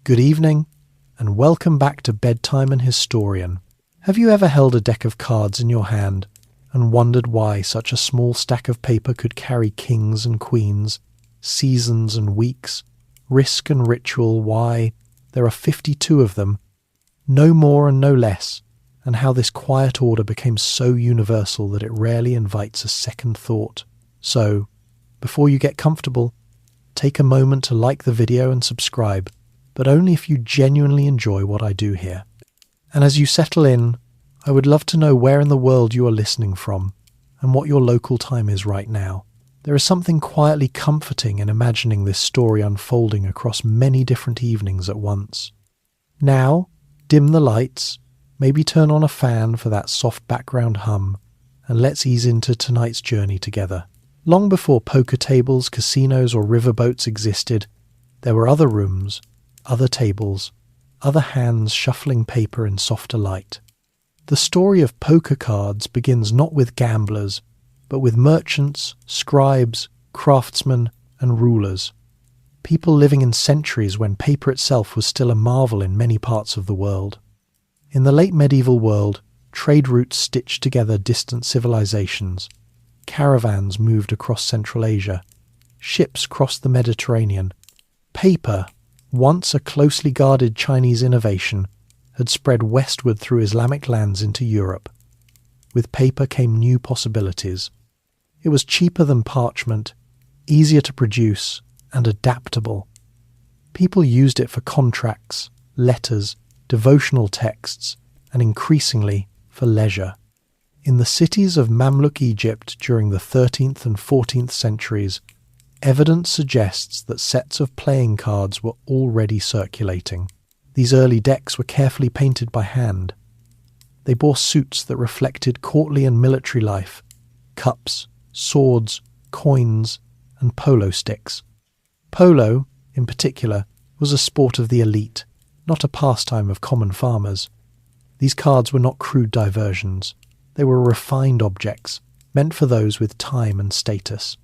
Good evening, and welcome back to Bedtime and Historian. Have you ever held a deck of cards in your hand and wondered why such a small stack of paper could carry kings and queens, seasons and weeks, risk and ritual, why there are 52 of them, no more and no less, and how this quiet order became so universal that it rarely invites a second thought? So, before you get comfortable, take a moment to like the video and subscribe, but only if you genuinely enjoy what I do here. And as you settle in, I would love to know where in the world you are listening from and what your local time is right now. There is something quietly comforting in imagining this story unfolding across many different evenings at once. Now, dim the lights, maybe turn on a fan for that soft background hum, and let's ease into tonight's journey together. Long before poker tables, casinos or riverboats existed, there were other rooms, other tables, other hands shuffling paper in softer light. The story of poker cards begins not with gamblers, but with merchants, scribes, craftsmen, and rulers. People living in centuries when paper itself was still a marvel in many parts of the world. In the late medieval world, trade routes stitched together distant civilizations. Caravans moved across Central Asia. Ships crossed the Mediterranean. Paper, once a closely guarded Chinese innovation, had spread westward through Islamic lands into Europe. With paper came new possibilities. It was cheaper than parchment, easier to produce, and adaptable. People used it for contracts, letters, devotional texts, and increasingly for leisure. In the cities of Mamluk Egypt during the 13th and 14th centuries, evidence suggests that sets of playing cards were already circulating. These early decks were carefully painted by hand. They bore suits that reflected courtly and military life, cups, swords, coins, and polo sticks. Polo, in particular, was a sport of the elite, not a pastime of common farmers. These cards were not crude diversions. They were refined objects, meant for those with time and status.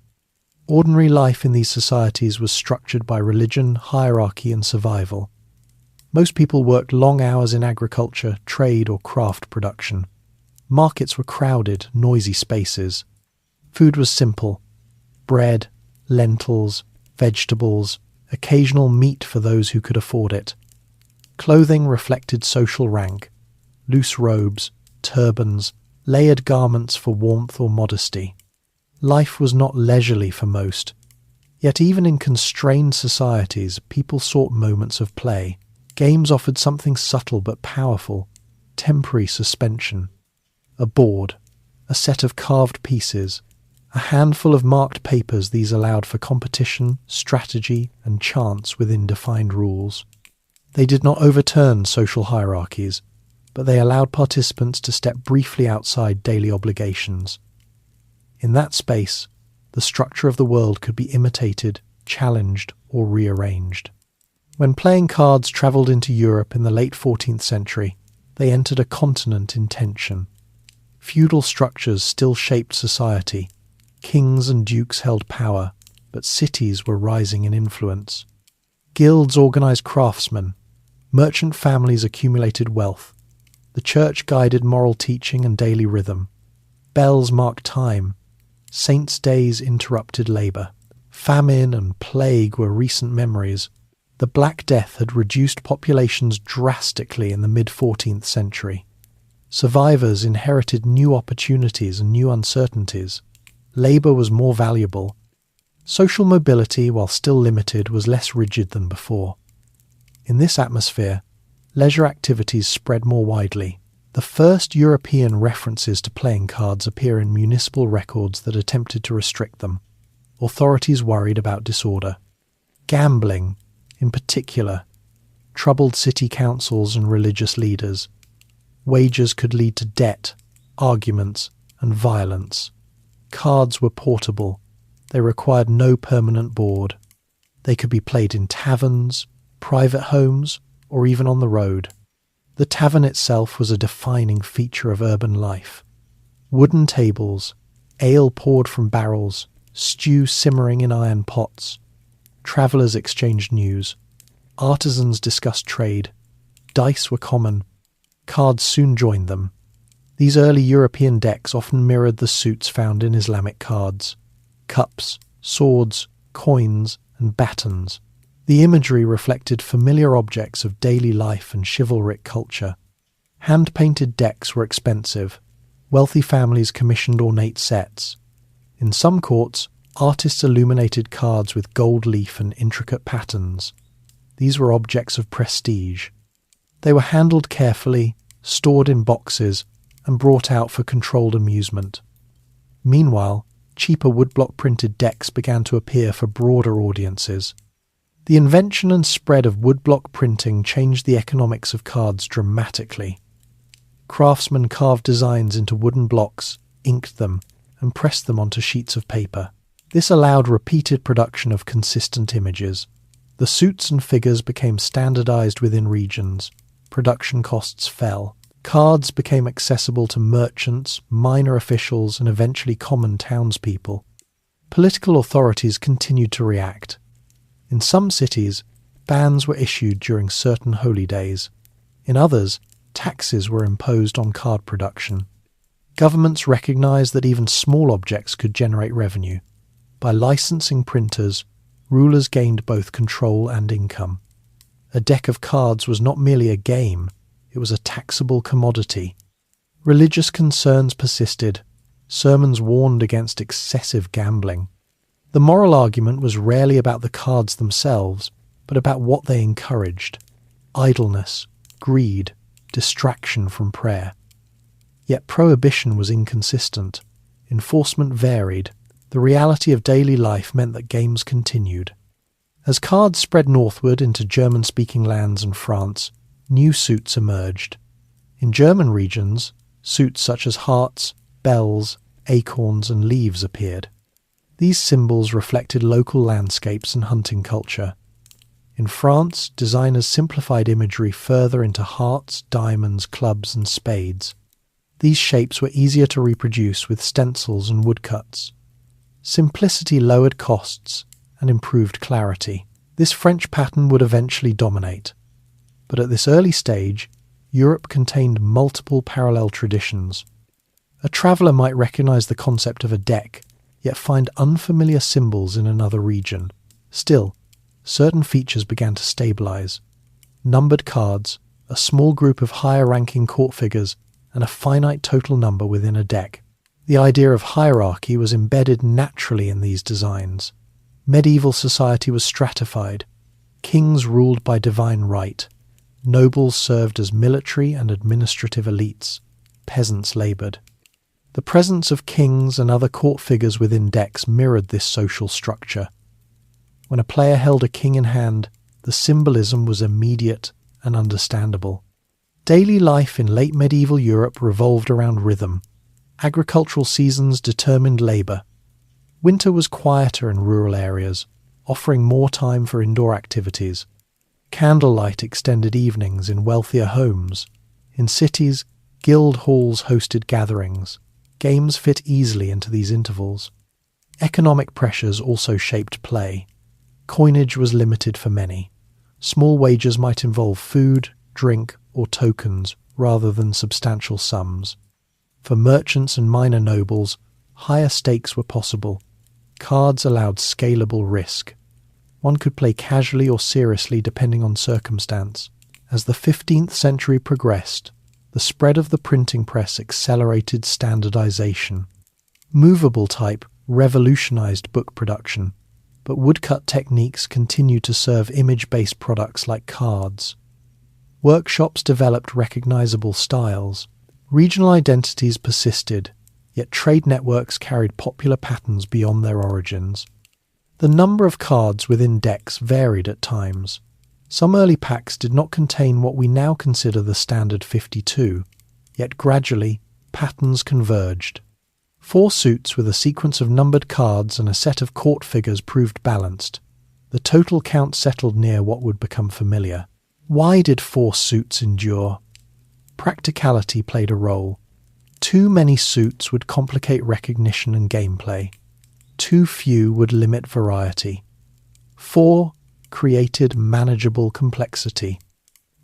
Ordinary life in these societies was structured by religion, hierarchy, and survival. Most people worked long hours in agriculture, trade, or craft production. Markets were crowded, noisy spaces. Food was simple: bread, lentils, vegetables, occasional meat for those who could afford it. Clothing reflected social rank: loose robes, turbans, layered garments for warmth or modesty. Life was not leisurely for most. Yet even in constrained societies, people sought moments of play. Games offered something subtle but powerful: temporary suspension. A board, a set of carved pieces, a handful of marked papers, these allowed for competition, strategy, and chance within defined rules. They did not overturn social hierarchies, but they allowed participants to step briefly outside daily obligations. In that space, the structure of the world could be imitated, challenged, or rearranged. When playing cards travelled into Europe in the late 14th century, they entered a continent in tension. Feudal structures still shaped society. Kings and dukes held power, but cities were rising in influence. Guilds organised craftsmen. Merchant families accumulated wealth. The church guided moral teaching and daily rhythm. Bells marked time. Saints' days interrupted labour. Famine and plague were recent memories. The Black Death had reduced populations drastically in the mid-14th century. Survivors inherited new opportunities and new uncertainties. Labour was more valuable. Social mobility, while still limited, was less rigid than before. In this atmosphere, leisure activities spread more widely. The first European references to playing cards appear in municipal records that attempted to restrict them. Authorities worried about disorder. Gambling, in particular, troubled city councils and religious leaders. Wagers could lead to debt, arguments, and violence. Cards were portable. They required no permanent board. They could be played in taverns, private homes, or even on the road. The tavern itself was a defining feature of urban life. Wooden tables, ale poured from barrels, stew simmering in iron pots. Travellers exchanged news. Artisans discussed trade. Dice were common. Cards soon joined them. These early European decks often mirrored the suits found in Islamic cards. Cups, swords, coins, and batons. The imagery reflected familiar objects of daily life and chivalric culture. Hand-painted decks were expensive. Wealthy families commissioned ornate sets. In some courts, artists illuminated cards with gold leaf and intricate patterns. These were objects of prestige. They were handled carefully, stored in boxes, and brought out for controlled amusement. Meanwhile, cheaper woodblock printed decks began to appear for broader audiences. The invention and spread of woodblock printing changed the economics of cards dramatically. Craftsmen carved designs into wooden blocks, inked them, and pressed them onto sheets of paper. This allowed repeated production of consistent images. The suits and figures became standardized within regions. Production costs fell. Cards became accessible to merchants, minor officials, and eventually common townspeople. Political authorities continued to react. In some cities, bans were issued during certain holy days. In others, taxes were imposed on card production. Governments recognized that even small objects could generate revenue. By licensing printers, rulers gained both control and income. A deck of cards was not merely a game, it was a taxable commodity. Religious concerns persisted. Sermons warned against excessive gambling. The moral argument was rarely about the cards themselves, but about what they encouraged: idleness, greed, distraction from prayer. Yet prohibition was inconsistent. Enforcement varied. The reality of daily life meant that games continued. As cards spread northward into German-speaking lands and France, new suits emerged. In German regions, suits such as hearts, bells, acorns, and leaves appeared. These symbols reflected local landscapes and hunting culture. In France, designers simplified imagery further into hearts, diamonds, clubs, and spades. These shapes were easier to reproduce with stencils and woodcuts. Simplicity lowered costs and improved clarity. This French pattern would eventually dominate. But at this early stage, Europe contained multiple parallel traditions. A traveller might recognize the concept of a deck, yet find unfamiliar symbols in another region. Still, certain features began to stabilize. Numbered cards, a small group of higher-ranking court figures, and a finite total number within a deck. The idea of hierarchy was embedded naturally in these designs. Medieval society was stratified. Kings ruled by divine right. Nobles served as military and administrative elites. Peasants laboured. The presence of kings and other court figures within decks mirrored this social structure. When a player held a king in hand, the symbolism was immediate and understandable. Daily life in late medieval Europe revolved around rhythm. Agricultural seasons determined labour. Winter was quieter in rural areas, offering more time for indoor activities. Candlelight extended evenings in wealthier homes. In cities, guild halls hosted gatherings. Games fit easily into these intervals. Economic pressures also shaped play. Coinage was limited for many. Small wagers might involve food, drink, or tokens rather than substantial sums. For merchants and minor nobles, higher stakes were possible. Cards allowed scalable risk. One could play casually or seriously depending on circumstance. As the 15th century progressed, the spread of the printing press accelerated standardization. Movable type revolutionized book production, but woodcut techniques continued to serve image-based products like cards. Workshops developed recognizable styles. Regional identities persisted, yet trade networks carried popular patterns beyond their origins. The number of cards within decks varied at times. Some early packs did not contain what we now consider the standard 52, yet gradually patterns converged. 4 suits with a sequence of numbered cards and a set of court figures proved balanced. The total count settled near what would become familiar. Why did 4 suits endure? Practicality played a role. Too many suits would complicate recognition and gameplay. Too few would limit variety. 4 created manageable complexity.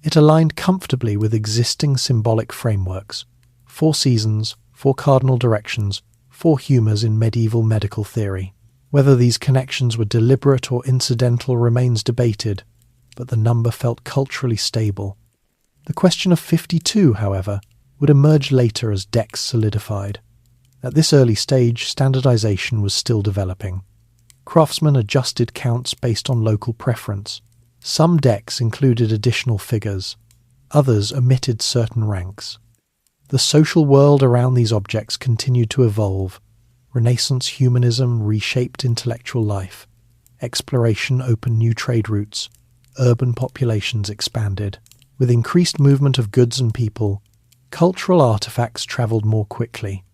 It aligned comfortably with existing symbolic frameworks: 4 seasons, 4 cardinal directions, 4 humours in medieval medical theory. Whether these connections were deliberate or incidental remains debated, but the number felt culturally stable. The question of 52, however, would emerge later as decks solidified. At this early stage, standardization was still developing. Craftsmen adjusted counts based on local preference. Some decks included additional figures, others omitted certain ranks. The social world around these objects continued to evolve. Renaissance humanism reshaped intellectual life. Exploration opened new trade routes. Urban populations expanded. With increased movement of goods and people, cultural artifacts travelled more quickly.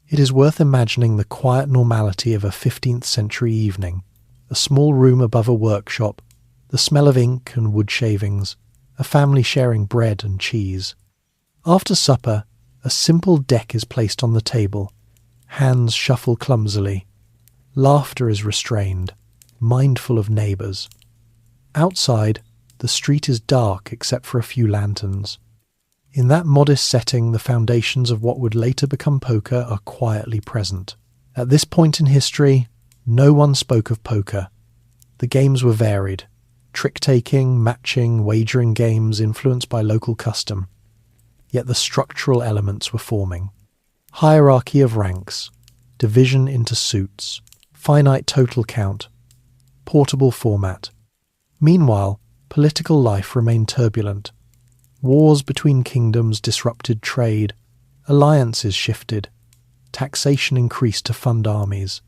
It is worth imagining the quiet normality of a 15th century evening, a small room above a workshop, the smell of ink and wood shavings, a family sharing bread and cheese. After supper, a simple deck is placed on the table. Hands shuffle clumsily. Laughter is restrained, mindful of neighbours. Outside, the street is dark except for a few lanterns. In that modest setting, the foundations of what would later become poker are quietly present. At this point in history, no one spoke of poker. The games were varied: trick-taking, matching, wagering games influenced by local custom. Yet the structural elements were forming. Hierarchy of ranks, division into suits, finite total count, portable format. Meanwhile, political life remained turbulent. Wars between kingdoms disrupted trade, alliances shifted, taxation increased to fund armies.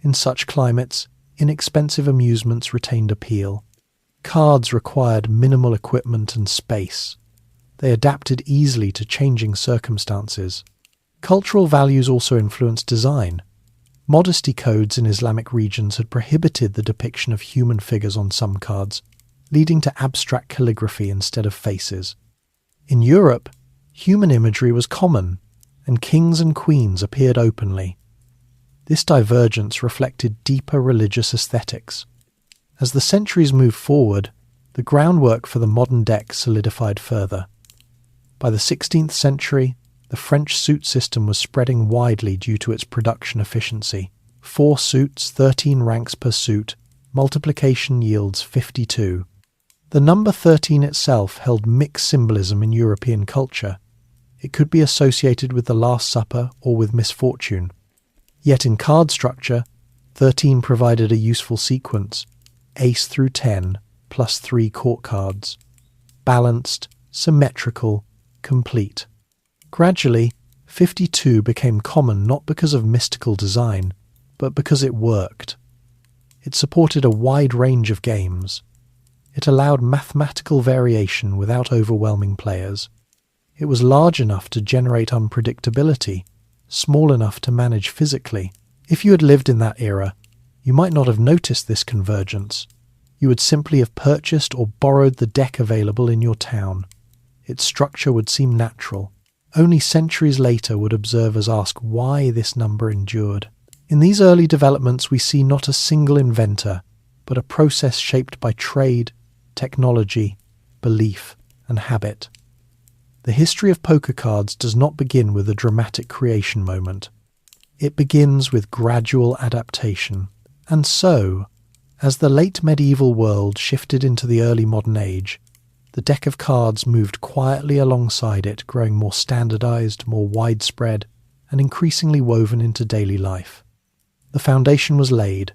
In such climates, inexpensive amusements retained appeal. Cards required minimal equipment and space. They adapted easily to changing circumstances. Cultural values also influenced design. Modesty codes in Islamic regions had prohibited the depiction of human figures on some cards, leading to abstract calligraphy instead of faces. In Europe, human imagery was common, and kings and queens appeared openly. This divergence reflected deeper religious aesthetics. As the centuries moved forward, the groundwork for the modern deck solidified further. By the 16th century, the French suit system was spreading widely due to its production efficiency. 4 suits, 13 ranks per suit, multiplication yields 52. The number 13 itself held mixed symbolism in European culture. It could be associated with the Last Supper or with misfortune. Yet in card structure, 13 provided a useful sequence: ace through 10, plus 3 court cards. Balanced, symmetrical, complete. Gradually, 52 became common not because of mystical design, but because it worked. It supported a wide range of games. It allowed mathematical variation without overwhelming players. It was large enough to generate unpredictability, small enough to manage physically. If you had lived in that era, you might not have noticed this convergence. You would simply have purchased or borrowed the deck available in your town. Its structure would seem natural. Only centuries later would observers ask why this number endured. In these early developments we see not a single inventor, but a process shaped by trade, technology, belief, and habit. The history of poker cards does not begin with a dramatic creation moment. It begins with gradual adaptation. And so, as the late medieval world shifted into the early modern age, the deck of cards moved quietly alongside it, growing more standardized, more widespread, and increasingly woven into daily life. The foundation was laid.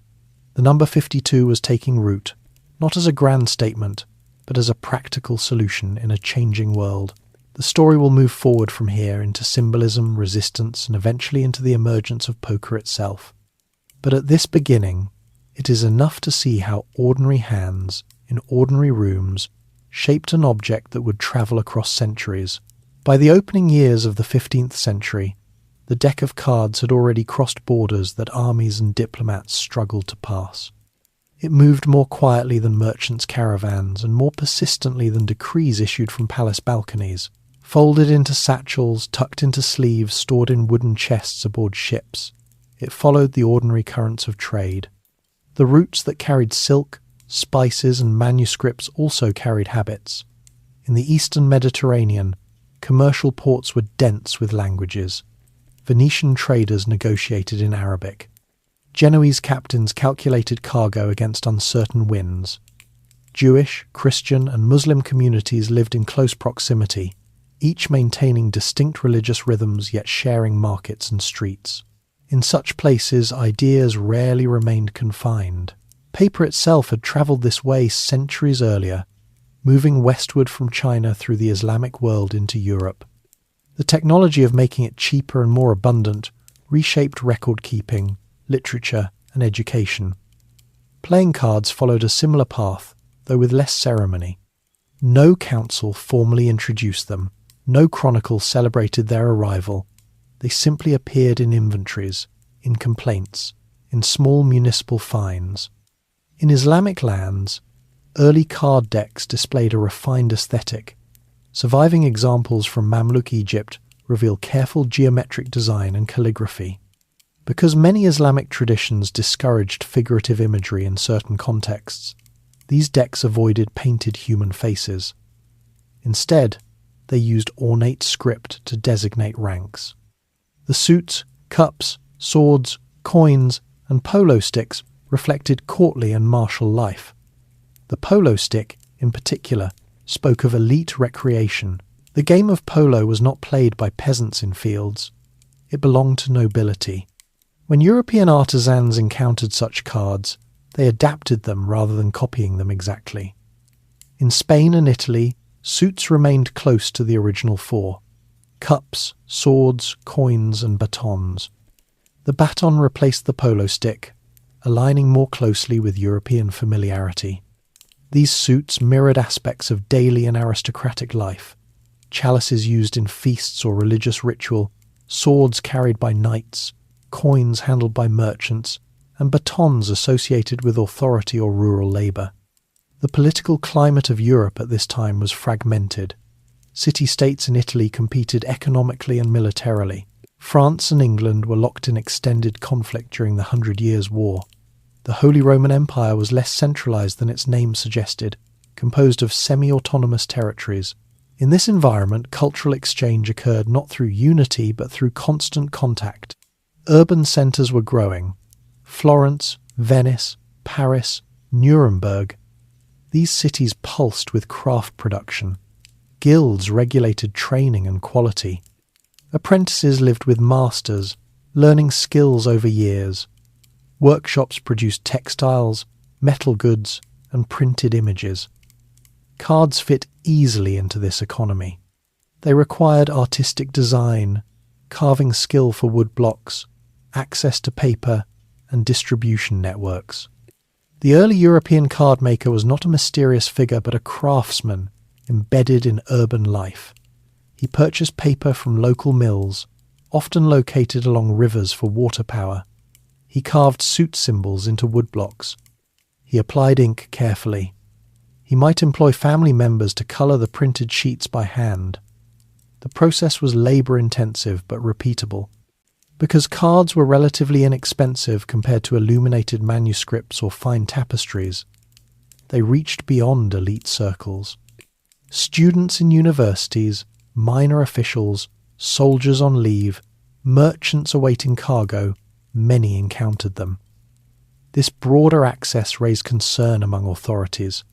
The number 52 was taking root, not as a grand statement, but as a practical solution in a changing world. The story will move forward from here into symbolism, resistance, and eventually into the emergence of poker itself. But at this beginning, it is enough to see how ordinary hands, in ordinary rooms, shaped an object that would travel across centuries. By the opening years of the 15th century, the deck of cards had already crossed borders that armies and diplomats struggled to pass. It moved more quietly than merchants' caravans and more persistently than decrees issued from palace balconies. Folded into satchels, tucked into sleeves, stored in wooden chests aboard ships, it followed the ordinary currents of trade. The routes that carried silk, spices and manuscripts also carried habits. In the eastern Mediterranean, commercial ports were dense with languages. Venetian traders negotiated in Arabic. Genoese captains calculated cargo against uncertain winds. Jewish, Christian, and Muslim communities lived in close proximity, each maintaining distinct religious rhythms yet sharing markets and streets. In such places, ideas rarely remained confined. Paper itself had travelled this way centuries earlier, moving westward from China through the Islamic world into Europe. The technology of making it cheaper and more abundant reshaped record-keeping, literature, and education. Playing cards followed a similar path, though with less ceremony. No council formally introduced them, no chronicle celebrated their arrival. They simply appeared in inventories, in complaints, in small municipal fines. In Islamic lands, early card decks displayed a refined aesthetic. Surviving examples from Mamluk Egypt reveal careful geometric design and calligraphy. Because many Islamic traditions discouraged figurative imagery in certain contexts, these decks avoided painted human faces. Instead, they used ornate script to designate ranks. The suits, cups, swords, coins, and polo sticks reflected courtly and martial life. The polo stick, in particular, spoke of elite recreation. The game of polo was not played by peasants in fields. It belonged to nobility. When European artisans encountered such cards, they adapted them rather than copying them exactly. In Spain and Italy, suits remained close to the original four: cups, swords, coins, and batons. The baton replaced the polo stick, aligning more closely with European familiarity. These suits mirrored aspects of daily and aristocratic life: chalices used in feasts or religious ritual, swords carried by knights, coins handled by merchants, and batons associated with authority or rural labour. The political climate of Europe at this time was fragmented. City-states in Italy competed economically and militarily. France and England were locked in extended conflict during the 100 Years' War. The Holy Roman Empire was less centralised than its name suggested, composed of semi-autonomous territories. In this environment, cultural exchange occurred not through unity but through constant contact. Urban centres were growing: Florence, Venice, Paris, Nuremberg. These cities pulsed with craft production. Guilds regulated training and quality. Apprentices lived with masters, learning skills over years. Workshops produced textiles, metal goods, and printed images. Cards fit easily into this economy. They required artistic design, carving skill for wood blocks, access to paper, and distribution networks. The early European card maker was not a mysterious figure but a craftsman embedded in urban life. He purchased paper from local mills, often located along rivers for water power. He carved suit symbols into woodblocks. He applied ink carefully. He might employ family members to colour the printed sheets by hand. The process was labour-intensive but repeatable. Because cards were relatively inexpensive compared to illuminated manuscripts or fine tapestries, they reached beyond elite circles. Students in universities, minor officials, soldiers on leave, merchants awaiting cargo, many encountered them. This broader access raised concern among authorities.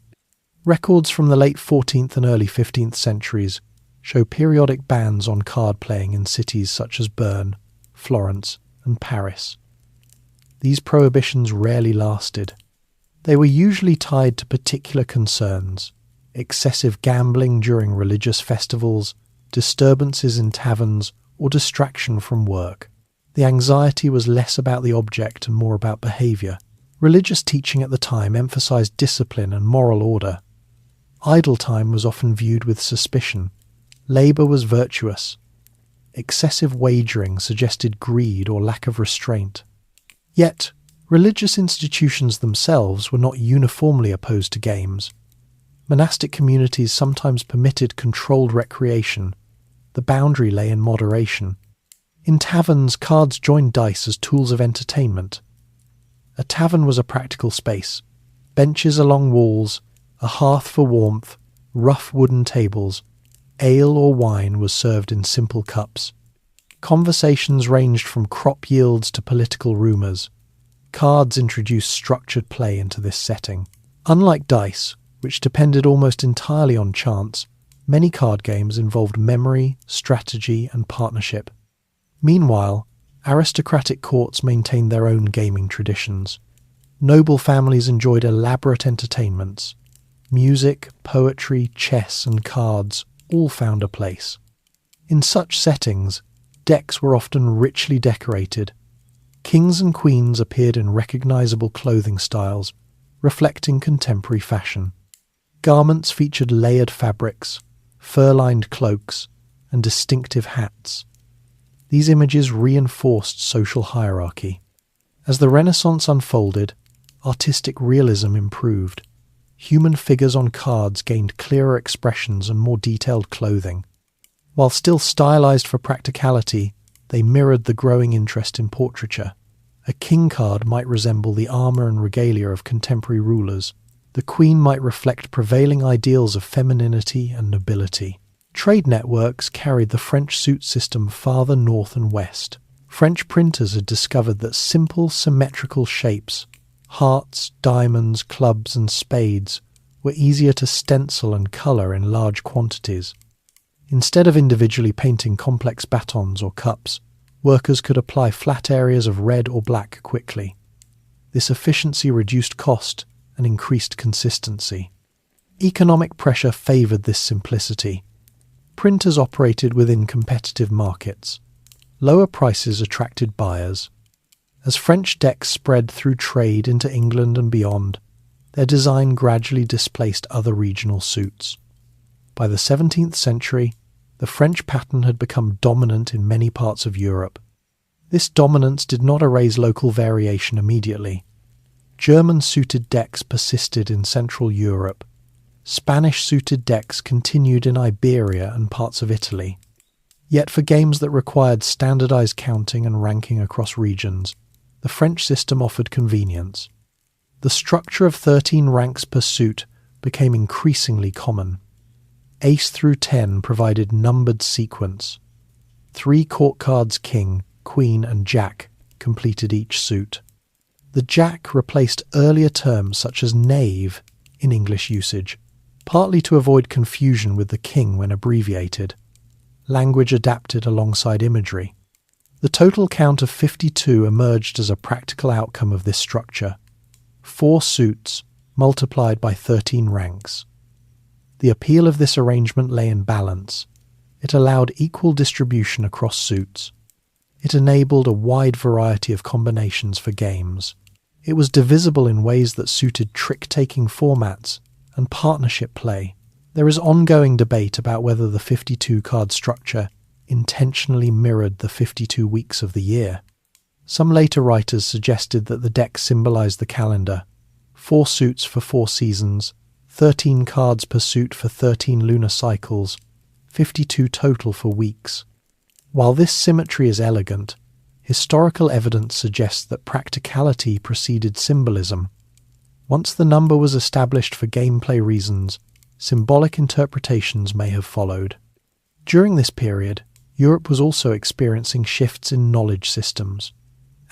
Records from the late 14th and early 15th centuries show periodic bans on card playing in cities such as Bern, Florence, and Paris. These prohibitions rarely lasted. They were usually tied to particular concerns: excessive gambling during religious festivals, disturbances in taverns, or distraction from work. The anxiety was less about the object and more about behaviour. Religious teaching at the time emphasised discipline and moral order. Idle time was often viewed with suspicion. Labour was virtuous. Excessive wagering suggested greed or lack of restraint. Yet, religious institutions themselves were not uniformly opposed to games. Monastic communities sometimes permitted controlled recreation. The boundary lay in moderation. In taverns, cards joined dice as tools of entertainment. A tavern was a practical space. Benches along walls, a hearth for warmth, rough wooden tables. Ale or wine was served in simple cups. Conversations ranged from crop yields to political rumours. Cards introduced structured play into this setting. Unlike dice, which depended almost entirely on chance, many card games involved memory, strategy, and partnership. Meanwhile, aristocratic courts maintained their own gaming traditions. Noble families enjoyed elaborate entertainments. Music, poetry, chess, and cards all found a place. In such settings, decks were often richly decorated. Kings and queens appeared in recognizable clothing styles, reflecting contemporary fashion. Garments featured layered fabrics, fur-lined cloaks, and distinctive hats. These images reinforced social hierarchy. As the Renaissance unfolded, artistic realism improved. Human figures on cards gained clearer expressions and more detailed clothing. While still stylized for practicality, they mirrored the growing interest in portraiture. A king card might resemble the armour and regalia of contemporary rulers. The queen might reflect prevailing ideals of femininity and nobility. Trade networks carried the French suit system farther north and west. French printers had discovered that simple, symmetrical shapes, hearts, diamonds, clubs, and spades, were easier to stencil and colour in large quantities. Instead of individually painting complex batons or cups, workers could apply flat areas of red or black quickly. This efficiency reduced cost and increased consistency. Economic pressure favoured this simplicity. Printers operated within competitive markets. Lower prices attracted buyers. As French decks spread through trade into England and beyond, their design gradually displaced other regional suits. By the 17th century, the French pattern had become dominant in many parts of Europe. This dominance did not erase local variation immediately. German-suited decks persisted in Central Europe. Spanish-suited decks continued in Iberia and parts of Italy. Yet for games that required standardized counting and ranking across regions, the French system offered convenience. The structure of 13 ranks per suit became increasingly common. Ace through 10 provided numbered sequence. 3 court cards king, queen, and jack completed each suit. The jack replaced earlier terms such as knave in English usage, partly to avoid confusion with the king when abbreviated. Language adapted alongside imagery. The total count of 52 emerged as a practical outcome of this structure. 4 suits multiplied by 13 ranks. The appeal of this arrangement lay in balance. It allowed equal distribution across suits. It enabled a wide variety of combinations for games. It was divisible in ways that suited trick-taking formats and partnership play. There is ongoing debate about whether the 52-card structure intentionally mirrored the 52 weeks of the year. Some later writers suggested that the deck symbolized the calendar: 4 suits for 4 seasons, 13 cards per suit for 13 lunar cycles, 52 total for weeks. While this symmetry is elegant, historical evidence suggests that practicality preceded symbolism. Once the number was established for gameplay reasons, symbolic interpretations may have followed. During this period, Europe was also experiencing shifts in knowledge systems.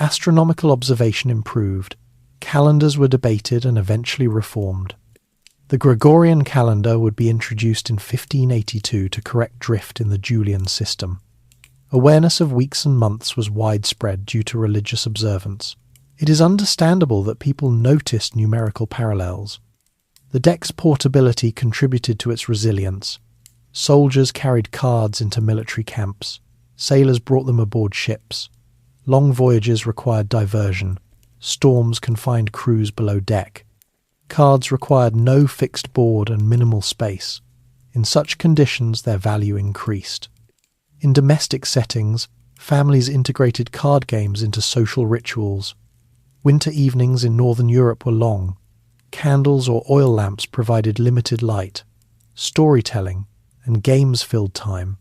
Astronomical observation improved, calendars were debated and eventually reformed. The Gregorian calendar would be introduced in 1582 to correct drift in the Julian system. Awareness of weeks and months was widespread due to religious observance. It is understandable that people noticed numerical parallels. The deck's portability contributed to its resilience. Soldiers carried cards into military camps. Sailors brought them aboard ships. Long voyages required diversion. Storms confined crews below deck. Cards required no fixed board and minimal space. In such conditions, their value increased. In domestic settings, families integrated card games into social rituals. Winter evenings in Northern Europe were long. Candles or oil lamps provided limited light. Storytelling and games filled time.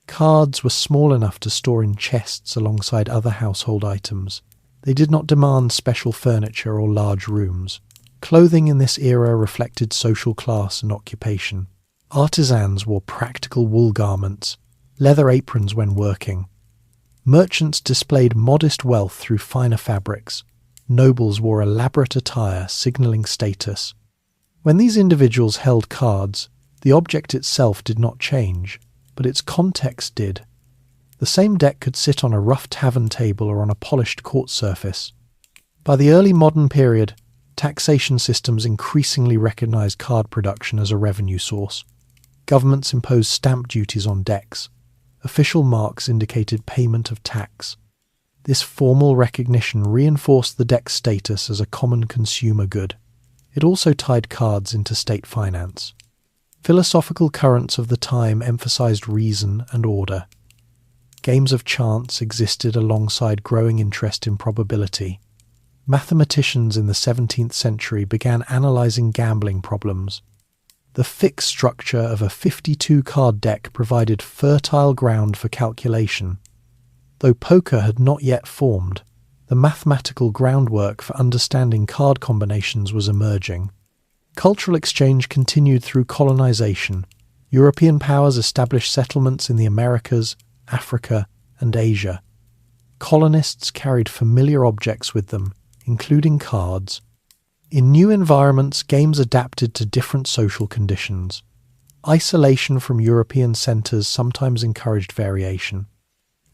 Cards were small enough to store in chests alongside other household items. They did not demand special furniture or large rooms. Clothing in this era reflected social class and occupation. Artisans wore practical wool garments, leather aprons when working. Merchants displayed modest wealth through finer fabrics. Nobles wore elaborate attire, signalling status. When these individuals held cards, the object itself did not change, but its context did. The same deck could sit on a rough tavern table or on a polished court surface. By the early modern period, taxation systems increasingly recognized card production as a revenue source. Governments imposed stamp duties on decks. Official marks indicated payment of tax. This formal recognition reinforced the deck's status as a common consumer good. It also tied cards into state finance. Philosophical currents of the time emphasized reason and order. Games of chance existed alongside growing interest in probability. Mathematicians in the 17th century began analyzing gambling problems. The fixed structure of a 52-card deck provided fertile ground for calculation. Though poker had not yet formed, the mathematical groundwork for understanding card combinations was emerging. Cultural exchange continued through colonization. European powers established settlements in the Americas, Africa, and Asia. Colonists carried familiar objects with them, including cards. In new environments, games adapted to different social conditions. Isolation from European centres sometimes encouraged variation.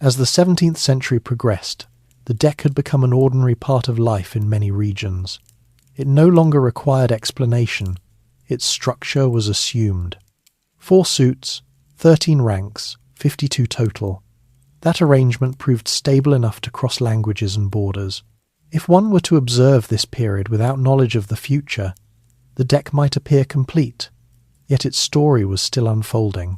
As the 17th century progressed, the deck had become an ordinary part of life in many regions. It no longer required explanation. Its structure was assumed. 4 suits, 13 ranks, 52 total. That arrangement proved stable enough to cross languages and borders. If one were to observe this period without knowledge of the future, the deck might appear complete, yet its story was still unfolding.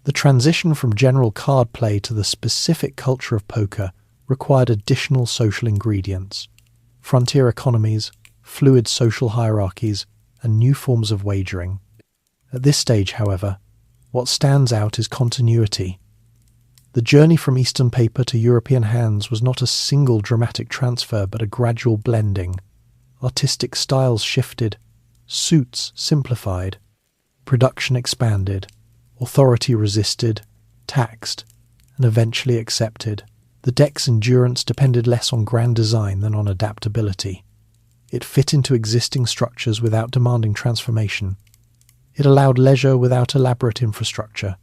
The transition from general card play to the specific culture of poker required additional social ingredients: frontier economies, fluid social hierarchies, and new forms of wagering. At this stage, however, what stands out is continuity. The journey from Eastern paper to European hands was not a single dramatic transfer, but a gradual blending. Artistic styles shifted, suits simplified, production expanded, authority resisted, taxed, and eventually accepted. The deck's endurance depended less on grand design than on adaptability. It fit into existing structures without demanding transformation. It allowed leisure without elaborate infrastructure.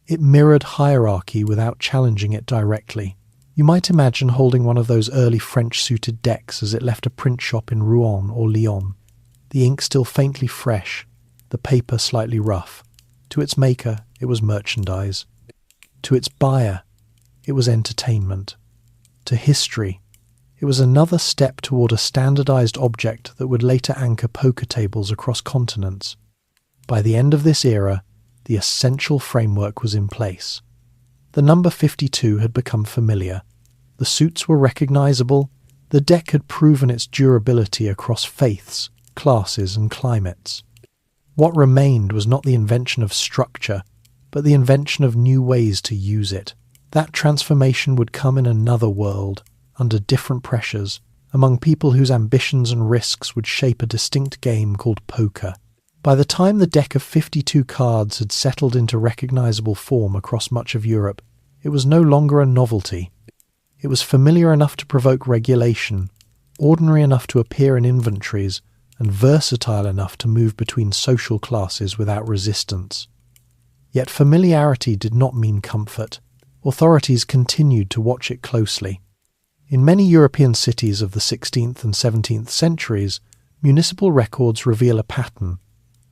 It mirrored hierarchy without challenging it directly. You might imagine holding one of those early French-suited decks as it left a print shop in Rouen or Lyon. The ink still faintly fresh, the paper slightly rough. To its maker, it was merchandise. To its buyer, it was entertainment. To history, it was another step toward a standardized object that would later anchor poker tables across continents. By the end of this era, the essential framework was in place. The number 52 had become familiar. The suits were recognizable. The deck had proven its durability across faiths, classes, and climates. What remained was not the invention of structure, but the invention of new ways to use it. That transformation would come in another world, under different pressures, among people whose ambitions and risks would shape a distinct game called poker. By the time the deck of 52 cards had settled into recognizable form across much of Europe, it was no longer a novelty. It was familiar enough to provoke regulation, ordinary enough to appear in inventories, and versatile enough to move between social classes without resistance. Yet familiarity did not mean comfort. Authorities continued to watch it closely. In many European cities of the 16th and 17th centuries, municipal records reveal a pattern: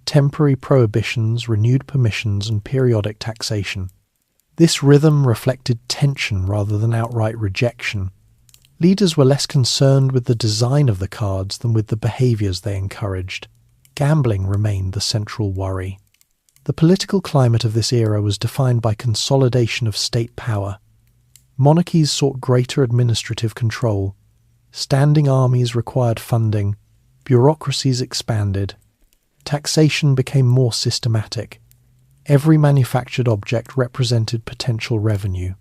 temporary prohibitions, renewed permissions, and periodic taxation. This rhythm reflected tension rather than outright rejection. Leaders were less concerned with the design of the cards than with the behaviours they encouraged. Gambling remained the central worry. The political climate of this era was defined by consolidation of state power. Monarchies sought greater administrative control. Standing armies required funding. Bureaucracies expanded. Taxation became more systematic. Every manufactured object represented potential revenue.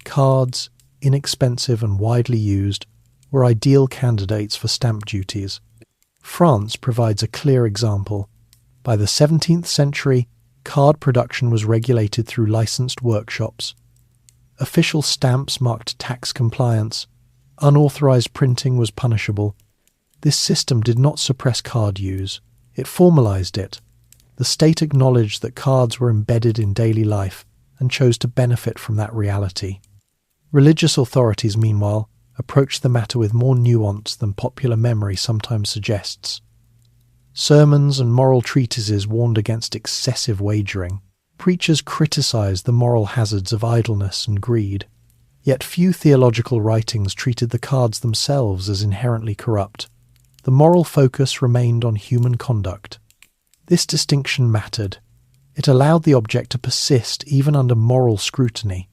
Cards, inexpensive and widely used, were ideal candidates for stamp duties. France provides a clear example. By the 17th century, card production was regulated through licensed workshops. Official stamps marked tax compliance. Unauthorized printing was punishable. This system did not suppress card use. It formalized it. The state acknowledged that cards were embedded in daily life and chose to benefit from that reality. Religious authorities, meanwhile, approached the matter with more nuance than popular memory sometimes suggests. Sermons and moral treatises warned against excessive wagering. Preachers criticized the moral hazards of idleness and greed. Yet few theological writings treated the cards themselves as inherently corrupt. The moral focus remained on human conduct. This distinction mattered. It allowed the object to persist even under moral scrutiny.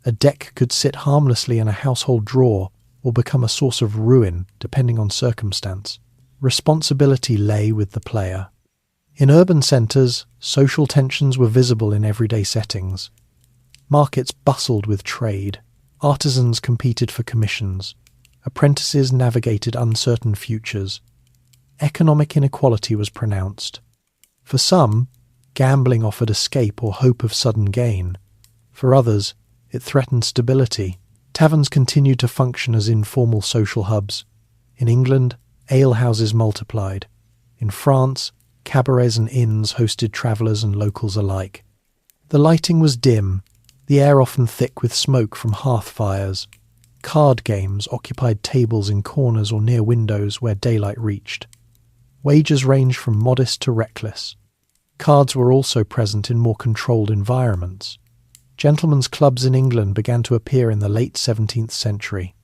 A deck could sit harmlessly in a household drawer or become a source of ruin, depending on circumstance. Responsibility lay with the player. In urban centres, social tensions were visible in everyday settings. Markets bustled with trade. Artisans competed for commissions. Apprentices navigated uncertain futures. Economic inequality was pronounced. For some, gambling offered escape or hope of sudden gain. For others, it threatened stability. Taverns continued to function as informal social hubs. In England, alehouses multiplied. In France, cabarets and inns hosted travellers and locals alike. The lighting was dim, the air often thick with smoke from hearth fires. Card games occupied tables in corners or near windows where daylight reached. Wagers ranged from modest to reckless. Cards were also present in more controlled environments. Gentlemen's clubs in England began to appear in the late 17th century.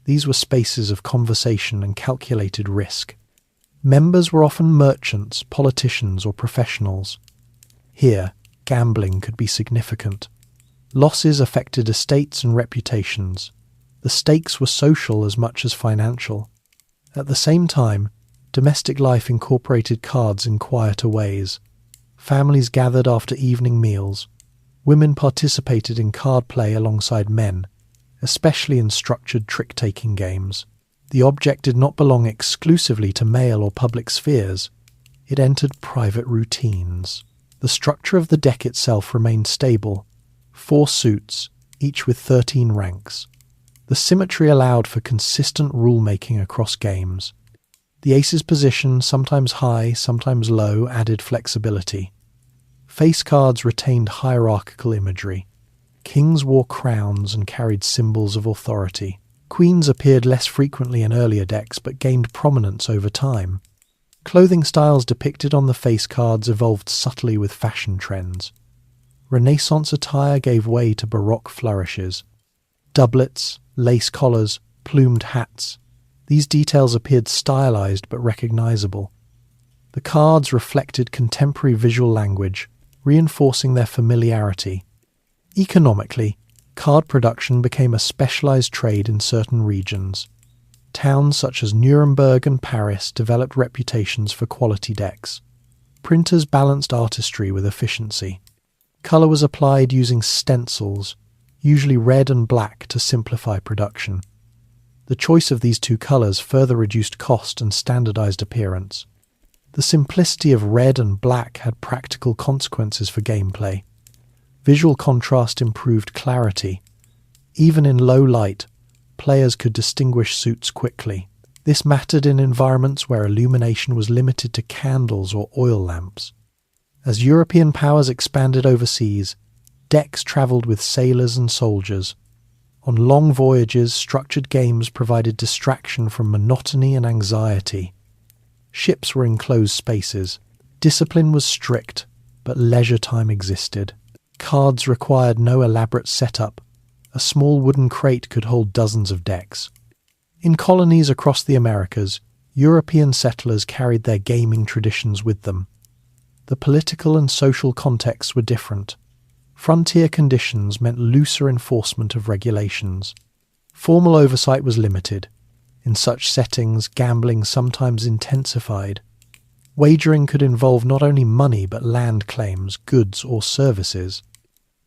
These were spaces of conversation and calculated risk. Members were often merchants, politicians, or professionals. Here, gambling could be significant. Losses affected estates and reputations. The stakes were social as much as financial. At the same time, domestic life incorporated cards in quieter ways. Families gathered after evening meals. Women participated in card play alongside men, especially in structured trick-taking games. The object did not belong exclusively to male or public spheres. It entered private routines. The structure of the deck itself remained stable. 4 suits, each with 13 ranks. The symmetry allowed for consistent rule-making across games. The ace's position, sometimes high, sometimes low, added flexibility. Face cards retained hierarchical imagery. Kings wore crowns and carried symbols of authority. Queens appeared less frequently in earlier decks but gained prominence over time. Clothing styles depicted on the face cards evolved subtly with fashion trends. Renaissance attire gave way to Baroque flourishes. Doublets, lace collars, plumed hats. These details appeared stylized but recognizable. The cards reflected contemporary visual language, reinforcing their familiarity. Economically, card production became a specialized trade in certain regions. Towns such as Nuremberg and Paris developed reputations for quality decks. Printers balanced artistry with efficiency. Color was applied using stencils, usually red and black, to simplify production. The choice of these 2 colors further reduced cost and standardized appearance. The simplicity of red and black had practical consequences for gameplay. Visual contrast improved clarity. Even in low light, players could distinguish suits quickly. This mattered in environments where illumination was limited to candles or oil lamps. As European powers expanded overseas, decks travelled with sailors and soldiers. On long voyages, structured games provided distraction from monotony and anxiety. Ships were enclosed spaces. Discipline was strict, but leisure time existed. Cards required no elaborate setup. A small wooden crate could hold dozens of decks. In colonies across the Americas, European settlers carried their gaming traditions with them. The political and social contexts were different. Frontier conditions meant looser enforcement of regulations. Formal oversight was limited. In such settings, gambling sometimes intensified. Wagering could involve not only money but land claims, goods, or services.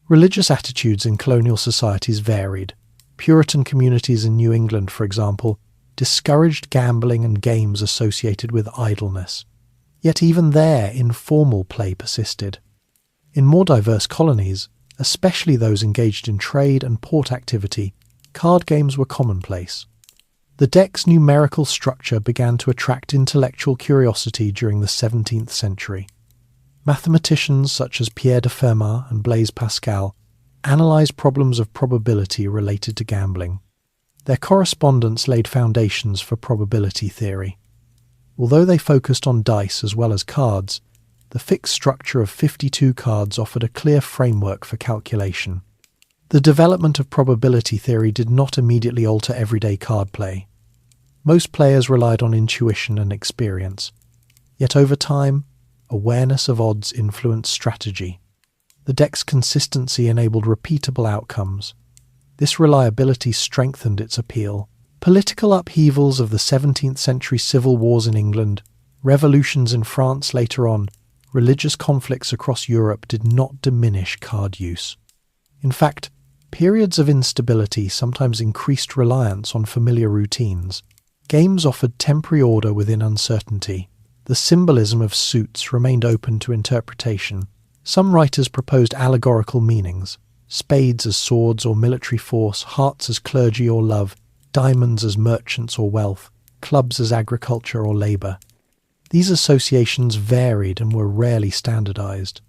Religious attitudes in colonial societies varied. Puritan communities in New England, for example, discouraged gambling and games associated with idleness. Yet even there, informal play persisted. In more diverse colonies, especially those engaged in trade and port activity, card games were commonplace. The deck's numerical structure began to attract intellectual curiosity during the 17th century. Mathematicians such as Pierre de Fermat and Blaise Pascal analysed problems of probability related to gambling. Their correspondence laid foundations for probability theory. Although they focused on dice as well as cards, the fixed structure of 52 cards offered a clear framework for calculation. The development of probability theory did not immediately alter everyday card play. Most players relied on intuition and experience. Yet over time, awareness of odds influenced strategy. The deck's consistency enabled repeatable outcomes. This reliability strengthened its appeal. Political upheavals of the 17th century civil wars in England, revolutions in France later on, religious conflicts across Europe did not diminish card use. In fact, periods of instability sometimes increased reliance on familiar routines. Games offered temporary order within uncertainty. The symbolism of suits remained open to interpretation. Some writers proposed allegorical meanings: spades as swords or military force, hearts as clergy or love, diamonds as merchants or wealth, clubs as agriculture or labour. These associations varied and were rarely standardized.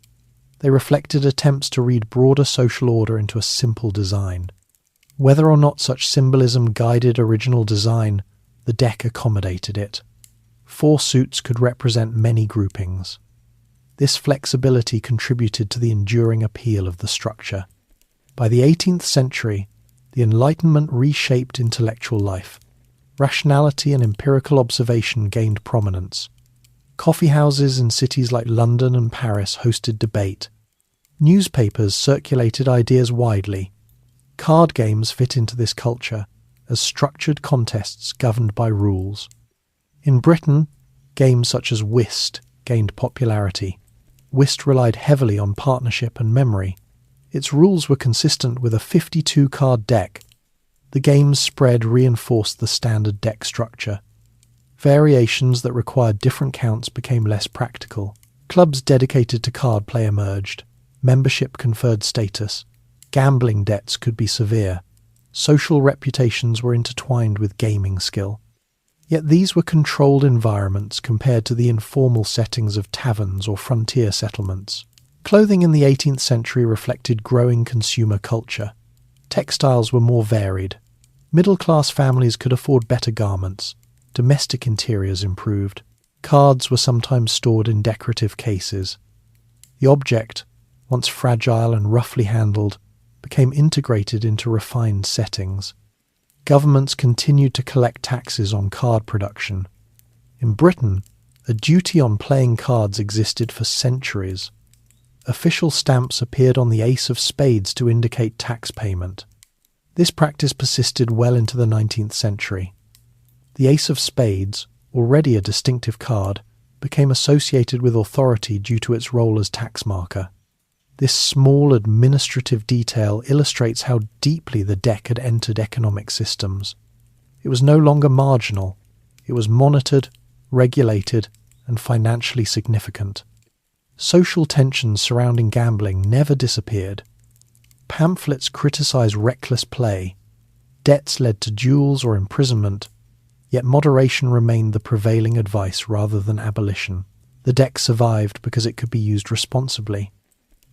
They reflected attempts to read broader social order into a simple design. Whether or not such symbolism guided original design, the deck accommodated it. 4 suits could represent many groupings. This flexibility contributed to the enduring appeal of the structure. By the 18th century, the Enlightenment reshaped intellectual life. Rationality and empirical observation gained prominence. Coffeehouses in cities like London and Paris hosted debate. Newspapers circulated ideas widely. Card games fit into this culture as structured contests governed by rules. In Britain, games such as whist gained popularity. Whist relied heavily on partnership and memory. Its rules were consistent with a 52-card deck. The game's spread reinforced the standard deck structure. Variations that required different counts became less practical. Clubs dedicated to card play emerged. Membership conferred status. Gambling debts could be severe. Social reputations were intertwined with gaming skill. Yet these were controlled environments compared to the informal settings of taverns or frontier settlements. Clothing in the 18th century reflected growing consumer culture. Textiles were more varied. Middle-class families could afford better garments. Domestic interiors improved. Cards were sometimes stored in decorative cases. The object, once fragile and roughly handled, became integrated into refined settings. Governments continued to collect taxes on card production. In Britain, a duty on playing cards existed for centuries. Official stamps appeared on the ace of spades to indicate tax payment. This practice persisted well into the 19th century. The ace of spades, already a distinctive card, became associated with authority due to its role as tax marker. This small administrative detail illustrates how deeply the deck had entered economic systems. It was no longer marginal. It was monitored, regulated, and financially significant. Social tensions surrounding gambling never disappeared. Pamphlets criticized reckless play. Debts led to duels or imprisonment, yet moderation remained the prevailing advice rather than abolition. The deck survived because it could be used responsibly.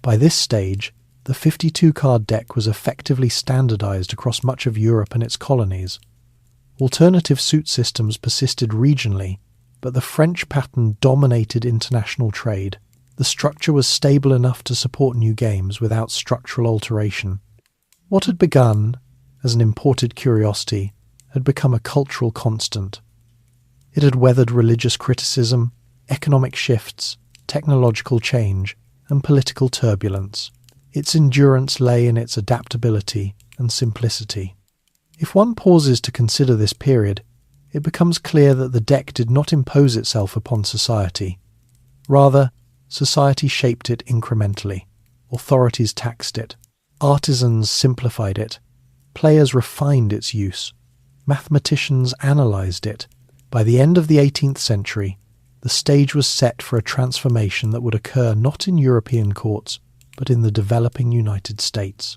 By this stage, the 52-card deck was effectively standardized across much of Europe and its colonies. Alternative suit systems persisted regionally, but the French pattern dominated international trade. The structure was stable enough to support new games without structural alteration. What had begun as an imported curiosity had become a cultural constant. It had weathered religious criticism, economic shifts, technological change, and political turbulence. Its endurance lay in its adaptability and simplicity. If one pauses to consider this period, it becomes clear that the deck did not impose itself upon society. Rather, society shaped it incrementally. Authorities taxed it. Artisans simplified it. Players refined its use. Mathematicians analysed it. By the end of the 18th century, the stage was set for a transformation that would occur not in European courts, but in the developing United States.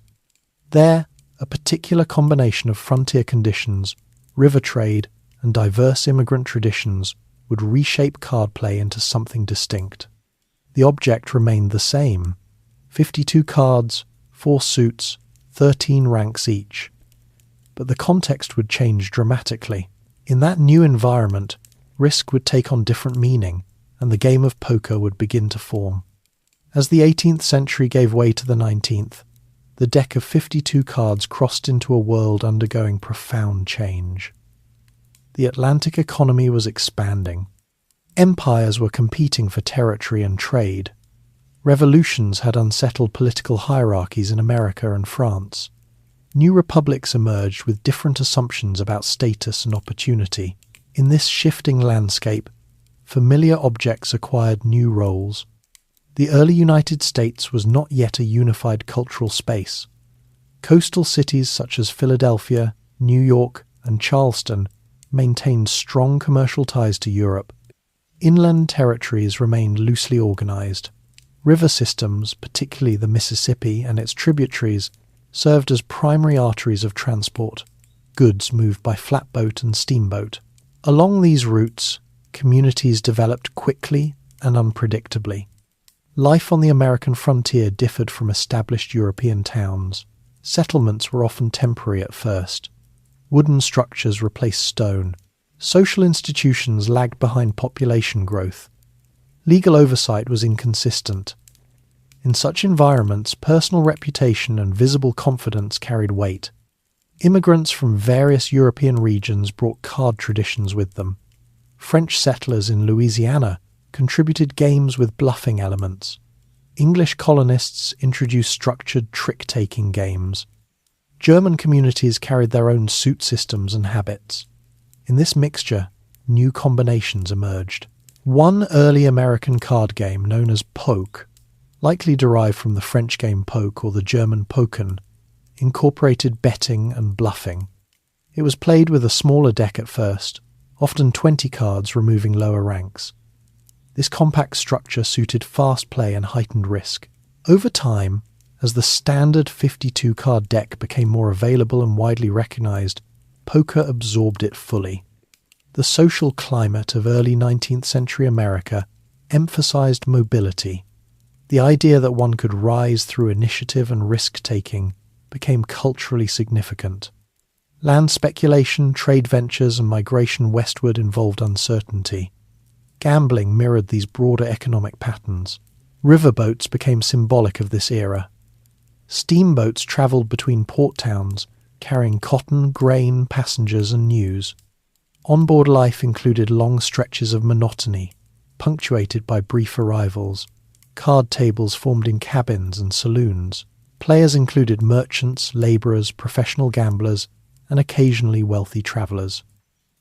There, a particular combination of frontier conditions, river trade, and diverse immigrant traditions would reshape card play into something distinct. The object remained the same: 52 cards, 4 suits, 13 ranks each. But the context would change dramatically. In that new environment, risk would take on different meaning, and the game of poker would begin to form. As the 18th century gave way to the 19th, the deck of 52 cards crossed into a world undergoing profound change. The Atlantic economy was expanding. Empires were competing for territory and trade. Revolutions had unsettled political hierarchies in America and France. New republics emerged with different assumptions about status and opportunity. In this shifting landscape, familiar objects acquired new roles. The early United States was not yet a unified cultural space. Coastal cities such as Philadelphia, New York, and Charleston maintained strong commercial ties to Europe. Inland territories remained loosely organized. River systems, particularly the Mississippi and its tributaries, served as primary arteries of transport. Goods moved by flatboat and steamboat. Along these routes, communities developed quickly and unpredictably. Life on the American frontier differed from established European towns. Settlements were often temporary at first. Wooden structures replaced stone. Social institutions lagged behind population growth. Legal oversight was inconsistent. In such environments, personal reputation and visible confidence carried weight. Immigrants from various European regions brought card traditions with them. French settlers in Louisiana contributed games with bluffing elements. English colonists introduced structured trick-taking games. German communities carried their own suit systems and habits. In this mixture, new combinations emerged. One early American card game known as poke, likely derived from the French game poke or the German poken, incorporated betting and bluffing. It was played with a smaller deck at first, often 20 cards removing lower ranks. This compact structure suited fast play and heightened risk. Over time, as the standard 52-card deck became more available and widely recognized, poker absorbed it fully. The social climate of early 19th century America emphasized mobility. The idea that one could rise through initiative and risk-taking became culturally significant. Land speculation, trade ventures, and migration westward involved uncertainty. Gambling mirrored these broader economic patterns. Riverboats became symbolic of this era. Steamboats travelled between port towns, carrying cotton, grain, passengers, and news. Onboard life included long stretches of monotony, punctuated by brief arrivals. Card tables formed in cabins and saloons. Players included merchants, labourers, professional gamblers, and occasionally wealthy travellers.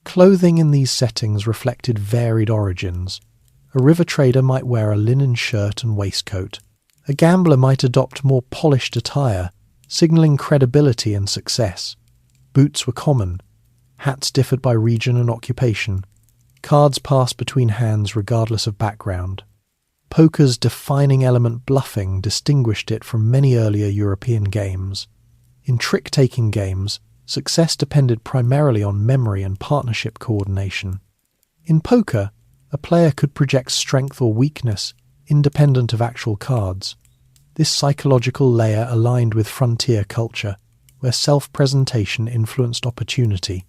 Clothing in these settings reflected varied origins. A river trader might wear a linen shirt and waistcoat. A gambler might adopt more polished attire, signalling credibility and success. Boots were common. Hats differed by region and occupation. Cards passed between hands regardless of background. Poker's defining element bluffing distinguished it from many earlier European games. In trick-taking games, success depended primarily on memory and partnership coordination. In poker, a player could project strength or weakness independent of actual cards. This psychological layer aligned with frontier culture, where self-presentation influenced opportunity.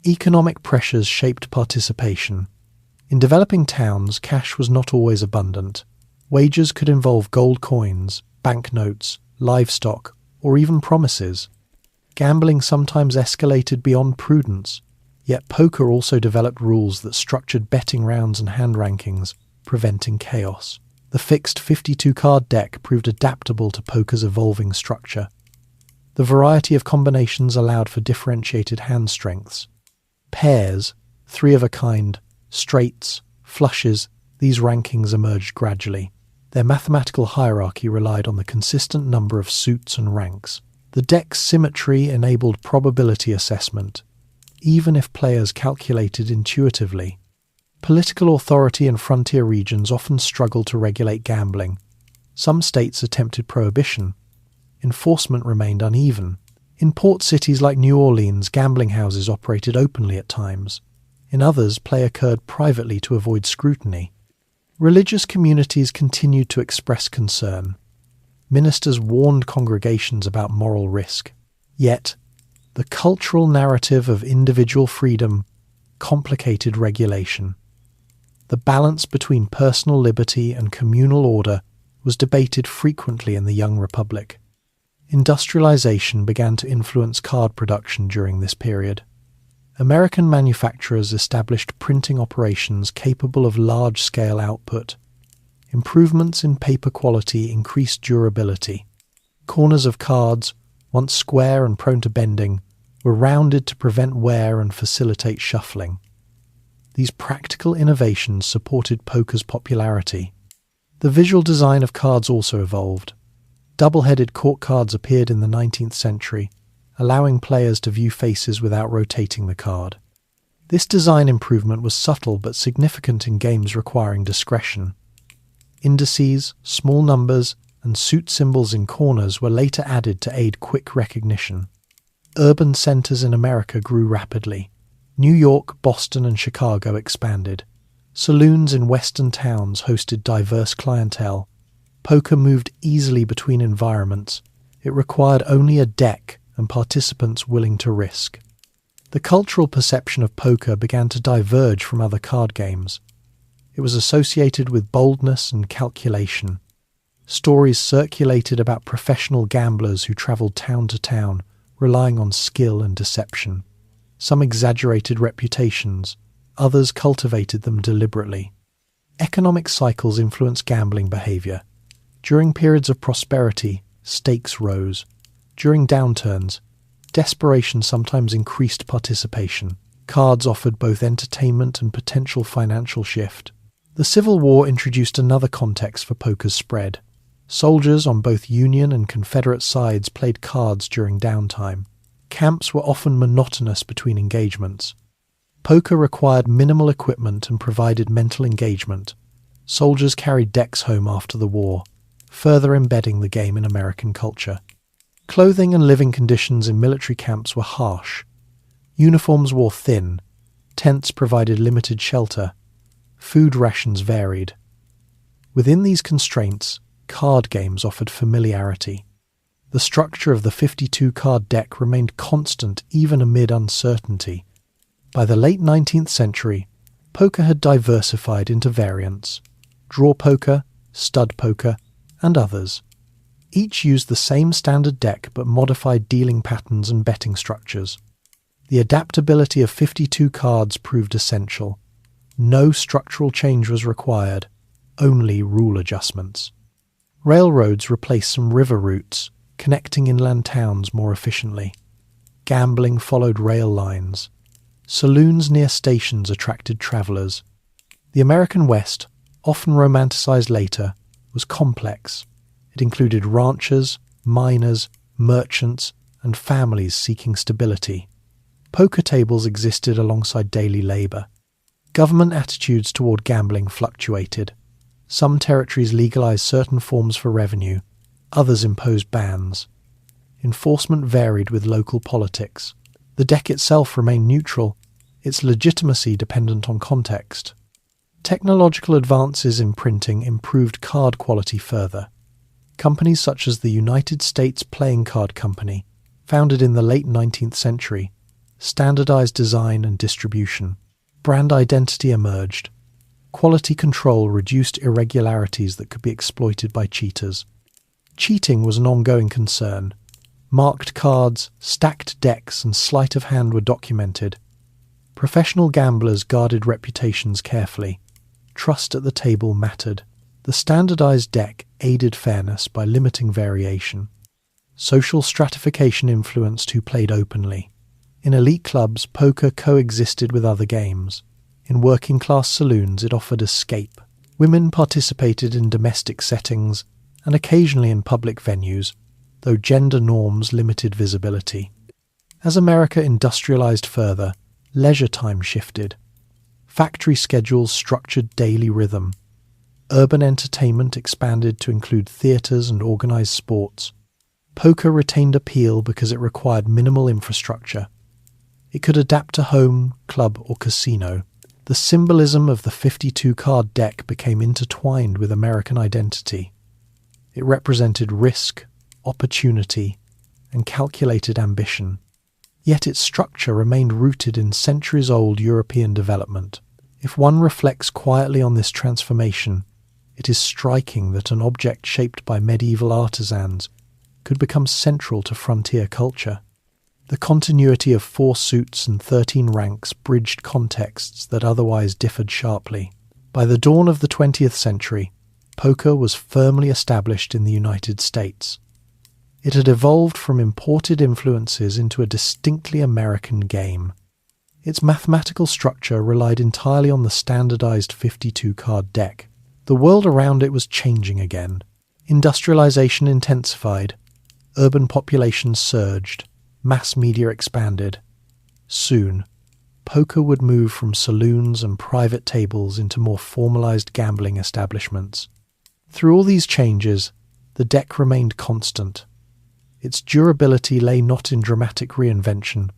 Economic pressures shaped participation. In developing towns, cash was not always abundant. Wagers could involve gold coins, banknotes, livestock, or even promises. Gambling sometimes escalated beyond prudence, yet poker also developed rules that structured betting rounds and hand rankings, preventing chaos. The fixed 52-card deck proved adaptable to poker's evolving structure. The variety of combinations allowed for differentiated hand strengths. Pairs, three of a kind, straights, flushes, these rankings emerged gradually. Their mathematical hierarchy relied on the consistent number of suits and ranks. The deck's symmetry enabled probability assessment. even if players calculated intuitively. Political authority in frontier regions often struggled to regulate gambling. Some states attempted prohibition. Enforcement remained uneven. In port cities like New Orleans, gambling houses operated openly at times. In others, play occurred privately to avoid scrutiny. Religious communities continued to express concern. Ministers warned congregations about moral risk. Yet, the cultural narrative of individual freedom complicated regulation. The balance between personal liberty and communal order was debated frequently in the young republic. Industrialization began to influence card production during this period. American manufacturers established printing operations capable of large-scale output. Improvements in paper quality increased durability. Corners of cards, once square and prone to bending, were rounded to prevent wear and facilitate shuffling. These practical innovations supported poker's popularity. The visual design of cards also evolved. Double-headed court cards appeared in the 19th century, allowing players to view faces without rotating the card. This design improvement was subtle but significant in games requiring discretion. Indices, small numbers, and suit symbols in corners were later added to aid quick recognition. Urban centers in America grew rapidly. New York, Boston, and Chicago expanded. Saloons in western towns hosted diverse clientele. Poker moved easily between environments. It required only a deck and participants willing to risk. The cultural perception of poker began to diverge from other card games. It was associated with boldness and calculation. Stories circulated about professional gamblers who travelled town to town, relying on skill and deception. Some exaggerated reputations, others cultivated them deliberately. Economic cycles influenced gambling behaviour. During periods of prosperity, stakes rose. During downturns, desperation sometimes increased participation. Cards offered both entertainment and potential financial shift. The Civil War introduced another context for poker's spread. Soldiers on both Union and Confederate sides played cards during downtime. Camps were often monotonous between engagements. Poker required minimal equipment and provided mental engagement. Soldiers carried decks home after the war, further embedding the game in American culture. Clothing and living conditions in military camps were harsh. Uniforms wore thin. Tents provided limited shelter. Food rations varied. Within these constraints, card games offered familiarity. The structure of the 52-card deck remained constant even amid uncertainty. By the late 19th century, poker had diversified into variants: draw poker, stud poker, and others. Each used the same standard deck but modified dealing patterns and betting structures. The adaptability of 52 cards proved essential. No structural change was required, only rule adjustments. Railroads replaced some river routes, connecting inland towns more efficiently. Gambling followed rail lines. Saloons near stations attracted travellers. The American West, often romanticized later, was complex. It included ranchers, miners, merchants, and families seeking stability. Poker tables existed alongside daily labour. Government attitudes toward gambling fluctuated. Some territories legalized certain forms for revenue, others imposed bans. Enforcement varied with local politics. The deck itself remained neutral, its legitimacy dependent on context. Technological advances in printing improved card quality further. Companies such as the United States Playing Card Company, founded in the late 19th century, standardized design and distribution. Brand identity emerged. Quality control reduced irregularities that could be exploited by cheaters. Cheating was an ongoing concern. Marked cards, stacked decks, and sleight of hand were documented. Professional gamblers guarded reputations carefully. Trust at the table mattered. The standardized deck aided fairness by limiting variation. Social stratification influenced who played openly. In elite clubs, poker coexisted with other games. In working-class saloons, it offered escape. Women participated in domestic settings and occasionally in public venues, though gender norms limited visibility. As America industrialized further, Leisure time shifted. Factory schedules structured daily rhythm. Urban entertainment expanded to include theatres and organised sports. Poker retained appeal because it required minimal infrastructure. It could adapt to home, club or casino. The symbolism of the 52-card deck became intertwined with American identity. It represented risk, opportunity, and calculated ambition. Yet its structure remained rooted in centuries-old European development. If one reflects quietly on this transformation, it is striking that an object shaped by medieval artisans could become central to frontier culture. The continuity of 4 suits and 13 ranks bridged contexts that otherwise differed sharply. By the dawn of the 20th century, poker was firmly established in the United States. It had evolved from imported influences into a distinctly American game. Its mathematical structure relied entirely on the standardized 52-card deck. The world around it was changing again. Industrialization intensified. Urban populations surged. Mass media expanded. Soon, poker would move from saloons and private tables into more formalized gambling establishments. Through all these changes, the deck remained constant. Its durability lay not in dramatic reinvention,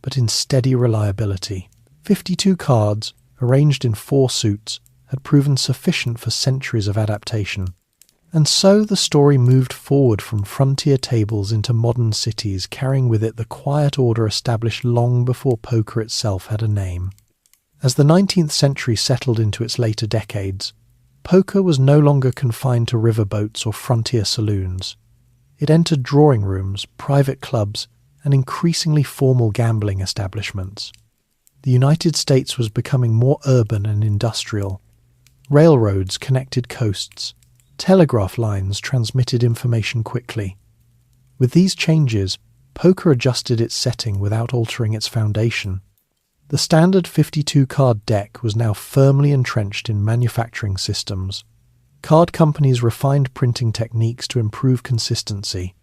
but in steady reliability. 52 cards, arranged in 4 suits, had proven sufficient for centuries of adaptation. And so the story moved forward from frontier tables into modern cities, carrying with it the quiet order established long before poker itself had a name. As the 19th century settled into its later decades, poker was no longer confined to riverboats or frontier saloons. It entered drawing rooms, private clubs, and increasingly formal gambling establishments. The United States was becoming more urban and industrial. Railroads connected coasts. Telegraph lines transmitted information quickly. With these changes, poker adjusted its setting without altering its foundation. The standard 52-card deck was now firmly entrenched in manufacturing systems. Card companies refined printing techniques to improve consistency.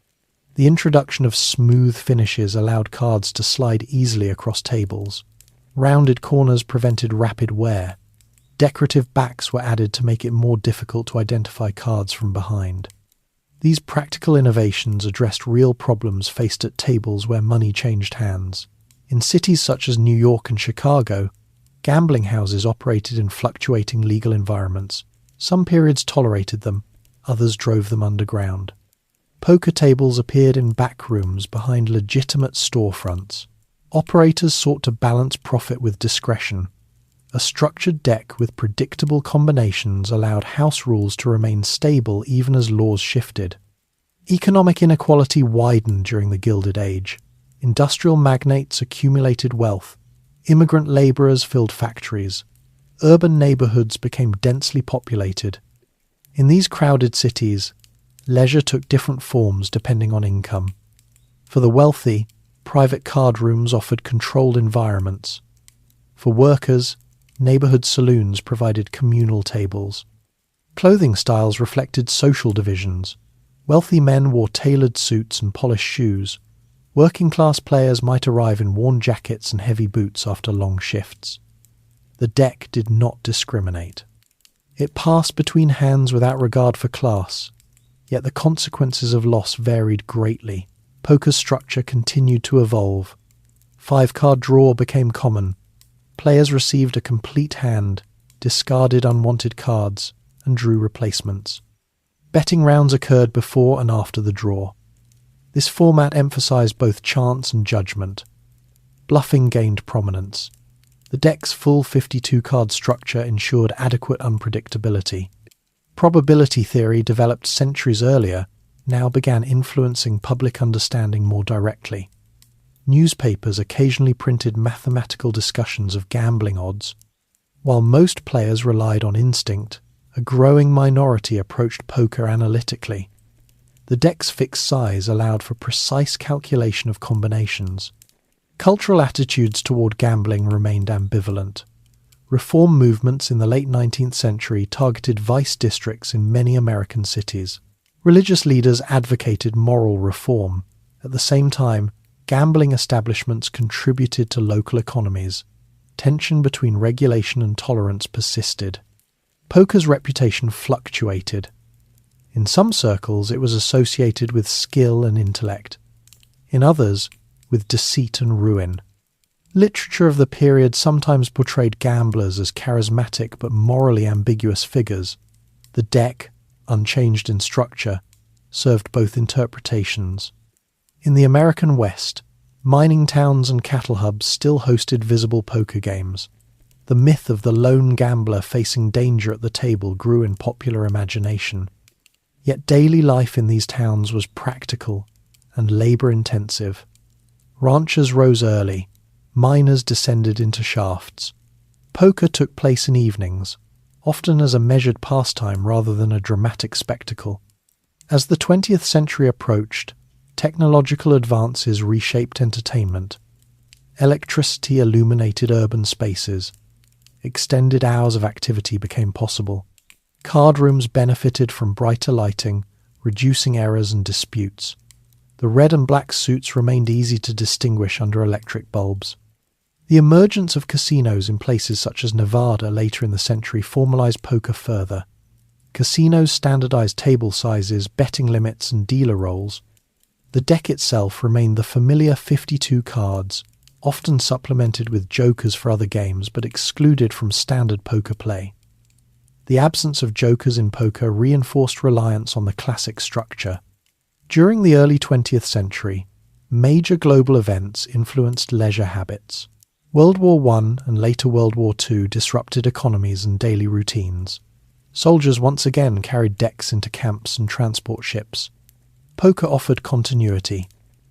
The introduction of smooth finishes allowed cards to slide easily across tables. Rounded corners prevented rapid wear. Decorative backs were added to make it more difficult to identify cards from behind. These practical innovations addressed real problems faced at tables where money changed hands. In cities such as New York and Chicago, gambling houses operated in fluctuating legal environments. Some periods tolerated them, others drove them underground. Poker tables appeared in back rooms behind legitimate storefronts. Operators sought to balance profit with discretion. A structured deck with predictable combinations allowed house rules to remain stable even as laws shifted. Economic inequality widened during the Gilded Age. Industrial magnates accumulated wealth. Immigrant labourers filled factories. Urban neighbourhoods became densely populated. In these crowded cities, leisure took different forms depending on income. For the wealthy, private card rooms offered controlled environments. For workers, neighbourhood saloons provided communal tables. Clothing styles reflected social divisions. Wealthy men wore tailored suits and polished shoes. Working-class players might arrive in worn jackets and heavy boots after long shifts. The deck did not discriminate. It passed between hands without regard for class, yet the consequences of loss varied greatly. Poker's structure continued to evolve. 5-card draw became common. Players received a complete hand, discarded unwanted cards, and drew replacements. Betting rounds occurred before and after the draw. This format emphasized both chance and judgment. Bluffing gained prominence. The deck's full 52-card structure ensured adequate unpredictability. Probability theory, developed centuries earlier, now began influencing public understanding more directly. Newspapers occasionally printed mathematical discussions of gambling odds. While most players relied on instinct, a growing minority approached poker analytically. The deck's fixed size allowed for precise calculation of combinations. Cultural attitudes toward gambling remained ambivalent. Reform movements in the late 19th century targeted vice districts in many American cities. Religious leaders advocated moral reform. At the same time, gambling establishments contributed to local economies. tension between regulation and tolerance persisted. Poker's reputation fluctuated. In some circles, it was associated with skill and intellect. In others, with deceit and ruin. Literature of the period sometimes portrayed gamblers as charismatic but morally ambiguous figures. The deck, unchanged in structure, served both interpretations. In the American West, mining towns and cattle hubs still hosted visible poker games. The myth of the lone gambler facing danger at the table grew in popular imagination. Yet daily life in these towns was practical and labour-intensive. Ranchers rose early, miners descended into shafts. Poker took place in evenings, often as a measured pastime rather than a dramatic spectacle. As the 20th century approached, technological advances reshaped entertainment. Electricity illuminated urban spaces. Extended hours of activity became possible. Card rooms benefited from brighter lighting, reducing errors and disputes. The red and black suits remained easy to distinguish under electric bulbs. The emergence of casinos in places such as Nevada later in the century formalized poker further. Casinos standardized table sizes, betting limits, and dealer roles. The deck itself remained the familiar 52 cards, often supplemented with jokers for other games but excluded from standard poker play. The absence of jokers in poker reinforced reliance on the classic structure. During the early 20th century, major global events influenced leisure habits. World War I and later World War II disrupted economies and daily routines. Soldiers once again carried decks into camps and transport ships. Poker offered continuity.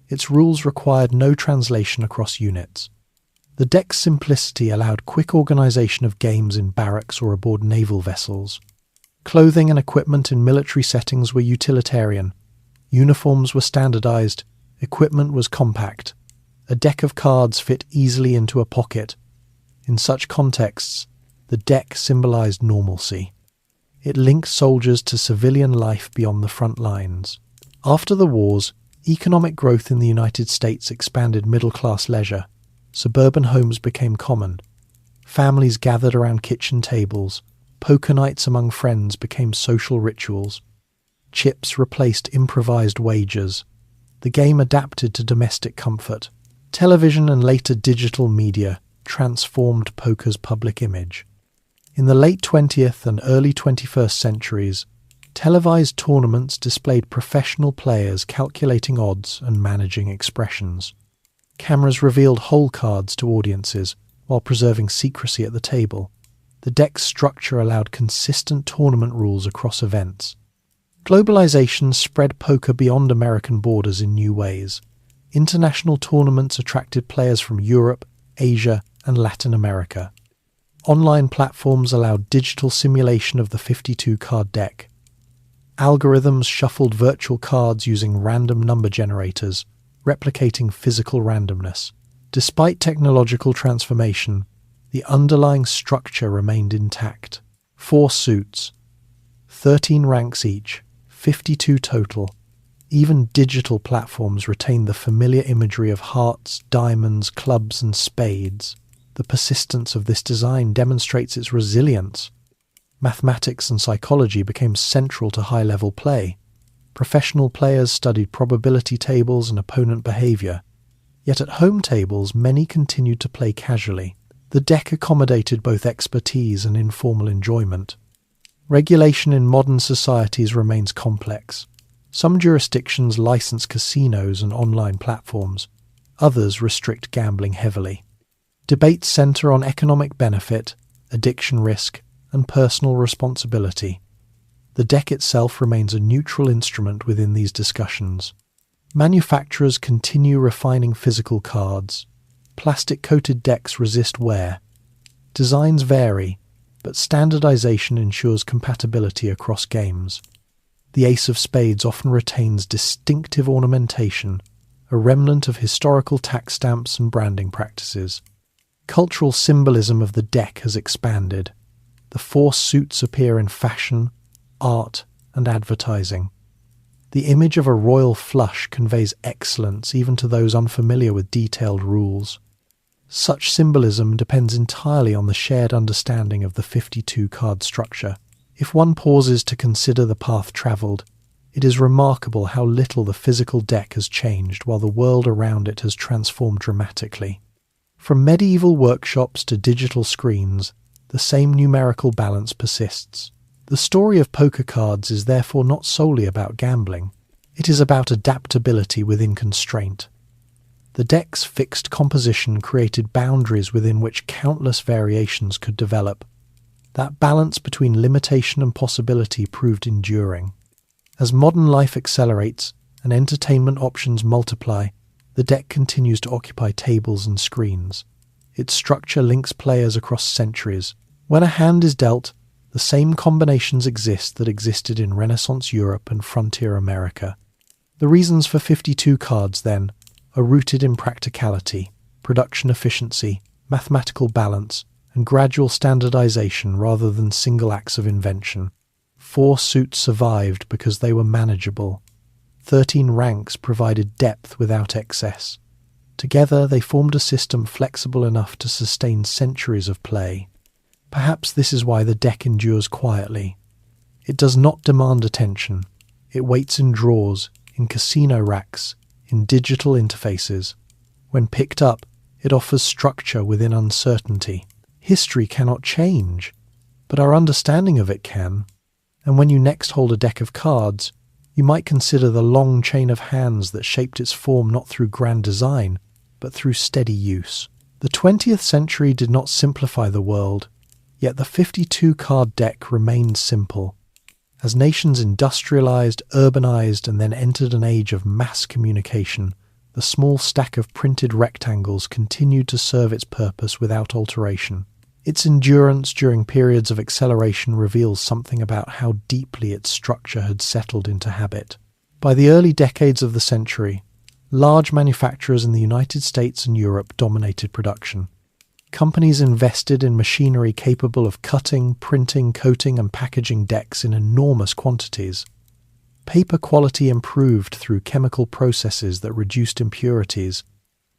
Its rules required no translation across units. The deck's simplicity allowed quick organization of games in barracks or aboard naval vessels. Clothing and equipment in military settings were utilitarian. Uniforms were standardized. Equipment was compact. A deck of cards fit easily into a pocket. In such contexts, the deck symbolized normalcy. It linked soldiers to civilian life beyond the front lines. After the wars, economic growth in the United States expanded middle-class leisure. Suburban homes became common. Families gathered around kitchen tables. Poker nights among friends became social rituals. Chips replaced improvised wagers. The game adapted to domestic comfort. Television and later digital media transformed poker's public image. In the late 20th and early 21st centuries, televised tournaments displayed professional players calculating odds and managing expressions. Cameras revealed hole cards to audiences while preserving secrecy at the table. The deck's structure allowed consistent tournament rules across events. Globalization spread poker beyond American borders in new ways. International tournaments attracted players from Europe, Asia, and Latin America. Online platforms allowed digital simulation of the 52-card deck. Algorithms shuffled virtual cards using random number generators, replicating physical randomness. Despite technological transformation, the underlying structure remained intact. 4 suits, 13 ranks each, 52 total. Even digital platforms retained the familiar imagery of hearts, diamonds, clubs, and spades. The persistence of this design demonstrates its resilience. Mathematics and psychology became central to high-level play. Professional players studied probability tables and opponent behavior. Yet at home tables, many continued to play casually. The deck accommodated both expertise and informal enjoyment. Regulation in modern societies remains complex. Some jurisdictions license casinos and online platforms. Others restrict gambling heavily. Debates center on economic benefit, addiction risk, and personal responsibility. The deck itself remains a neutral instrument within these discussions. Manufacturers continue refining physical cards. Plastic-coated decks resist wear. Designs vary, but standardization ensures compatibility across games. The ace of spades often retains distinctive ornamentation, a remnant of historical tax stamps and branding practices. Cultural symbolism of the deck has expanded. The 4 suits appear in fashion, art, and advertising. The image of a royal flush conveys excellence even to those unfamiliar with detailed rules. Such symbolism depends entirely on the shared understanding of the 52-card structure. If one pauses to consider the path travelled, it is remarkable how little the physical deck has changed while the world around it has transformed dramatically. From medieval workshops to digital screens, the same numerical balance persists. The story of poker cards is therefore not solely about gambling. It is about adaptability within constraint. The deck's fixed composition created boundaries within which countless variations could develop. That balance between limitation and possibility proved enduring. As modern life accelerates and entertainment options multiply, the deck continues to occupy tables and screens. Its structure links players across centuries. When a hand is dealt, the same combinations exist that existed in Renaissance Europe and frontier America. The reasons for 52 cards, then, are rooted in practicality, production efficiency, mathematical balance, and gradual standardization rather than single acts of invention. 4 suits survived because they were manageable. 13 ranks provided depth without excess. Together they formed a system flexible enough to sustain centuries of play. Perhaps this is why the deck endures quietly. It does not demand attention. It waits in drawers, in casino racks, in digital interfaces. When picked up, it offers structure within uncertainty. History cannot change, but our understanding of it can. And when you next hold a deck of cards, you might consider the long chain of hands that shaped its form not through grand design, but through steady use. The 20th century did not simplify the world, yet the 52-card deck remained simple. As nations industrialized, urbanized, and then entered an age of mass communication, the small stack of printed rectangles continued to serve its purpose without alteration. Its endurance during periods of acceleration reveals something about how deeply its structure had settled into habit. By the early decades of the century, large manufacturers in the United States and Europe dominated production. Companies invested in machinery capable of cutting, printing, coating, and packaging decks in enormous quantities. Paper quality improved through chemical processes that reduced impurities.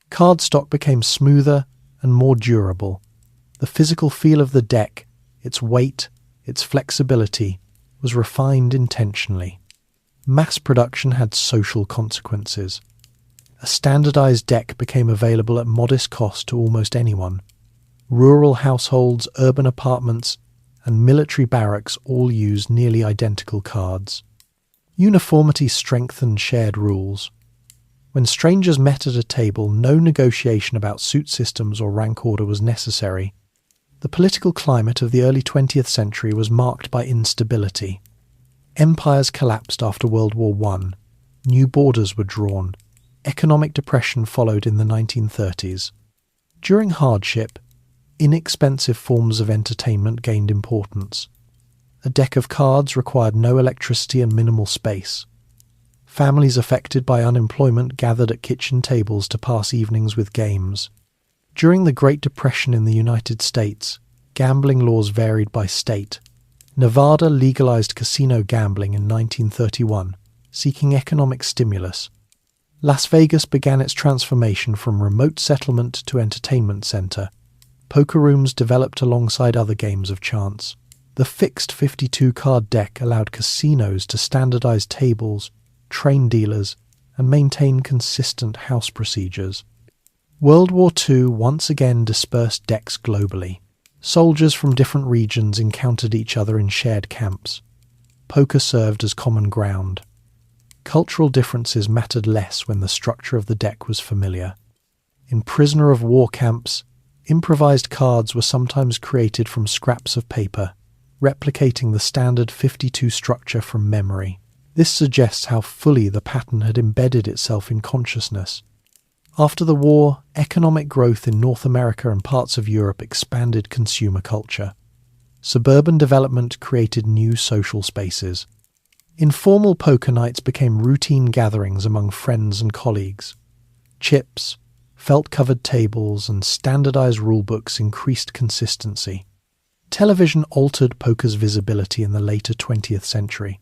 Cardstock became smoother and more durable. The physical feel of the deck, its weight, its flexibility, was refined intentionally. Mass production had social consequences. A standardized deck became available at modest cost to almost anyone. Rural households, urban apartments, and military barracks all used nearly identical cards. Uniformity strengthened shared rules. When strangers met at a table, no negotiation about suit systems or rank order was necessary. The political climate of the early 20th century was marked by instability. Empires collapsed after World War I. New borders were drawn. Economic depression followed in the 1930s. During hardship, inexpensive forms of entertainment gained importance. A deck of cards required no electricity and minimal space. Families affected by unemployment gathered at kitchen tables to pass evenings with games. During the Great Depression in the United States, gambling laws varied by state. Nevada legalized casino gambling in 1931, seeking economic stimulus. Las Vegas began its transformation from remote settlement to entertainment center. Poker rooms developed alongside other games of chance. The fixed 52-card deck allowed casinos to standardize tables, train dealers, and maintain consistent house procedures. World War II once again dispersed decks globally. Soldiers from different regions encountered each other in shared camps. Poker served as common ground. Cultural differences mattered less when the structure of the deck was familiar. In prisoner of war camps, improvised cards were sometimes created from scraps of paper, replicating the standard 52 structure from memory. This suggests how fully the pattern had embedded itself in consciousness. After the war, economic growth in North America and parts of Europe expanded consumer culture. Suburban development created new social spaces. Informal poker nights became routine gatherings among friends and colleagues. Chips, felt-covered tables, and standardized rulebooks increased consistency. Television altered poker's visibility in the later 20th century.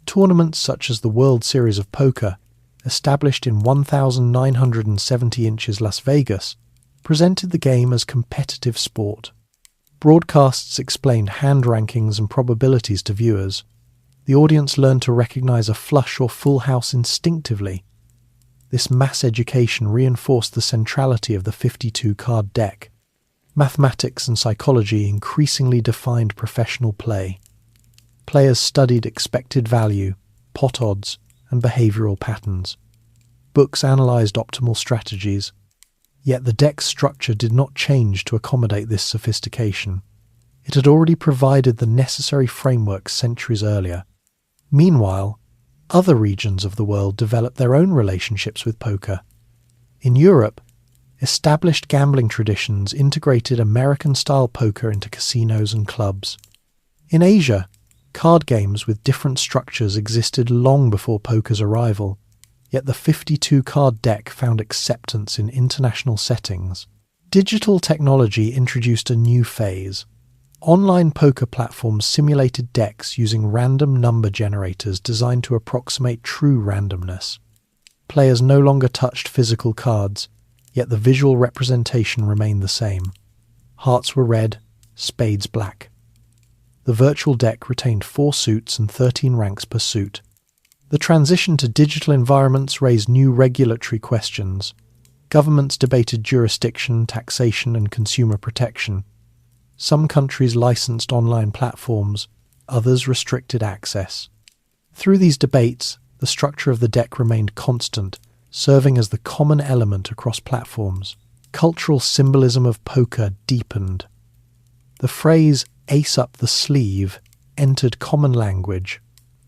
Tournaments such as the World Series of Poker, established in 1,970 inches Las Vegas, presented the game as competitive sport. Broadcasts explained hand rankings and probabilities to viewers. The audience learned to recognize a flush or full house instinctively. This mass education reinforced the centrality of the 52-card deck. Mathematics and psychology increasingly defined professional play. Players studied expected value, pot odds, and behavioral patterns. Books analyzed optimal strategies. Yet the deck's structure did not change to accommodate this sophistication. It had already provided the necessary framework centuries earlier. Meanwhile, other regions of the world developed their own relationships with poker. In Europe, established gambling traditions integrated American-style poker into casinos and clubs. In Asia, card games with different structures existed long before poker's arrival, yet the 52-card deck found acceptance in international settings. Digital technology introduced a new phase. Online poker platforms simulated decks using random number generators designed to approximate true randomness. Players no longer touched physical cards, yet the visual representation remained the same. Hearts were red, spades black. The virtual deck retained 4 suits and 13 ranks per suit. The transition to digital environments raised new regulatory questions. Governments debated jurisdiction, taxation, and consumer protection. Some countries licensed online platforms, others restricted access. Through these debates, the structure of the deck remained constant, serving as the common element across platforms. Cultural symbolism of poker deepened. The phrase "ace up the sleeve" entered common language,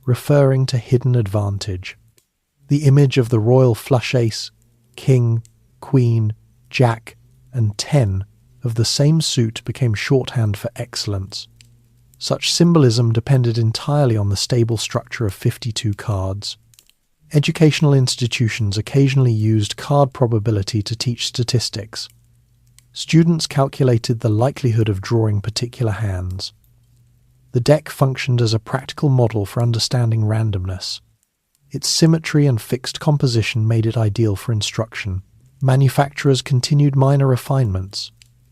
referring to hidden advantage. The image of the royal flush ace, king, queen, jack, and 10 of the same suit became shorthand for excellence. Such symbolism depended entirely on the stable structure of 52 cards. Educational institutions occasionally used card probability to teach statistics. Students calculated the likelihood of drawing particular hands. The deck functioned as a practical model for understanding randomness. Its symmetry and fixed composition made it ideal for instruction. Manufacturers continued minor refinements.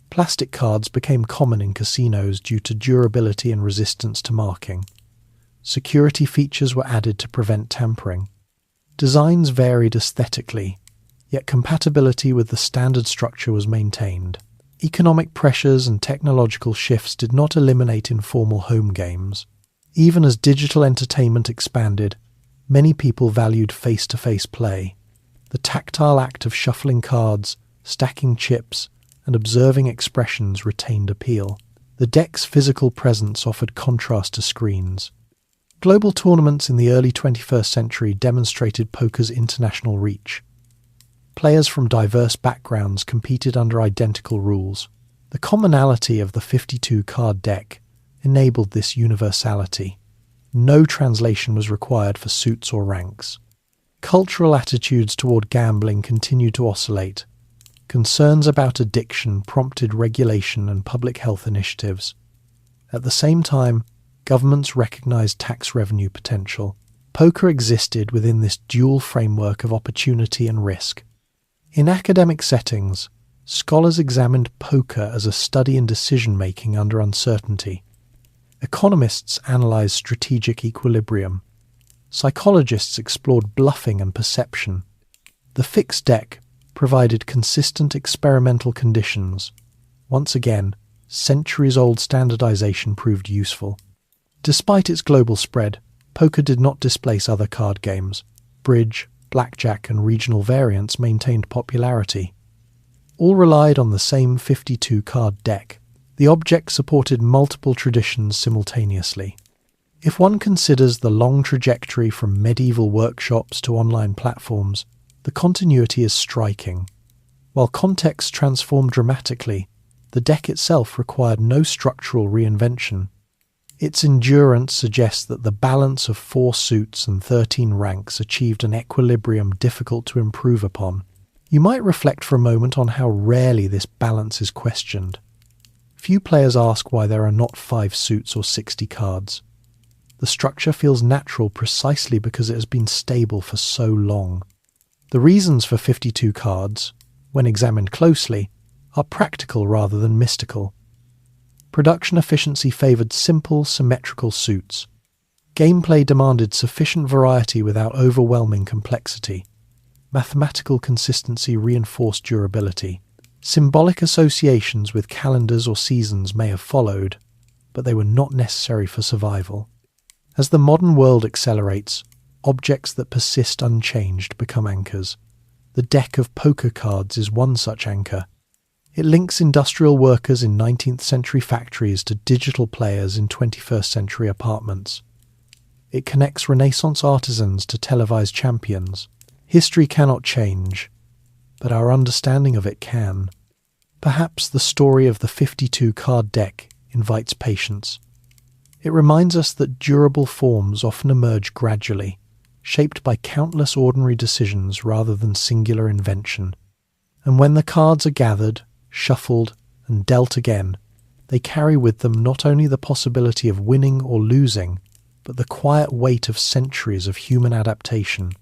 Plastic cards became common in casinos due to durability and resistance to marking. Security features were added to prevent tampering. Designs varied aesthetically, yet compatibility with the standard structure was maintained. Economic pressures and technological shifts did not eliminate informal home games. Even as digital entertainment expanded, many people valued face-to-face play. The tactile act of shuffling cards, stacking chips, and observing expressions retained appeal. The deck's physical presence offered contrast to screens. Global tournaments in the early 21st century demonstrated poker's international reach. Players from diverse backgrounds competed under identical rules. The commonality of the 52-card deck enabled this universality. No translation was required for suits or ranks. Cultural attitudes toward gambling continued to oscillate. Concerns about addiction prompted regulation and public health initiatives. At the same time, governments recognized tax revenue potential. Poker existed within this dual framework of opportunity and risk. In academic settings, scholars examined poker as a study in decision-making under uncertainty. Economists analyzed strategic equilibrium. Psychologists explored bluffing and perception. The fixed deck provided consistent experimental conditions. Once again, centuries-old standardization proved useful. Despite its global spread, poker did not displace other card games. Bridge, blackjack, and regional variants maintained popularity. All relied on the same 52-card deck. The object supported multiple traditions simultaneously. If one considers the long trajectory from medieval workshops to online platforms, the continuity is striking. While context transformed dramatically, the deck itself required no structural reinvention. Its endurance suggests that the balance of 4 suits and 13 ranks achieved an equilibrium difficult to improve upon. You might reflect for a moment on how rarely this balance is questioned. Few players ask why there are not 5 suits or 60 cards. The structure feels natural precisely because it has been stable for so long. The reasons for 52 cards, when examined closely, are practical rather than mystical. Production efficiency favoured simple, symmetrical suits. Gameplay demanded sufficient variety without overwhelming complexity. Mathematical consistency reinforced durability. Symbolic associations with calendars or seasons may have followed, but they were not necessary for survival. As the modern world accelerates, objects that persist unchanged become anchors. The deck of poker cards is one such anchor. It links industrial workers in 19th century factories to digital players in 21st century apartments. It connects Renaissance artisans to televised champions. History cannot change, but our understanding of it can. Perhaps the story of the 52-card deck invites patience. It reminds us that durable forms often emerge gradually, shaped by countless ordinary decisions rather than singular invention. And when the cards are gathered, shuffled, and dealt again, they carry with them not only the possibility of winning or losing, but the quiet weight of centuries of human adaptation.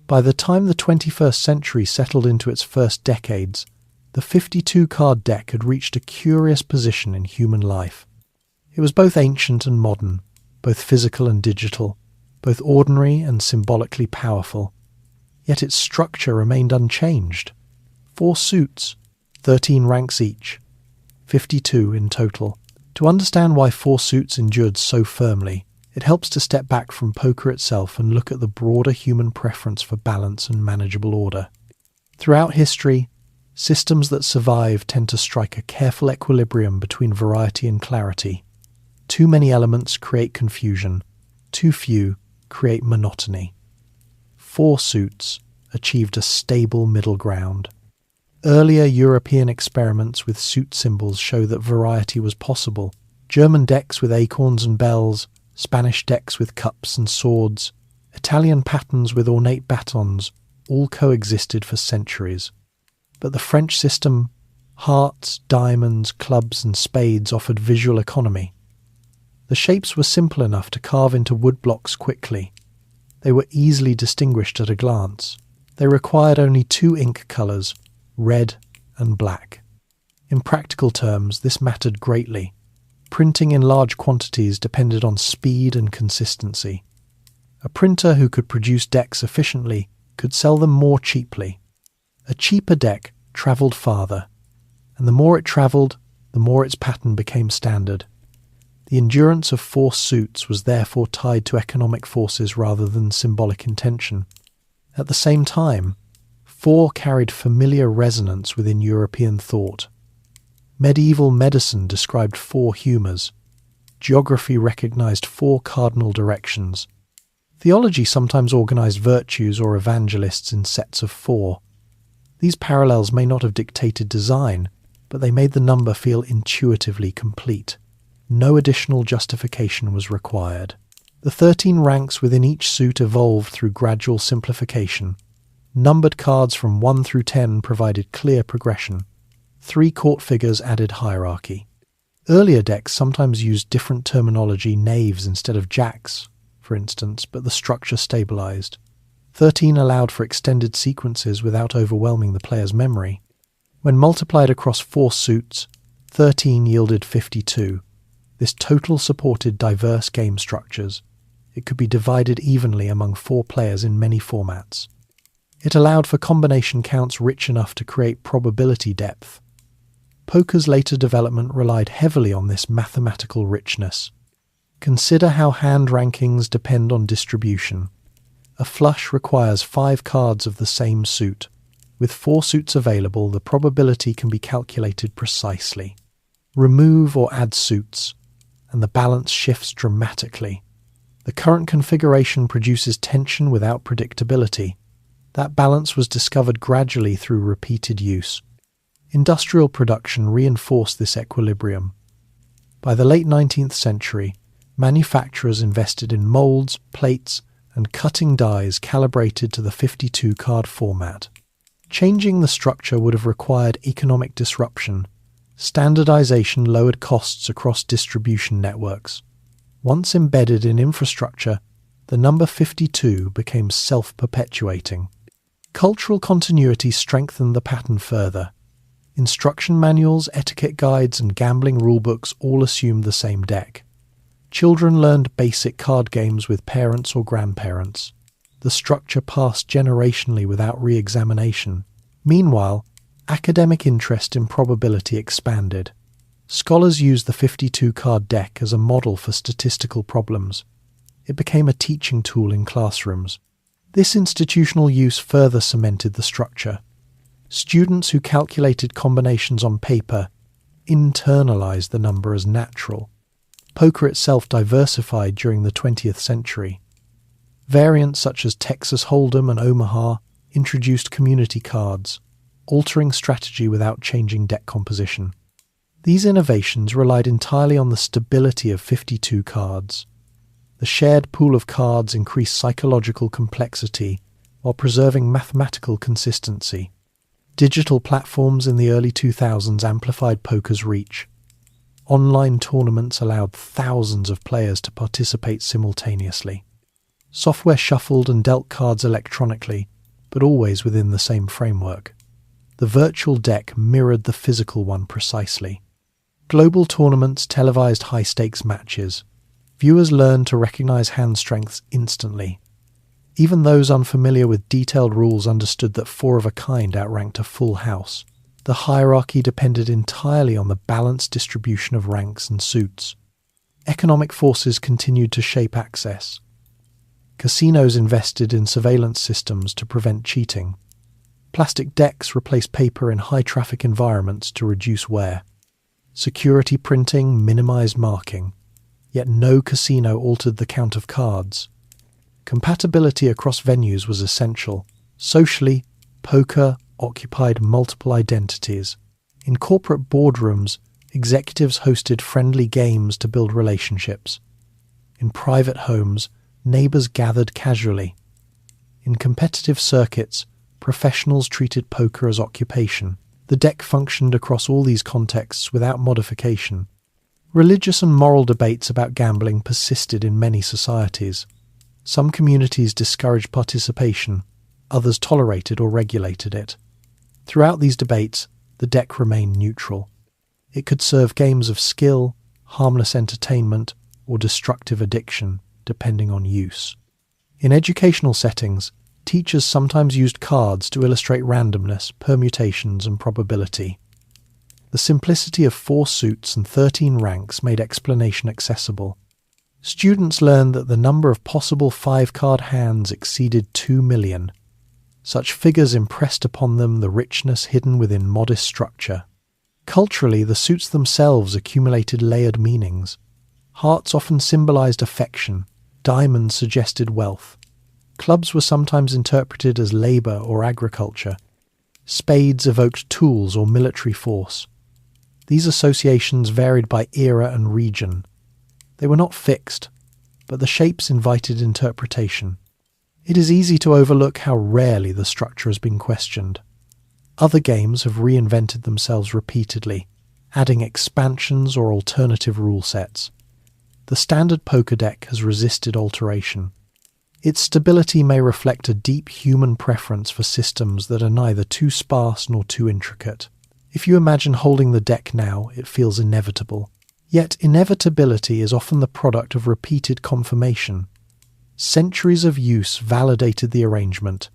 By the time the 21st century settled into its first decades, the 52-card deck had reached a curious position in human life. It was both ancient and modern, both physical and digital, both ordinary and symbolically powerful. Yet its structure remained unchanged. 4 suits, 13 ranks each, 52 in total. To understand why 4 suits endured so firmly, it helps to step back from poker itself and look at the broader human preference for balance and manageable order. Throughout history, systems that survive tend to strike a careful equilibrium between variety and clarity. Too many elements create confusion, too few create monotony. 4 suits achieved a stable middle ground. Earlier European experiments with suit symbols show that variety was possible. German decks with acorns and bells, Spanish decks with cups and swords, Italian patterns with ornate batons, all coexisted for centuries. But the French system, hearts, diamonds, clubs and spades, offered visual economy. The shapes were simple enough to carve into wood blocks quickly. They were easily distinguished at a glance. They required only 2 ink colours, red and black. In practical terms, this mattered greatly. Printing in large quantities depended on speed and consistency. A printer who could produce decks efficiently could sell them more cheaply. A cheaper deck travelled farther, and the more it travelled, the more its pattern became standard. The endurance of 4 suits was therefore tied to economic forces rather than symbolic intention. At the same time, 4 carried familiar resonance within European thought. Medieval medicine described 4 humours. Geography recognised 4 cardinal directions. Theology sometimes organised virtues or evangelists in sets of 4. These parallels may not have dictated design, but they made the number feel intuitively complete. No additional justification was required. The 13 ranks within each suit evolved through gradual simplification. Numbered cards from 1 through 10 provided clear progression. 3 court figures added hierarchy. Earlier decks sometimes used different terminology, knaves instead of jacks, for instance, but the structure stabilized. 13 allowed for extended sequences without overwhelming the player's memory. When multiplied across 4 suits, 13 yielded 52. This total supported diverse game structures. It could be divided evenly among 4 players in many formats. It allowed for combination counts rich enough to create probability depth. Poker's later development relied heavily on this mathematical richness. Consider how hand rankings depend on distribution. A flush requires 5 cards of the same suit. With 4 suits available, the probability can be calculated precisely. Remove or add suits, and the balance shifts dramatically. The current configuration produces tension without predictability. That balance was discovered gradually through repeated use. Industrial production reinforced this equilibrium. By the late 19th century, manufacturers invested in moulds, plates, and cutting dies calibrated to the 52-card format. Changing the structure would have required economic disruption. Standardization lowered costs across distribution networks. Once embedded in infrastructure, the number 52 became self-perpetuating. Cultural continuity strengthened the pattern further. Instruction manuals, etiquette guides, and gambling rulebooks all assumed the same deck. Children learned basic card games with parents or grandparents. The structure passed generationally without re-examination. Meanwhile, academic interest in probability expanded. Scholars used the 52-card deck as a model for statistical problems. It became a teaching tool in classrooms. This institutional use further cemented the structure. Students who calculated combinations on paper internalized the number as natural. Poker itself diversified during the 20th century. Variants such as Texas Hold'em and Omaha introduced community cards, altering strategy without changing deck composition. These innovations relied entirely on the stability of 52 cards. The shared pool of cards increased psychological complexity while preserving mathematical consistency. Digital platforms in the early 2000s amplified poker's reach. Online tournaments allowed thousands of players to participate simultaneously. Software shuffled and dealt cards electronically, but always within the same framework. The virtual deck mirrored the physical one precisely. Global tournaments televised high-stakes matches. Viewers learned to recognize hand strengths instantly. Even those unfamiliar with detailed rules understood that four of a kind outranked a full house. The hierarchy depended entirely on the balanced distribution of ranks and suits. Economic forces continued to shape access. Casinos invested in surveillance systems to prevent cheating. Plastic decks replaced paper in high-traffic environments to reduce wear. Security printing minimized marking, yet no casino altered the count of cards. Compatibility across venues was essential. Socially, poker occupied multiple identities. In corporate boardrooms, executives hosted friendly games to build relationships. In private homes, neighbors gathered casually. In competitive circuits, professionals treated poker as occupation. The deck functioned across all these contexts without modification. Religious and moral debates about gambling persisted in many societies. Some communities discouraged participation, others tolerated or regulated it. Throughout these debates, the deck remained neutral. It could serve games of skill, harmless entertainment, or destructive addiction, depending on use. In educational settings, teachers sometimes used cards to illustrate randomness, permutations, and probability. The simplicity of 4 suits and 13 ranks made explanation accessible. Students learned that the number of possible 5-card hands exceeded 2 million. Such figures impressed upon them the richness hidden within modest structure. Culturally, the suits themselves accumulated layered meanings. Hearts often symbolized affection, diamonds suggested wealth. Clubs were sometimes interpreted as labor or agriculture. Spades evoked tools or military force. These associations varied by era and region. They were not fixed, but the shapes invited interpretation. It is easy to overlook how rarely the structure has been questioned. Other games have reinvented themselves repeatedly, adding expansions or alternative rule sets. The standard poker deck has resisted alteration. Its stability may reflect a deep human preference for systems that are neither too sparse nor too intricate. If you imagine holding the deck now, it feels inevitable. Yet inevitability is often the product of repeated confirmation. Centuries of use validated the arrangement.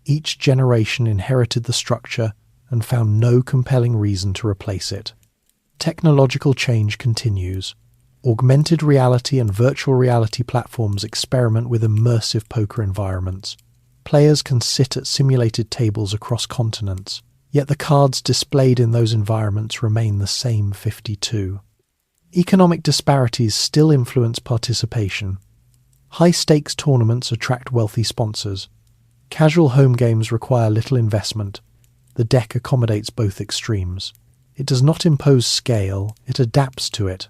Each generation inherited the structure and found no compelling reason to replace it. Technological change continues. Augmented reality and virtual reality platforms experiment with immersive poker environments. Players can sit at simulated tables across continents, yet the cards displayed in those environments remain the same 52. Economic disparities still influence participation. High-stakes tournaments attract wealthy sponsors. Casual home games require little investment. The deck accommodates both extremes. It does not impose scale, it adapts to it.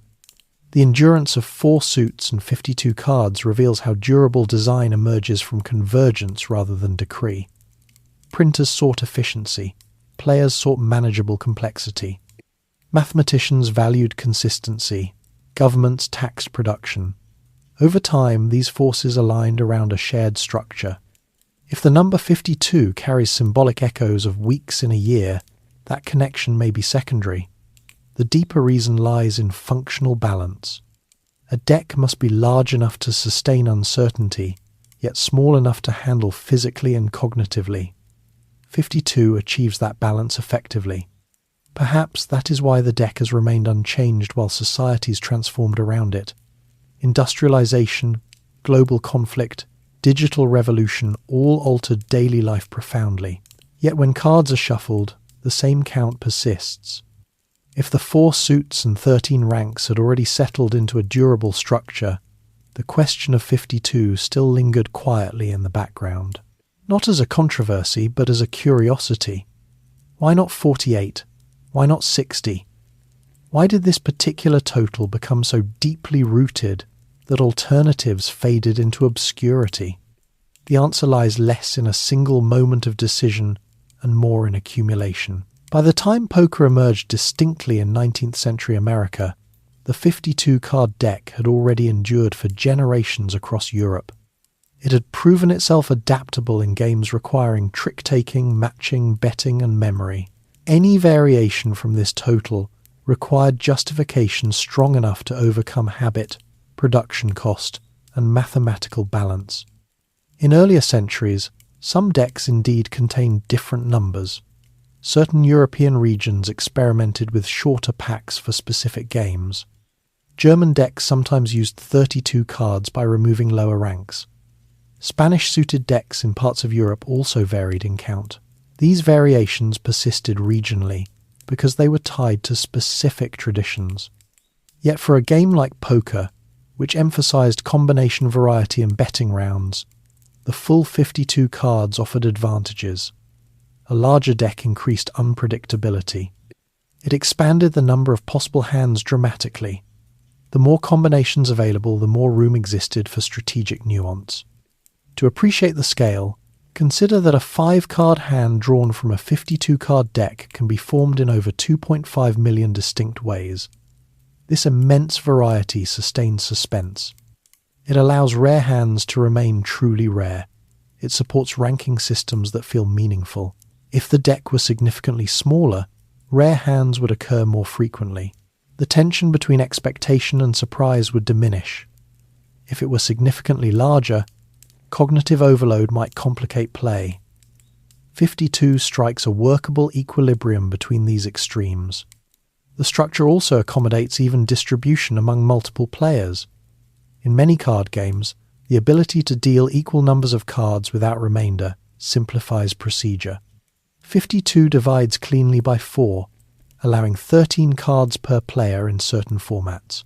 The endurance of 4 suits and 52 cards reveals how durable design emerges from convergence rather than decree. Printers sought efficiency. Players sought manageable complexity. Mathematicians valued consistency. Governments taxed production. Over time, these forces aligned around a shared structure. If the number 52 carries symbolic echoes of weeks in a year, that connection may be secondary. The deeper reason lies in functional balance. A deck must be large enough to sustain uncertainty, yet small enough to handle physically and cognitively. 52 achieves that balance effectively. Perhaps that is why the deck has remained unchanged while societies transformed around it. Industrialization, global conflict, digital revolution all altered daily life profoundly. Yet when cards are shuffled, the same count persists. If the 4 suits and 13 ranks had already settled into a durable structure, the question of 52 still lingered quietly in the background. Not as a controversy, but as a curiosity. Why not 48? Why not 60? Why did this particular total become so deeply rooted that alternatives faded into obscurity? The answer lies less in a single moment of decision and more in accumulation. By the time poker emerged distinctly in 19th century America, the 52-card deck had already endured for generations across Europe. It had proven itself adaptable in games requiring trick-taking, matching, betting, and memory. Any variation from this total required justification strong enough to overcome habit, production cost, and mathematical balance. In earlier centuries, some decks indeed contained different numbers. Certain European regions experimented with shorter packs for specific games. German decks sometimes used 32 cards by removing lower ranks. Spanish-suited decks in parts of Europe also varied in count. These variations persisted regionally because they were tied to specific traditions. Yet for a game like poker, which emphasized combination variety and betting rounds, the full 52 cards offered advantages. A larger deck increased unpredictability. It expanded the number of possible hands dramatically. The more combinations available, the more room existed for strategic nuance. To appreciate the scale, consider that a 5-card hand drawn from a 52-card deck can be formed in over 2.5 million distinct ways. This immense variety sustains suspense. It allows rare hands to remain truly rare. It supports ranking systems that feel meaningful. If the deck were significantly smaller, rare hands would occur more frequently. The tension between expectation and surprise would diminish. If it were significantly larger, cognitive overload might complicate play. 52 strikes a workable equilibrium between these extremes. The structure also accommodates even distribution among multiple players. In many card games, the ability to deal equal numbers of cards without remainder simplifies procedure. 52 divides cleanly by 4, allowing 13 cards per player in certain formats.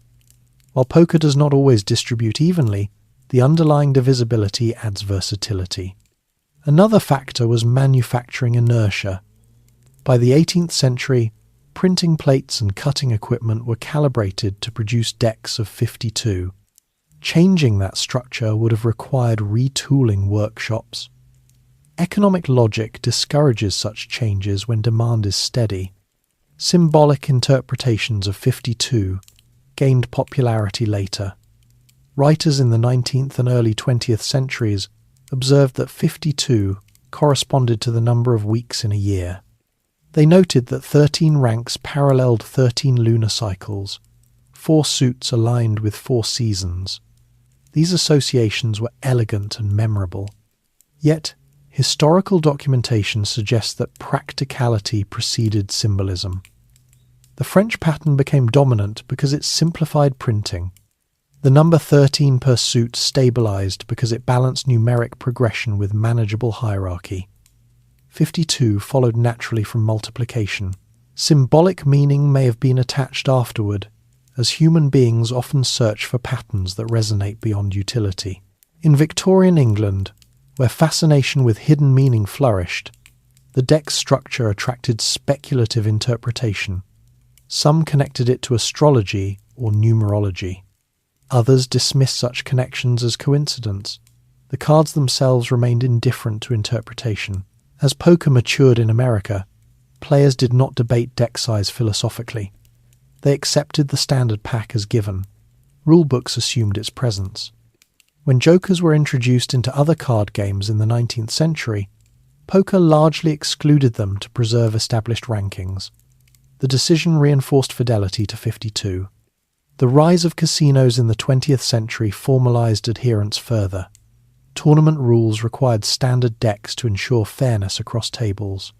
While poker does not always distribute evenly, the underlying divisibility adds versatility. Another factor was manufacturing inertia. By the 18th century, printing plates and cutting equipment were calibrated to produce decks of 52. Changing that structure would have required retooling workshops. Economic logic discourages such changes when demand is steady. Symbolic interpretations of 52 gained popularity later. Writers in the 19th and early 20th centuries observed that 52 corresponded to the number of weeks in a year. They noted that 13 ranks paralleled 13 lunar cycles, 4 suits aligned with 4 seasons. These associations were elegant and memorable. Yet, historical documentation suggests that practicality preceded symbolism. The French pattern became dominant because it simplified printing. The number 13 per suit stabilized because it balanced numeric progression with manageable hierarchy. 52 followed naturally from multiplication. Symbolic meaning may have been attached afterward, as human beings often search for patterns that resonate beyond utility. In Victorian England, where fascination with hidden meaning flourished, the deck's structure attracted speculative interpretation. Some connected it to astrology or numerology. Others dismissed such connections as coincidence. The cards themselves remained indifferent to interpretation. As poker matured in America, players did not debate deck size philosophically. They accepted the standard pack as given. Rulebooks assumed its presence. When jokers were introduced into other card games in the 19th century, Poker largely excluded them to preserve established rankings. The decision reinforced fidelity to 52. The rise of casinos in the 20th century formalized adherence further. Tournament rules required standard decks to ensure fairness across tables.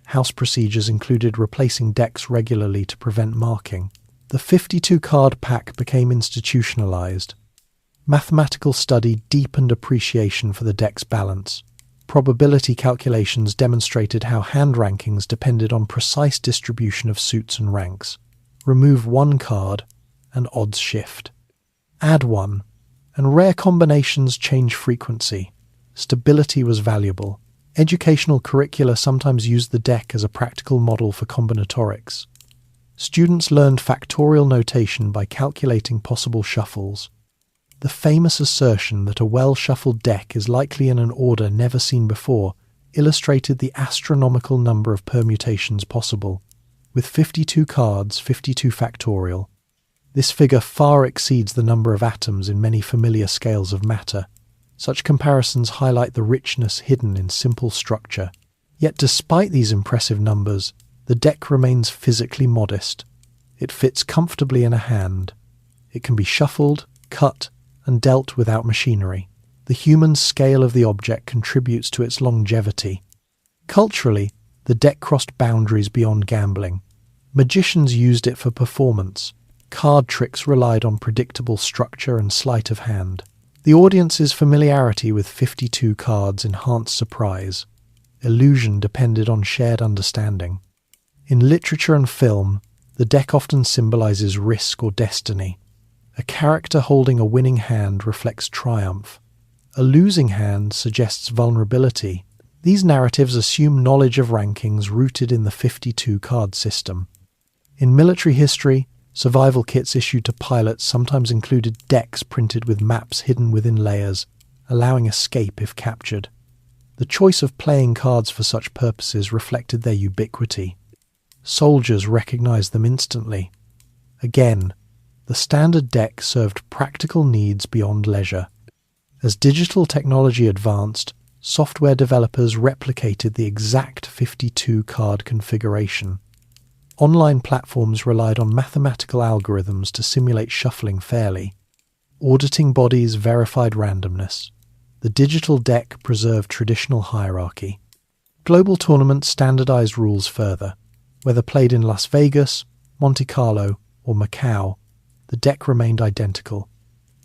House procedures included replacing decks regularly to prevent marking. The 52-card pack became institutionalized. Mathematical study deepened appreciation for the deck's balance. Probability calculations demonstrated how hand rankings depended on precise distribution of suits and ranks. Remove one card, and odds shift. Add one, and rare combinations change frequency. Stability was valuable. Educational curricula sometimes used the deck as a practical model for combinatorics. Students learned factorial notation by calculating possible shuffles. The famous assertion that a well-shuffled deck is likely in an order never seen before illustrated the astronomical number of permutations possible. With 52 cards, 52 factorial. This figure far exceeds the number of atoms in many familiar scales of matter. Such comparisons highlight the richness hidden in simple structure. Yet despite these impressive numbers, the deck remains physically modest. It fits comfortably in a hand. It can be shuffled, cut, and dealt without machinery. The human scale of the object contributes to its longevity. Culturally, the deck crossed boundaries beyond gambling. Magicians used it for performance. Card tricks relied on predictable structure and sleight of hand. The audience's familiarity with 52 cards enhanced surprise. Illusion depended on shared understanding. In literature and film, the deck often symbolizes risk or destiny. A character holding a winning hand reflects triumph. A losing hand suggests vulnerability. These narratives assume knowledge of rankings rooted in the 52-card system. In military history, survival kits issued to pilots sometimes included decks printed with maps hidden within layers, allowing escape if captured. The choice of playing cards for such purposes reflected their ubiquity. Soldiers recognized them instantly. Again, the standard deck served practical needs beyond leisure. As digital technology advanced, software developers replicated the exact 52-card configuration. Online platforms relied on mathematical algorithms to simulate shuffling fairly. Auditing bodies verified randomness. The digital deck preserved traditional hierarchy. Global tournaments standardized rules further. Whether played in Las Vegas, Monte Carlo, or Macau, the deck remained identical.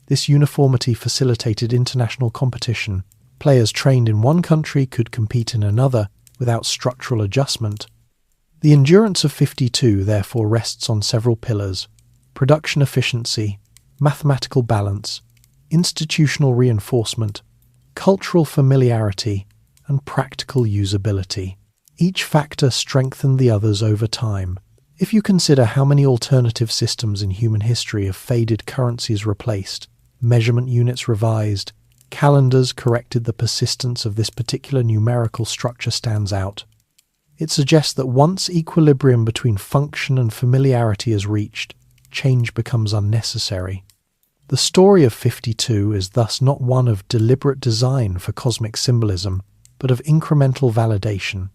This uniformity facilitated international competition. Players trained in one country could compete in another without structural adjustment. The endurance of 52 therefore rests on several pillars: production efficiency, mathematical balance, institutional reinforcement, cultural familiarity, and practical usability. Each factor strengthened the others over time. If you consider how many alternative systems in human history have faded currencies replaced, measurement units revised, calendars corrected, the persistence of this particular numerical structure stands out. It suggests that once equilibrium between function and familiarity is reached, change becomes unnecessary. The story of 52 is thus not one of deliberate design for cosmic symbolism, but of incremental validation.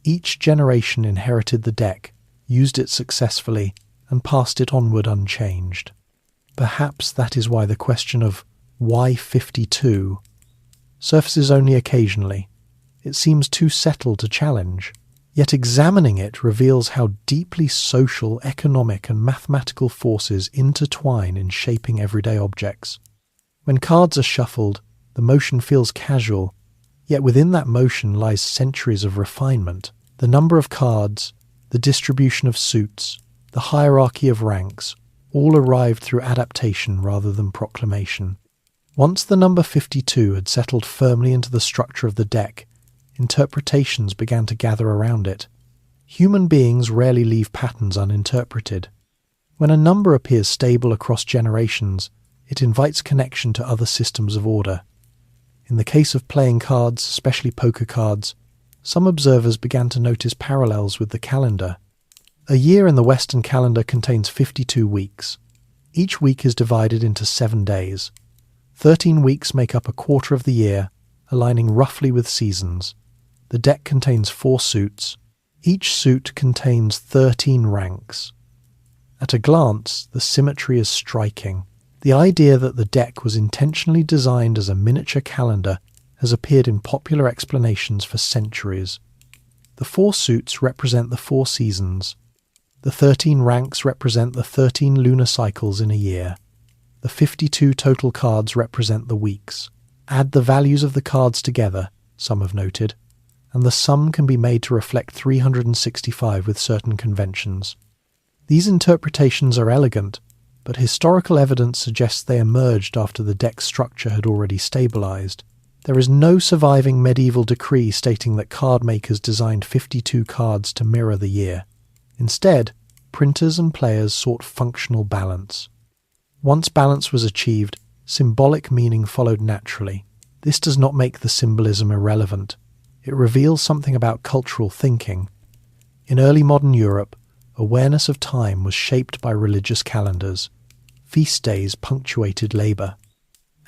Each generation inherited the deck, used it successfully, and passed it onward unchanged. Perhaps that is why the question of why 52 surfaces only occasionally. It seems too settled to challenge. Yet examining it reveals how deeply social, economic, and mathematical forces intertwine in shaping everyday objects. When cards are shuffled, the motion feels casual, yet within that motion lies centuries of refinement. The number of cards, the distribution of suits, the hierarchy of ranks, all arrived through adaptation rather than proclamation. Once the number 52 had settled firmly into the structure of the deck, interpretations began to gather around it. Human beings rarely leave patterns uninterpreted. When a number appears stable across generations, it invites connection to other systems of order. In the case of playing cards, especially poker cards, some observers began to notice parallels with the calendar. A year in the Western calendar contains 52 weeks. Each week is divided into 7 days. 13 weeks make up a quarter of the year, aligning roughly with seasons. The deck contains 4 suits. Each suit contains 13 ranks. At a glance, the symmetry is striking. The idea that the deck was intentionally designed as a miniature calendar has appeared in popular explanations for centuries. The 4 suits represent the 4 seasons. The 13 ranks represent the 13 lunar cycles in a year. The 52 total cards represent the weeks. Add the values of the cards together, some have noted, and the sum can be made to reflect 365 with certain conventions. These interpretations are elegant, but historical evidence suggests they emerged after the deck structure had already stabilized. There is no surviving medieval decree stating that card makers designed 52 cards to mirror the year. Instead, printers and players sought functional balance. Once balance was achieved, symbolic meaning followed naturally. This does not make the symbolism irrelevant. It reveals something about cultural thinking. In early modern Europe, awareness of time was shaped by religious calendars. Feast days punctuated labour.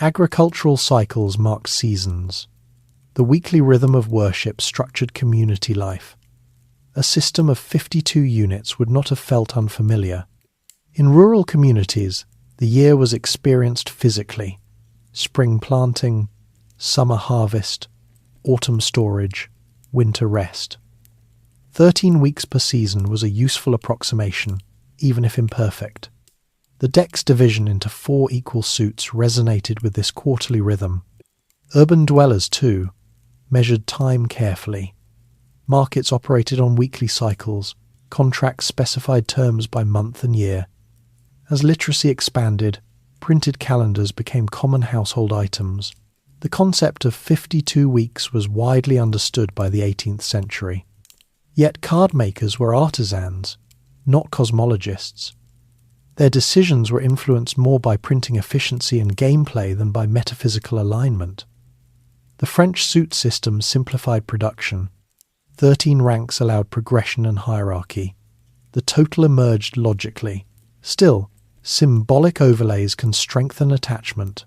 Agricultural cycles marked seasons. The weekly rhythm of worship structured community life. A system of 52 units would not have felt unfamiliar. In rural communities, the year was experienced physically. Spring planting, summer harvest, autumn storage, winter rest. 13 weeks per season was a useful approximation, even if imperfect. The deck's division into 4 equal suits resonated with this quarterly rhythm. Urban dwellers, too, measured time carefully. Markets operated on weekly cycles, contracts specified terms by month and year. As literacy expanded, printed calendars became common household items. The concept of 52 weeks was widely understood by the 18th century. Yet card makers were artisans, not cosmologists. Their decisions were influenced more by printing efficiency and gameplay than by metaphysical alignment. The French suit system simplified production. 13 ranks allowed progression and hierarchy. The total emerged logically. Still, symbolic overlays can strengthen attachment.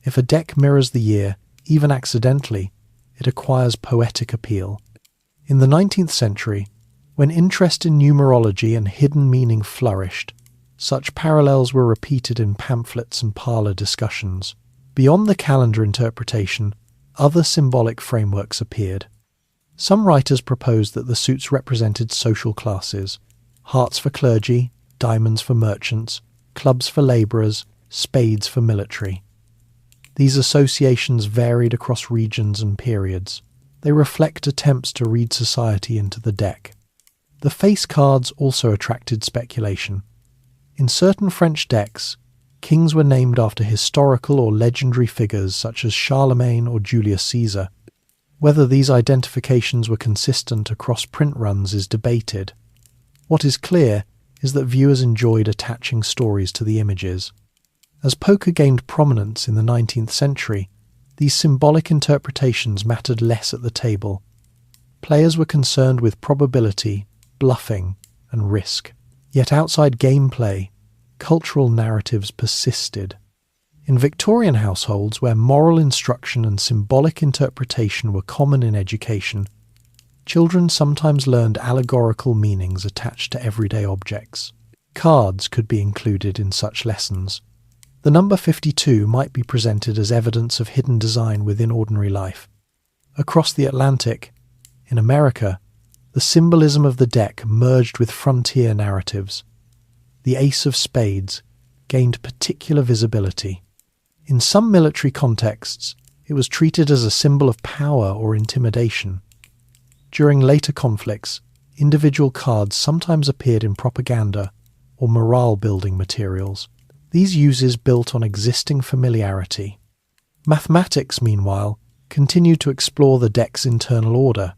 If a deck mirrors the year, even accidentally, it acquires poetic appeal. In the 19th century, when interest in numerology and hidden meaning flourished, such parallels were repeated in pamphlets and parlour discussions. Beyond the calendar interpretation, other symbolic frameworks appeared. Some writers proposed that the suits represented social classes: hearts for clergy, diamonds for merchants, clubs for labourers, spades for military. These associations varied across regions and periods. They reflect attempts to read society into the deck. The face cards also attracted speculation. In certain French decks, kings were named after historical or legendary figures such as Charlemagne or Julius Caesar. Whether these identifications were consistent across print runs is debated. What is clear is that viewers enjoyed attaching stories to the images. As poker gained prominence in the 19th century, these symbolic interpretations mattered less at the table. Players were concerned with probability, bluffing, and risk. Yet outside gameplay, cultural narratives persisted. In Victorian households, where moral instruction and symbolic interpretation were common in education, children sometimes learned allegorical meanings attached to everyday objects. Cards could be included in such lessons. The number 52 might be presented as evidence of hidden design within ordinary life. Across the Atlantic, in America, the symbolism of the deck merged with frontier narratives. The ace of spades gained particular visibility. In some military contexts, it was treated as a symbol of power or intimidation. During later conflicts, individual cards sometimes appeared in propaganda or morale-building materials. These uses built on existing familiarity. Mathematics, meanwhile, continued to explore the deck's internal order.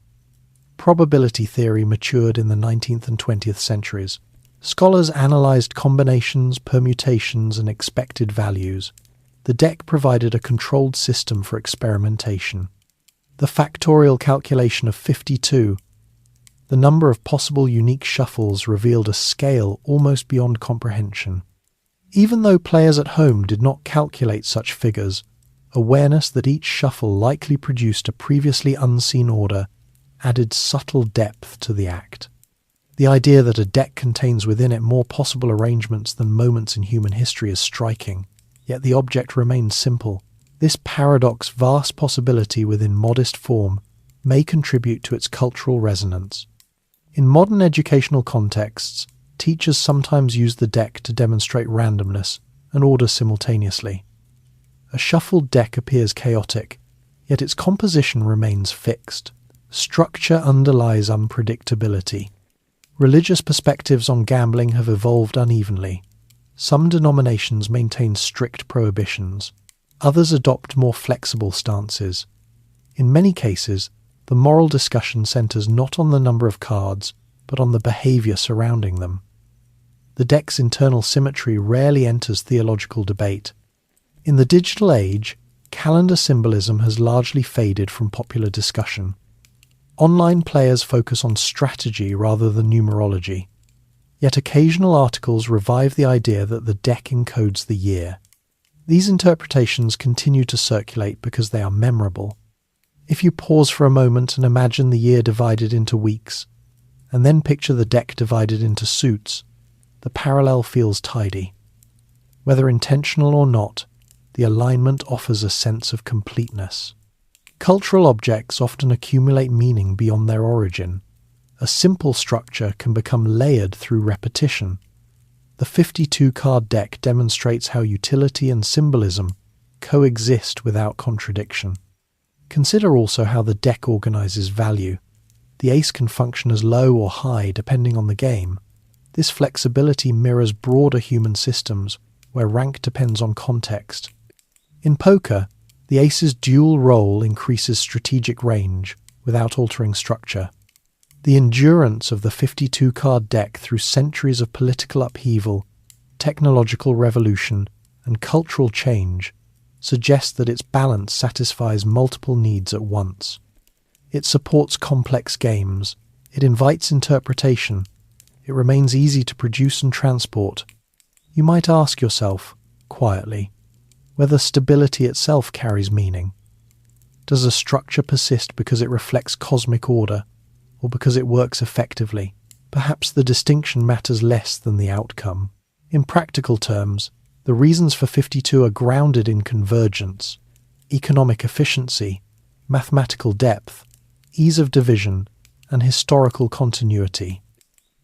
Probability theory matured in the 19th and 20th centuries. Scholars analysed combinations, permutations, and expected values. The deck provided a controlled system for experimentation. The factorial calculation of 52, the number of possible unique shuffles, revealed a scale almost beyond comprehension. Even though players at home did not calculate such figures, awareness that each shuffle likely produced a previously unseen order added subtle depth to the act. The idea that a deck contains within it more possible arrangements than moments in human history is striking, yet the object remains simple. This paradox, vast possibility within modest form, may contribute to its cultural resonance. In modern educational contexts, teachers sometimes use the deck to demonstrate randomness and order simultaneously. A shuffled deck appears chaotic, yet its composition remains fixed. Structure underlies unpredictability. Religious perspectives on gambling have evolved unevenly. Some denominations maintain strict prohibitions. Others adopt more flexible stances. In many cases, the moral discussion centers not on the number of cards, but on the behavior surrounding them. The deck's internal symmetry rarely enters theological debate. In the digital age, calendar symbolism has largely faded from popular discussion. Online players focus on strategy rather than numerology. Yet occasional articles revive the idea that the deck encodes the year. These interpretations continue to circulate because they are memorable. If you pause for a moment and imagine the year divided into weeks, and then picture the deck divided into suits, the parallel feels tidy. Whether intentional or not, the alignment offers a sense of completeness. Cultural objects often accumulate meaning beyond their origin. A simple structure can become layered through repetition. The 52-card deck demonstrates how utility and symbolism coexist without contradiction. Consider also how the deck organizes value. The ace can function as low or high depending on the game. This flexibility mirrors broader human systems where rank depends on context. In poker, the ace's dual role increases strategic range without altering structure. The endurance of the 52-card deck through centuries of political upheaval, technological revolution, and cultural change suggests that its balance satisfies multiple needs at once. It supports complex games. It invites interpretation. It remains easy to produce and transport. You might ask yourself, quietly, whether stability itself carries meaning. Does a structure persist because it reflects cosmic order, or because it works effectively? Perhaps the distinction matters less than the outcome. In practical terms, the reasons for 52 are grounded in convergence, economic efficiency, mathematical depth, ease of division, and historical continuity.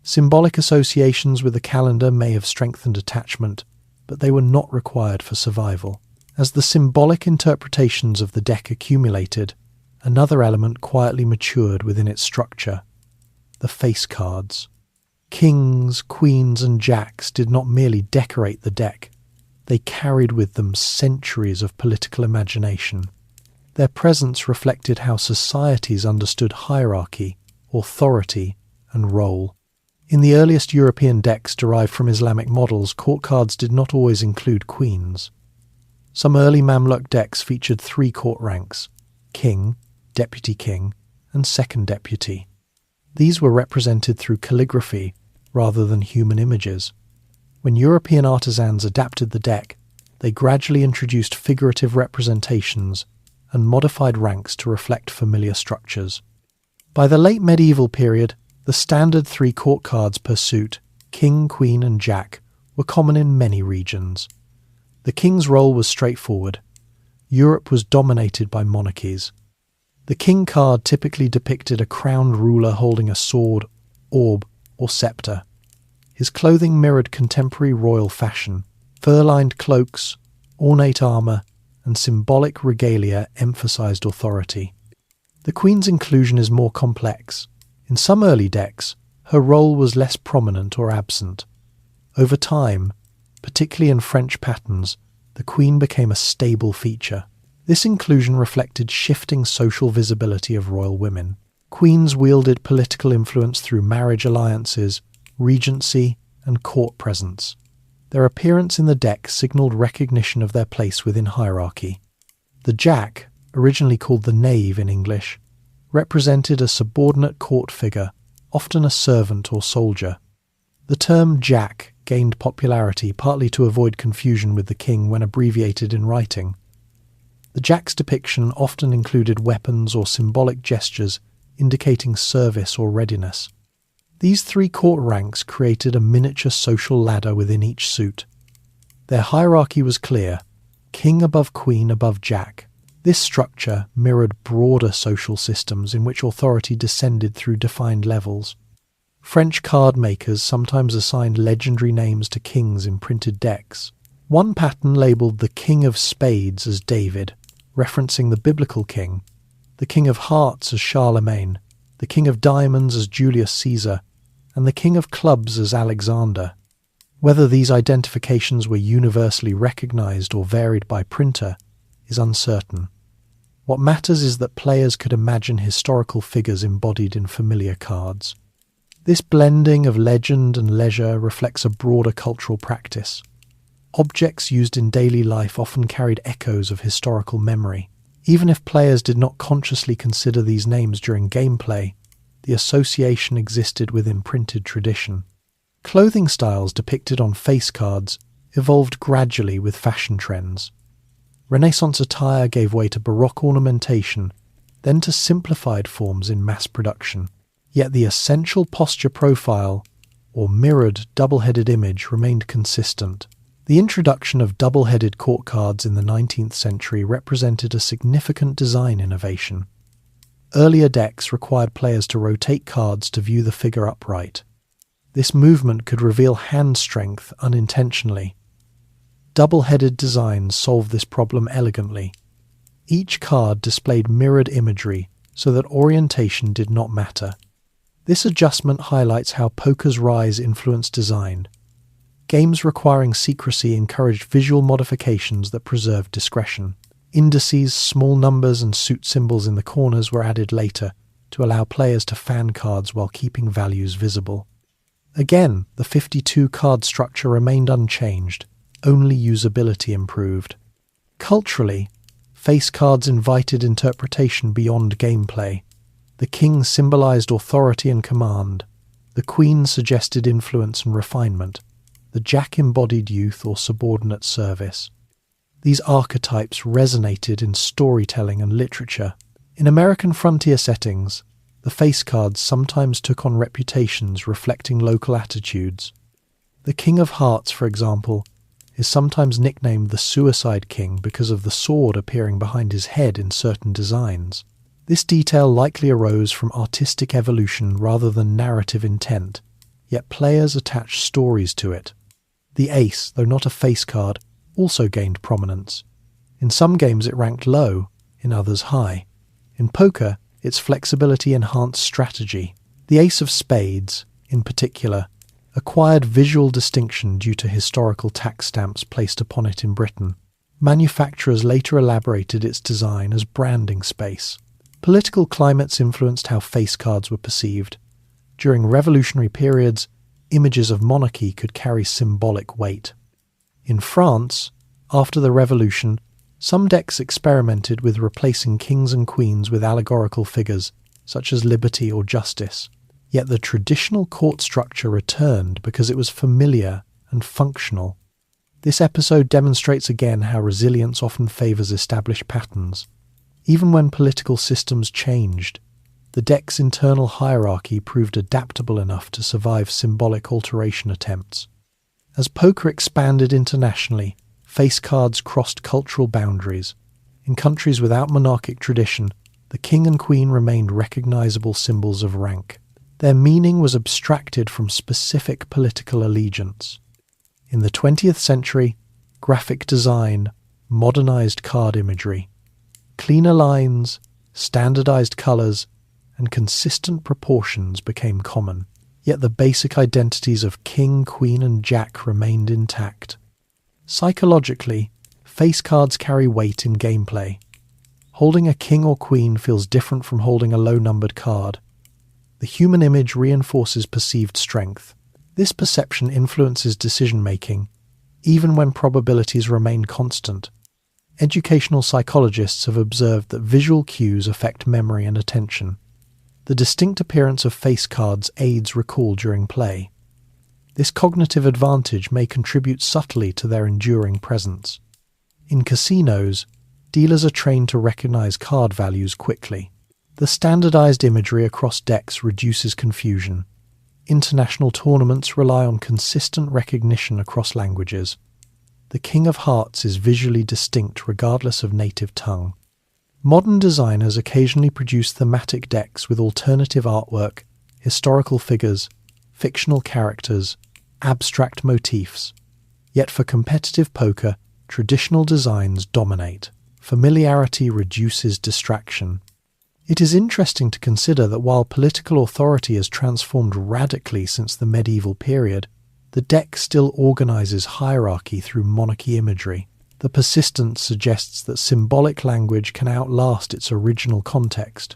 Symbolic associations with the calendar may have strengthened attachment, but they were not required for survival. As the symbolic interpretations of the deck accumulated, another element quietly matured within its structure: the face cards. Kings, queens, and jacks did not merely decorate the deck, they carried with them centuries of political imagination. Their presence reflected how societies understood hierarchy, authority, and role. In the earliest European decks derived from Islamic models, court cards did not always include queens. Some early Mamluk decks featured 3 court ranks: king, deputy king, and second deputy. These were represented through calligraphy rather than human images. When European artisans adapted the deck, they gradually introduced figurative representations and modified ranks to reflect familiar structures. By the late medieval period, the standard 3 court cards per suit, king, queen, and jack, were common in many regions. The king's role was straightforward. Europe was dominated by monarchies. The king card typically depicted a crowned ruler holding a sword, orb, or scepter. His clothing mirrored contemporary royal fashion. Fur-lined cloaks, ornate armour, and symbolic regalia emphasized authority. The queen's inclusion is more complex. In some early decks, her role was less prominent or absent. Over time, particularly in French patterns, the queen became a stable feature. This inclusion reflected shifting social visibility of royal women. Queens wielded political influence through marriage alliances, regency, and court presence. Their appearance in the deck signalled recognition of their place within hierarchy. The jack, originally called the knave in English, represented a subordinate court figure, often a servant or soldier. The term jack gained popularity partly to avoid confusion with the king when abbreviated in writing. The jack's depiction often included weapons or symbolic gestures indicating service or readiness. These 3 court ranks created a miniature social ladder within each suit. Their hierarchy was clear: king above queen above jack. This structure mirrored broader social systems in which authority descended through defined levels. French card makers sometimes assigned legendary names to kings in printed decks. One pattern labelled the King of Spades as David, referencing the biblical king, the King of Hearts as Charlemagne, the King of Diamonds as Julius Caesar, and the King of Clubs as Alexander. Whether these identifications were universally recognized or varied by printer is uncertain. What matters is that players could imagine historical figures embodied in familiar cards. This blending of legend and leisure reflects a broader cultural practice. Objects used in daily life often carried echoes of historical memory. Even if players did not consciously consider these names during gameplay, the association existed within printed tradition. Clothing styles depicted on face cards evolved gradually with fashion trends. Renaissance attire gave way to Baroque ornamentation, then to simplified forms in mass production. Yet the essential posture profile, or mirrored double-headed image, remained consistent. The introduction of double-headed court cards in the 19th century represented a significant design innovation. Earlier decks required players to rotate cards to view the figure upright. This movement could reveal hand strength unintentionally. Double-headed designs solved this problem elegantly. Each card displayed mirrored imagery so that orientation did not matter. This adjustment highlights how poker's rise influenced design. Games requiring secrecy encouraged visual modifications that preserved discretion. Indices, small numbers, and suit symbols in the corners were added later to allow players to fan cards while keeping values visible. Again, the 52 card structure remained unchanged, only usability improved. Culturally, face cards invited interpretation beyond gameplay. The king symbolized authority and command. The queen suggested influence and refinement. The jack embodied youth or subordinate service. These archetypes resonated in storytelling and literature. In American frontier settings, the face cards sometimes took on reputations reflecting local attitudes. The King of Hearts, for example, is sometimes nicknamed the Suicide King because of the sword appearing behind his head in certain designs. This detail likely arose from artistic evolution rather than narrative intent, yet players attached stories to it. The ace, though not a face card, also gained prominence. In some games it ranked low, in others high. In poker, its flexibility enhanced strategy. The ace of spades, in particular, acquired visual distinction due to historical tax stamps placed upon it in Britain. Manufacturers later elaborated its design as branding space. Political climates influenced how face cards were perceived. During revolutionary periods, images of monarchy could carry symbolic weight. In France, after the Revolution, some decks experimented with replacing kings and queens with allegorical figures, such as liberty or justice. Yet the traditional court structure returned because it was familiar and functional. This episode demonstrates again how resilience often favours established patterns. Even when political systems changed, the deck's internal hierarchy proved adaptable enough to survive symbolic alteration attempts. As poker expanded internationally, face cards crossed cultural boundaries. In countries without monarchic tradition, the king and queen remained recognizable symbols of rank. Their meaning was abstracted from specific political allegiance. In the 20th century, graphic design modernized card imagery. Cleaner lines, standardized colors, and consistent proportions became common, yet the basic identities of king, queen, and jack remained intact. Psychologically, face cards carry weight in gameplay. Holding a king or queen feels different from holding a low-numbered card. The human image reinforces perceived strength. This perception influences decision-making, even when probabilities remain constant. Educational psychologists have observed that visual cues affect memory and attention. The distinct appearance of face cards aids recall during play. This cognitive advantage may contribute subtly to their enduring presence. In casinos, dealers are trained to recognize card values quickly. The standardized imagery across decks reduces confusion. International tournaments rely on consistent recognition across languages. The King of Hearts is visually distinct regardless of native tongue. Modern designers occasionally produce thematic decks with alternative artwork, historical figures, fictional characters, abstract motifs. Yet for competitive poker, traditional designs dominate. Familiarity reduces distraction. It is interesting to consider that while political authority has transformed radically since the medieval period, the deck still organizes hierarchy through monarchy imagery. The persistence suggests that symbolic language can outlast its original context.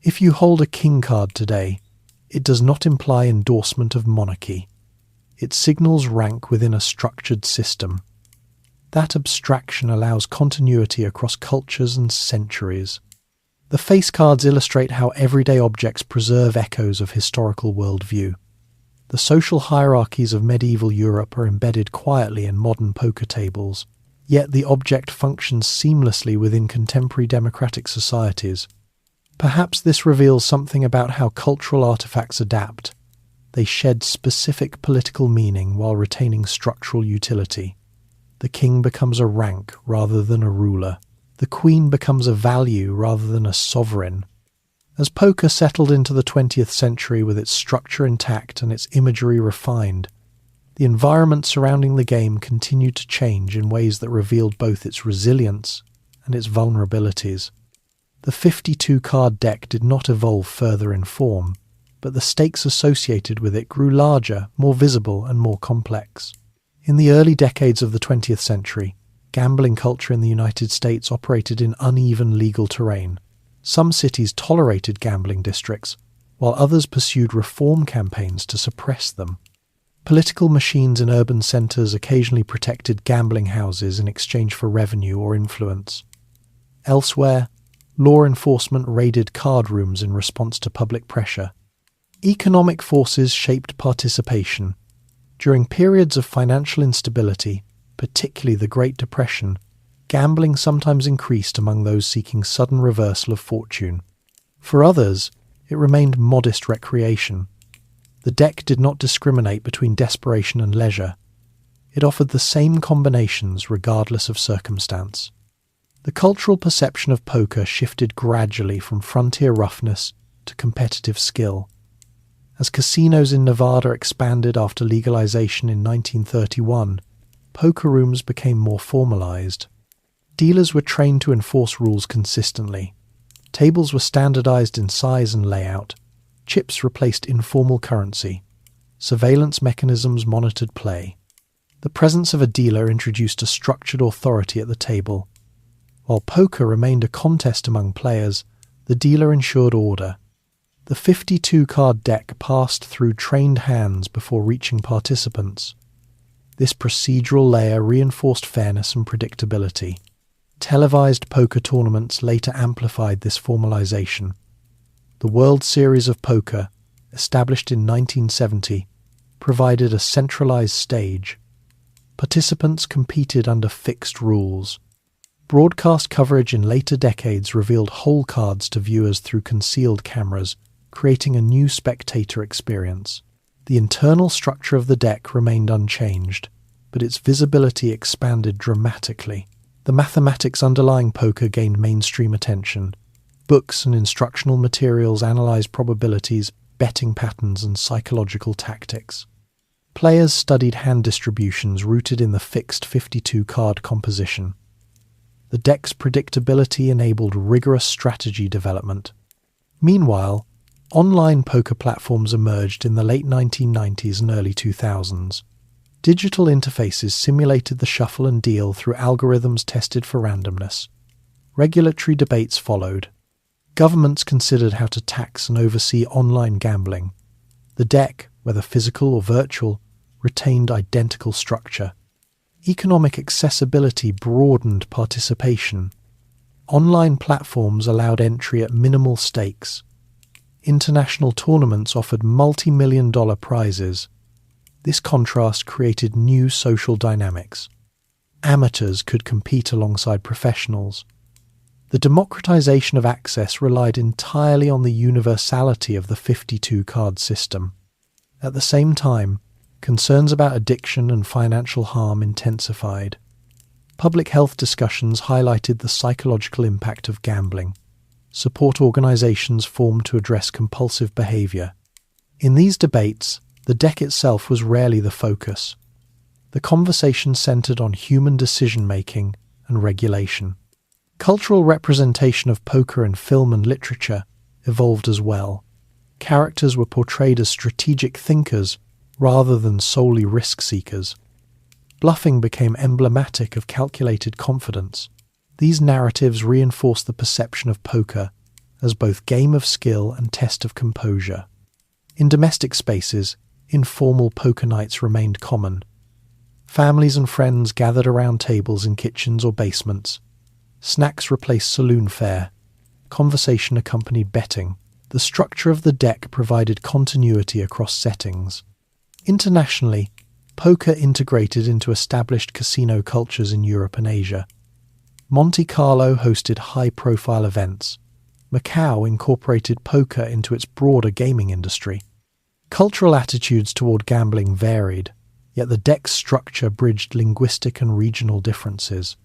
If you hold a king card today, it does not imply endorsement of monarchy. It signals rank within a structured system. That abstraction allows continuity across cultures and centuries. The face cards illustrate how everyday objects preserve echoes of historical worldview. The social hierarchies of medieval Europe are embedded quietly in modern poker tables, yet the object functions seamlessly within contemporary democratic societies. Perhaps this reveals something about how cultural artifacts adapt. They shed specific political meaning while retaining structural utility. The king becomes a rank rather than a ruler. The queen becomes a value rather than a sovereign. As poker settled into the 20th century with its structure intact and its imagery refined, the environment surrounding the game continued to change in ways that revealed both its resilience and its vulnerabilities. The 52-card deck did not evolve further in form, but the stakes associated with it grew larger, more visible, and more complex. In the early decades of the 20th century, gambling culture in the United States operated in uneven legal terrain. Some cities tolerated gambling districts, while others pursued reform campaigns to suppress them. Political machines in urban centres occasionally protected gambling houses in exchange for revenue or influence. Elsewhere, law enforcement raided card rooms in response to public pressure. Economic forces shaped participation. During periods of financial instability, particularly the Great Depression, gambling sometimes increased among those seeking sudden reversal of fortune. For others, it remained modest recreation. The deck did not discriminate between desperation and leisure. It offered the same combinations regardless of circumstance. The cultural perception of poker shifted gradually from frontier roughness to competitive skill. As casinos in Nevada expanded after legalization in 1931, poker rooms became more formalized. Dealers were trained to enforce rules consistently. Tables were standardized in size and layout. Chips replaced informal currency. Surveillance mechanisms monitored play. The presence of a dealer introduced a structured authority at the table. While poker remained a contest among players, the dealer ensured order. The 52-card deck passed through trained hands before reaching participants. This procedural layer reinforced fairness and predictability. Televised poker tournaments later amplified this formalization. The World Series of Poker, established in 1970, provided a centralized stage. Participants competed under fixed rules. Broadcast coverage in later decades revealed hole cards to viewers through concealed cameras, creating a new spectator experience. The internal structure of the deck remained unchanged, but its visibility expanded dramatically. The mathematics underlying poker gained mainstream attention. Books and instructional materials analyzed probabilities, betting patterns, and psychological tactics. Players studied hand distributions rooted in the fixed 52-card composition. The deck's predictability enabled rigorous strategy development. Meanwhile, online poker platforms emerged in the late 1990s and early 2000s. Digital interfaces simulated the shuffle and deal through algorithms tested for randomness. Regulatory debates followed. Governments considered how to tax and oversee online gambling. The deck, whether physical or virtual, retained identical structure. Economic accessibility broadened participation. Online platforms allowed entry at minimal stakes. International tournaments offered multi-million-dollar prizes. This contrast created new social dynamics. Amateurs could compete alongside professionals. The democratization of access relied entirely on the universality of the 52-card system. At the same time, concerns about addiction and financial harm intensified. Public health discussions highlighted the psychological impact of gambling. Support organizations formed to address compulsive behavior. In these debates, the deck itself was rarely the focus. The conversation centered on human decision-making and regulation. Cultural representation of poker in film and literature evolved as well. Characters were portrayed as strategic thinkers rather than solely risk-seekers. Bluffing became emblematic of calculated confidence. These narratives reinforced the perception of poker as both game of skill and test of composure. In domestic spaces, informal poker nights remained common. Families and friends gathered around tables in kitchens or basements. Snacks replaced saloon fare. Conversation accompanied betting. The structure of the deck provided continuity across settings. Internationally, poker integrated into established casino cultures in Europe and Asia. Monte Carlo hosted high-profile events. Macau incorporated poker into its broader gaming industry. Cultural attitudes toward gambling varied, yet the deck's structure bridged linguistic and regional differences.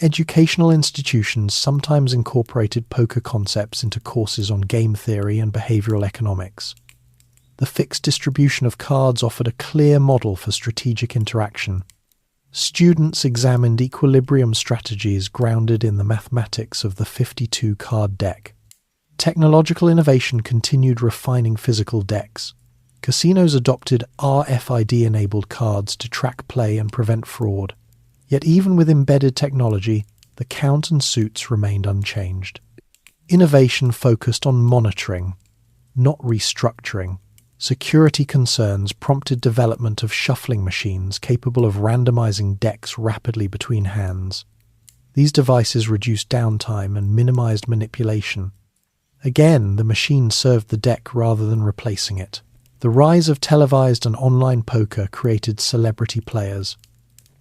Educational institutions sometimes incorporated poker concepts into courses on game theory and behavioral economics. The fixed distribution of cards offered a clear model for strategic interaction. Students examined equilibrium strategies grounded in the mathematics of the 52-card deck. Technological innovation continued refining physical decks. Casinos adopted RFID-enabled cards to track play and prevent fraud. Yet even with embedded technology, the count and suits remained unchanged. Innovation focused on monitoring, not restructuring. Security concerns prompted development of shuffling machines capable of randomizing decks rapidly between hands. These devices reduced downtime and minimized manipulation. Again, the machine served the deck rather than replacing it. The rise of televised and online poker created celebrity players.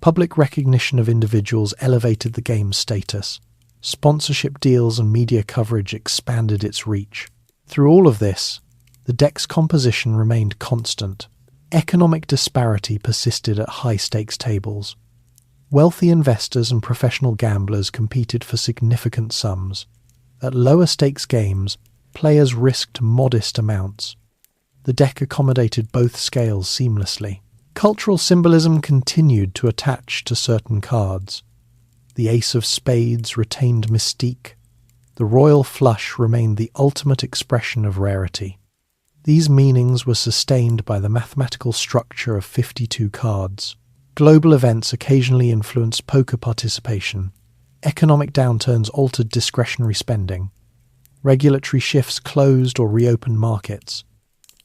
Public recognition of individuals elevated the game's status. Sponsorship deals and media coverage expanded its reach. Through all of this, the deck's composition remained constant. Economic disparity persisted at high-stakes tables. Wealthy investors and professional gamblers competed for significant sums. At lower-stakes games, players risked modest amounts. The deck accommodated both scales seamlessly. Cultural symbolism continued to attach to certain cards. The ace of spades retained mystique. The royal flush remained the ultimate expression of rarity. These meanings were sustained by the mathematical structure of 52 cards. Global events occasionally influenced poker participation. Economic downturns altered discretionary spending. Regulatory shifts closed or reopened markets.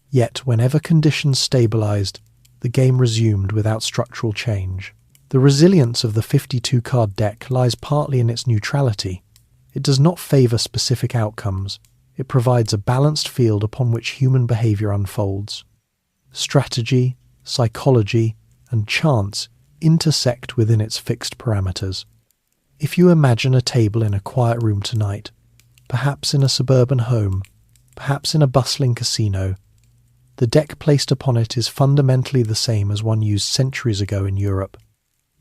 Yet, whenever conditions stabilized, the game resumed without structural change. The resilience of the 52-card deck lies partly in its neutrality. It does not favor specific outcomes. It provides a balanced field upon which human behavior unfolds. Strategy, psychology, and chance intersect within its fixed parameters. If you imagine a table in a quiet room tonight, perhaps in a suburban home, perhaps in a bustling casino, the deck placed upon it is fundamentally the same as one used centuries ago in Europe.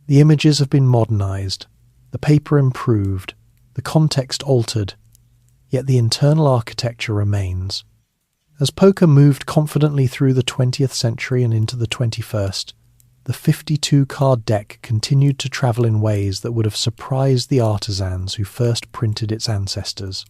The images have been modernized, the paper improved, the context altered, yet the internal architecture remains. As poker moved confidently through the 20th century and into the 21st, the 52-card deck continued to travel in ways that would have surprised the artisans who first printed its ancestors.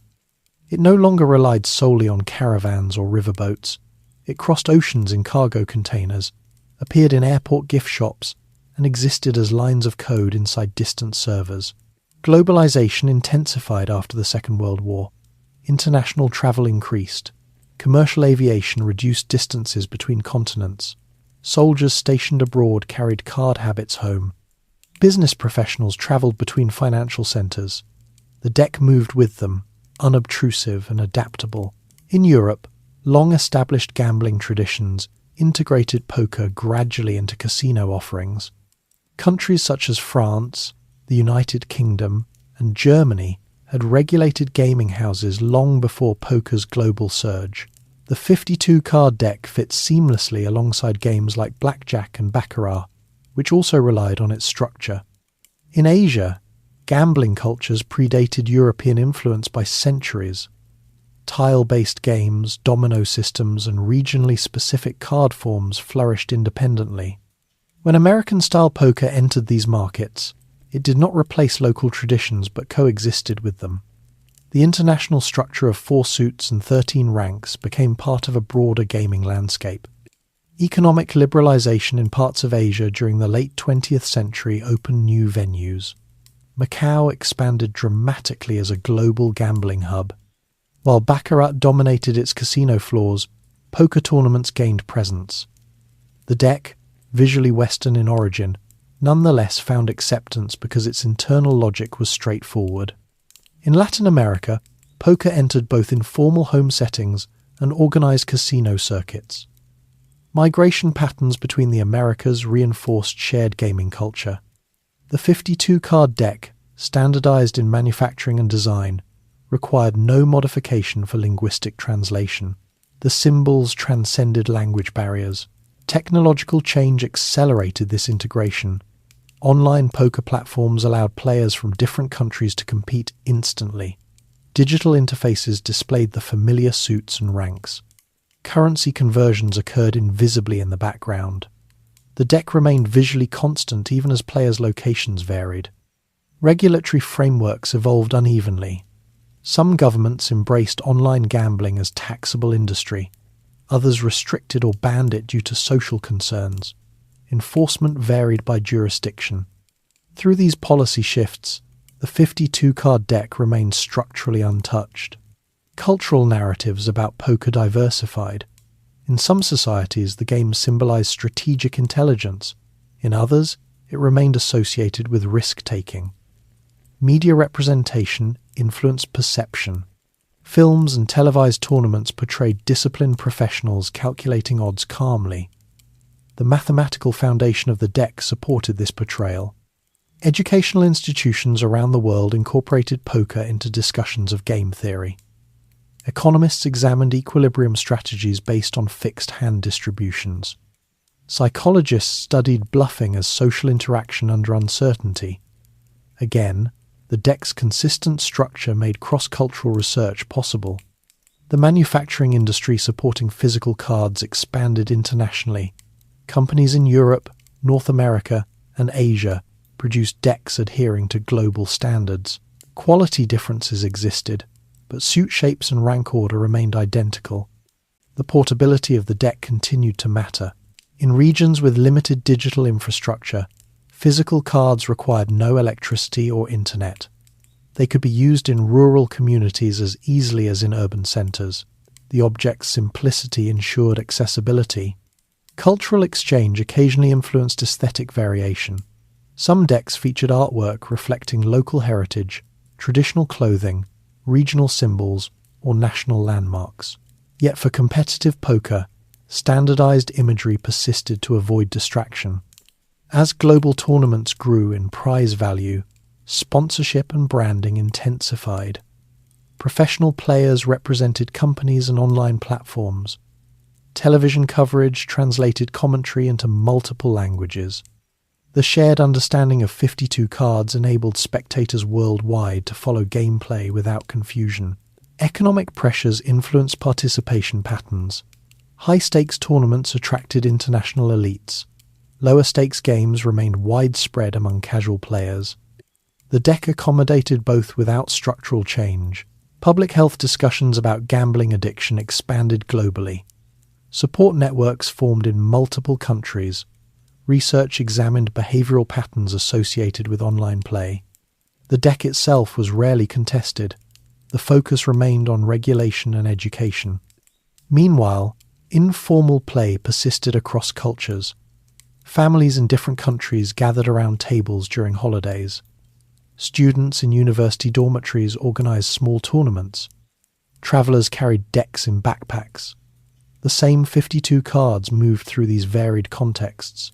It no longer relied solely on caravans or riverboats. It crossed oceans in cargo containers, appeared in airport gift shops, and existed as lines of code inside distant servers. Globalization intensified after the Second World War. International travel increased. Commercial aviation reduced distances between continents. Soldiers stationed abroad carried card habits home. Business professionals traveled between financial centers. The deck moved with them, unobtrusive and adaptable. In Europe, long-established gambling traditions integrated poker gradually into casino offerings. Countries such as France, the United Kingdom, and Germany had regulated gaming houses long before poker's global surge. The 52-card deck fits seamlessly alongside games like blackjack and baccarat, which also relied on its structure. In Asia, gambling cultures predated European influence by centuries. Tile-based games, domino systems, and regionally specific card forms flourished independently. When American-style poker entered these markets, it did not replace local traditions but coexisted with them. The international structure of 4 suits and 13 ranks became part of a broader gaming landscape. Economic liberalization in parts of Asia during the late 20th century opened new venues. Macau expanded dramatically as a global gambling hub. While baccarat dominated its casino floors, poker tournaments gained presence. The deck, visually Western in origin, nonetheless found acceptance because its internal logic was straightforward. In Latin America, poker entered both informal home settings and organized casino circuits. Migration patterns between the Americas reinforced shared gaming culture. The 52-card deck, standardized in manufacturing and design, required no modification for linguistic translation. The symbols transcended language barriers. Technological change accelerated this integration. Online poker platforms allowed players from different countries to compete instantly. Digital interfaces displayed the familiar suits and ranks. Currency conversions occurred invisibly in the background. The deck remained visually constant even as players' locations varied. Regulatory frameworks evolved unevenly. Some governments embraced online gambling as taxable industry. Others restricted or banned it due to social concerns. Enforcement varied by jurisdiction. Through these policy shifts, the 52-card deck remained structurally untouched. Cultural narratives about poker diversified. In some societies, the game symbolized strategic intelligence. In others, it remained associated with risk-taking. Media representation influenced perception. Films and televised tournaments portrayed disciplined professionals calculating odds calmly. The mathematical foundation of the deck supported this portrayal. Educational institutions around the world incorporated poker into discussions of game theory. Economists examined equilibrium strategies based on fixed hand distributions. Psychologists studied bluffing as social interaction under uncertainty. Again, the deck's consistent structure made cross-cultural research possible. The manufacturing industry supporting physical cards expanded internationally. Companies in Europe, North America, and Asia produced decks adhering to global standards. Quality differences existed, but suit shapes and rank order remained identical. The portability of the deck continued to matter. In regions with limited digital infrastructure, physical cards required no electricity or internet. They could be used in rural communities as easily as in urban centres. The object's simplicity ensured accessibility. Cultural exchange occasionally influenced aesthetic variation. Some decks featured artwork reflecting local heritage, traditional clothing, regional symbols, or national landmarks. Yet for competitive poker, standardized imagery persisted to avoid distraction. As global tournaments grew in prize value, sponsorship and branding intensified. Professional players represented companies and online platforms. Television coverage translated commentary into multiple languages. The shared understanding of 52 cards enabled spectators worldwide to follow gameplay without confusion. Economic pressures influenced participation patterns. High-stakes tournaments attracted international elites. Lower-stakes games remained widespread among casual players. The deck accommodated both without structural change. Public health discussions about gambling addiction expanded globally. Support networks formed in multiple countries. Research examined behavioral patterns associated with online play. The deck itself was rarely contested. The focus remained on regulation and education. Meanwhile, informal play persisted across cultures. Families in different countries gathered around tables during holidays. Students in university dormitories organized small tournaments. Travelers carried decks in backpacks. The same 52 cards moved through these varied contexts.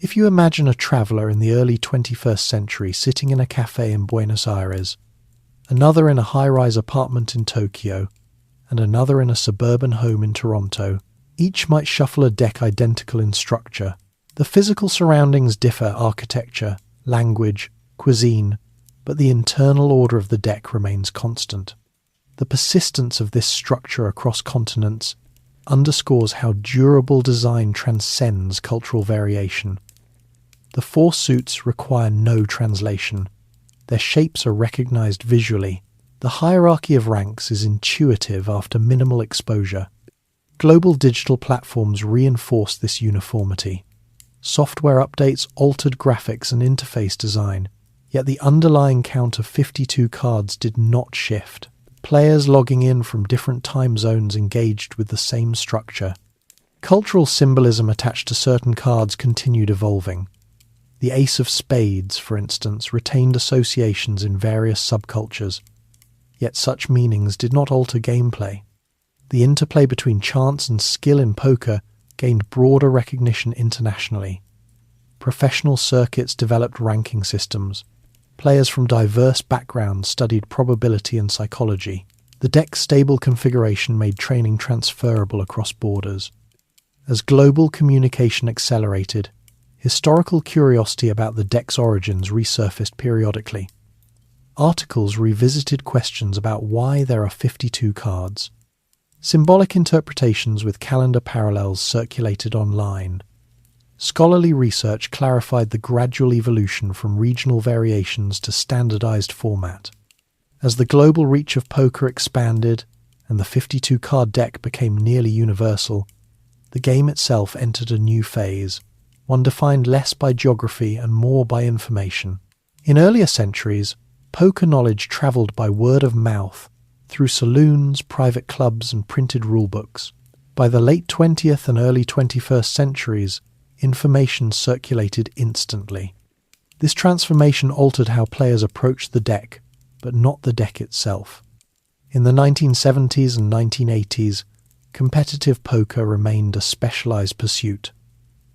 If you imagine a traveller in the early 21st century sitting in a cafe in Buenos Aires, another in a high-rise apartment in Tokyo, and another in a suburban home in Toronto. Each might shuffle a deck identical in structure. The physical surroundings differ: architecture, language, cuisine, but the internal order of the deck remains constant. The persistence of this structure across continents underscores how durable design transcends cultural variation. The four suits require no translation. Their shapes are recognized visually. The hierarchy of ranks is intuitive after minimal exposure. Global digital platforms reinforce this uniformity. Software updates altered graphics and interface design, yet the underlying count of 52 cards did not shift. Players logging in from different time zones engaged with the same structure. Cultural symbolism attached to certain cards continued evolving. The Ace of Spades, for instance, retained associations in various subcultures, yet such meanings did not alter gameplay. The interplay between chance and skill in poker gained broader recognition internationally. Professional circuits developed ranking systems. Players from diverse backgrounds studied probability and psychology. The deck's stable configuration made training transferable across borders. As global communication accelerated, historical curiosity about the deck's origins resurfaced periodically. Articles revisited questions about why there are 52 cards. Symbolic interpretations with calendar parallels circulated online. Scholarly research clarified the gradual evolution from regional variations to standardized format. As the global reach of poker expanded and the 52-card deck became nearly universal, the game itself entered a new phase, one defined less by geography and more by information. In earlier centuries, poker knowledge traveled by word of mouth through saloons, private clubs, and printed rulebooks. By the late 20th and early 21st centuries, information circulated instantly. This transformation altered how players approached the deck, but not the deck itself. In the 1970s and 1980s, competitive poker remained a specialized pursuit.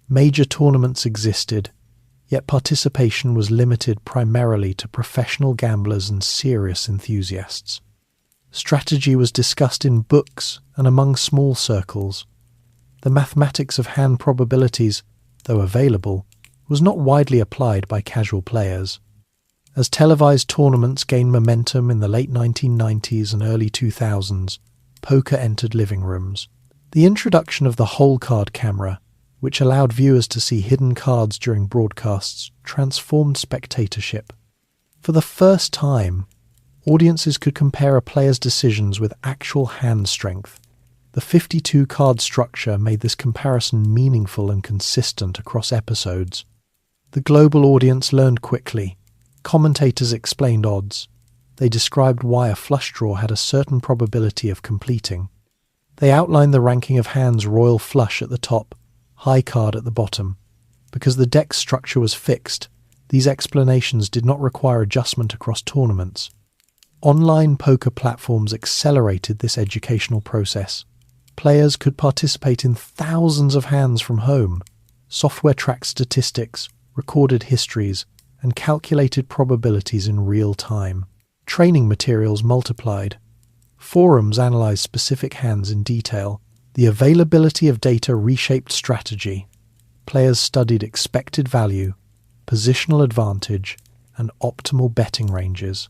Major tournaments existed, yet participation was limited primarily to professional gamblers and serious enthusiasts. Strategy was discussed in books and among small circles. The mathematics of hand probabilities, though available, was not widely applied by casual players. As televised tournaments gained momentum in the late 1990s and early 2000s, poker entered living rooms. The introduction of the whole card camera, which allowed viewers to see hidden cards during broadcasts, transformed spectatorship. For the first time, audiences could compare a player's decisions with actual hand strength. The 52-card structure made this comparison meaningful and consistent across episodes. The global audience learned quickly. Commentators explained odds. They described why a flush draw had a certain probability of completing. They outlined the ranking of hands: royal flush at the top, high card at the bottom. Because the deck structure was fixed, these explanations did not require adjustment across tournaments. Online poker platforms accelerated this educational process. Players could participate in thousands of hands from home. Software tracked statistics, recorded histories, and calculated probabilities in real time. Training materials multiplied. Forums analyzed specific hands in detail. The availability of data reshaped strategy. Players studied expected value, positional advantage, and optimal betting ranges.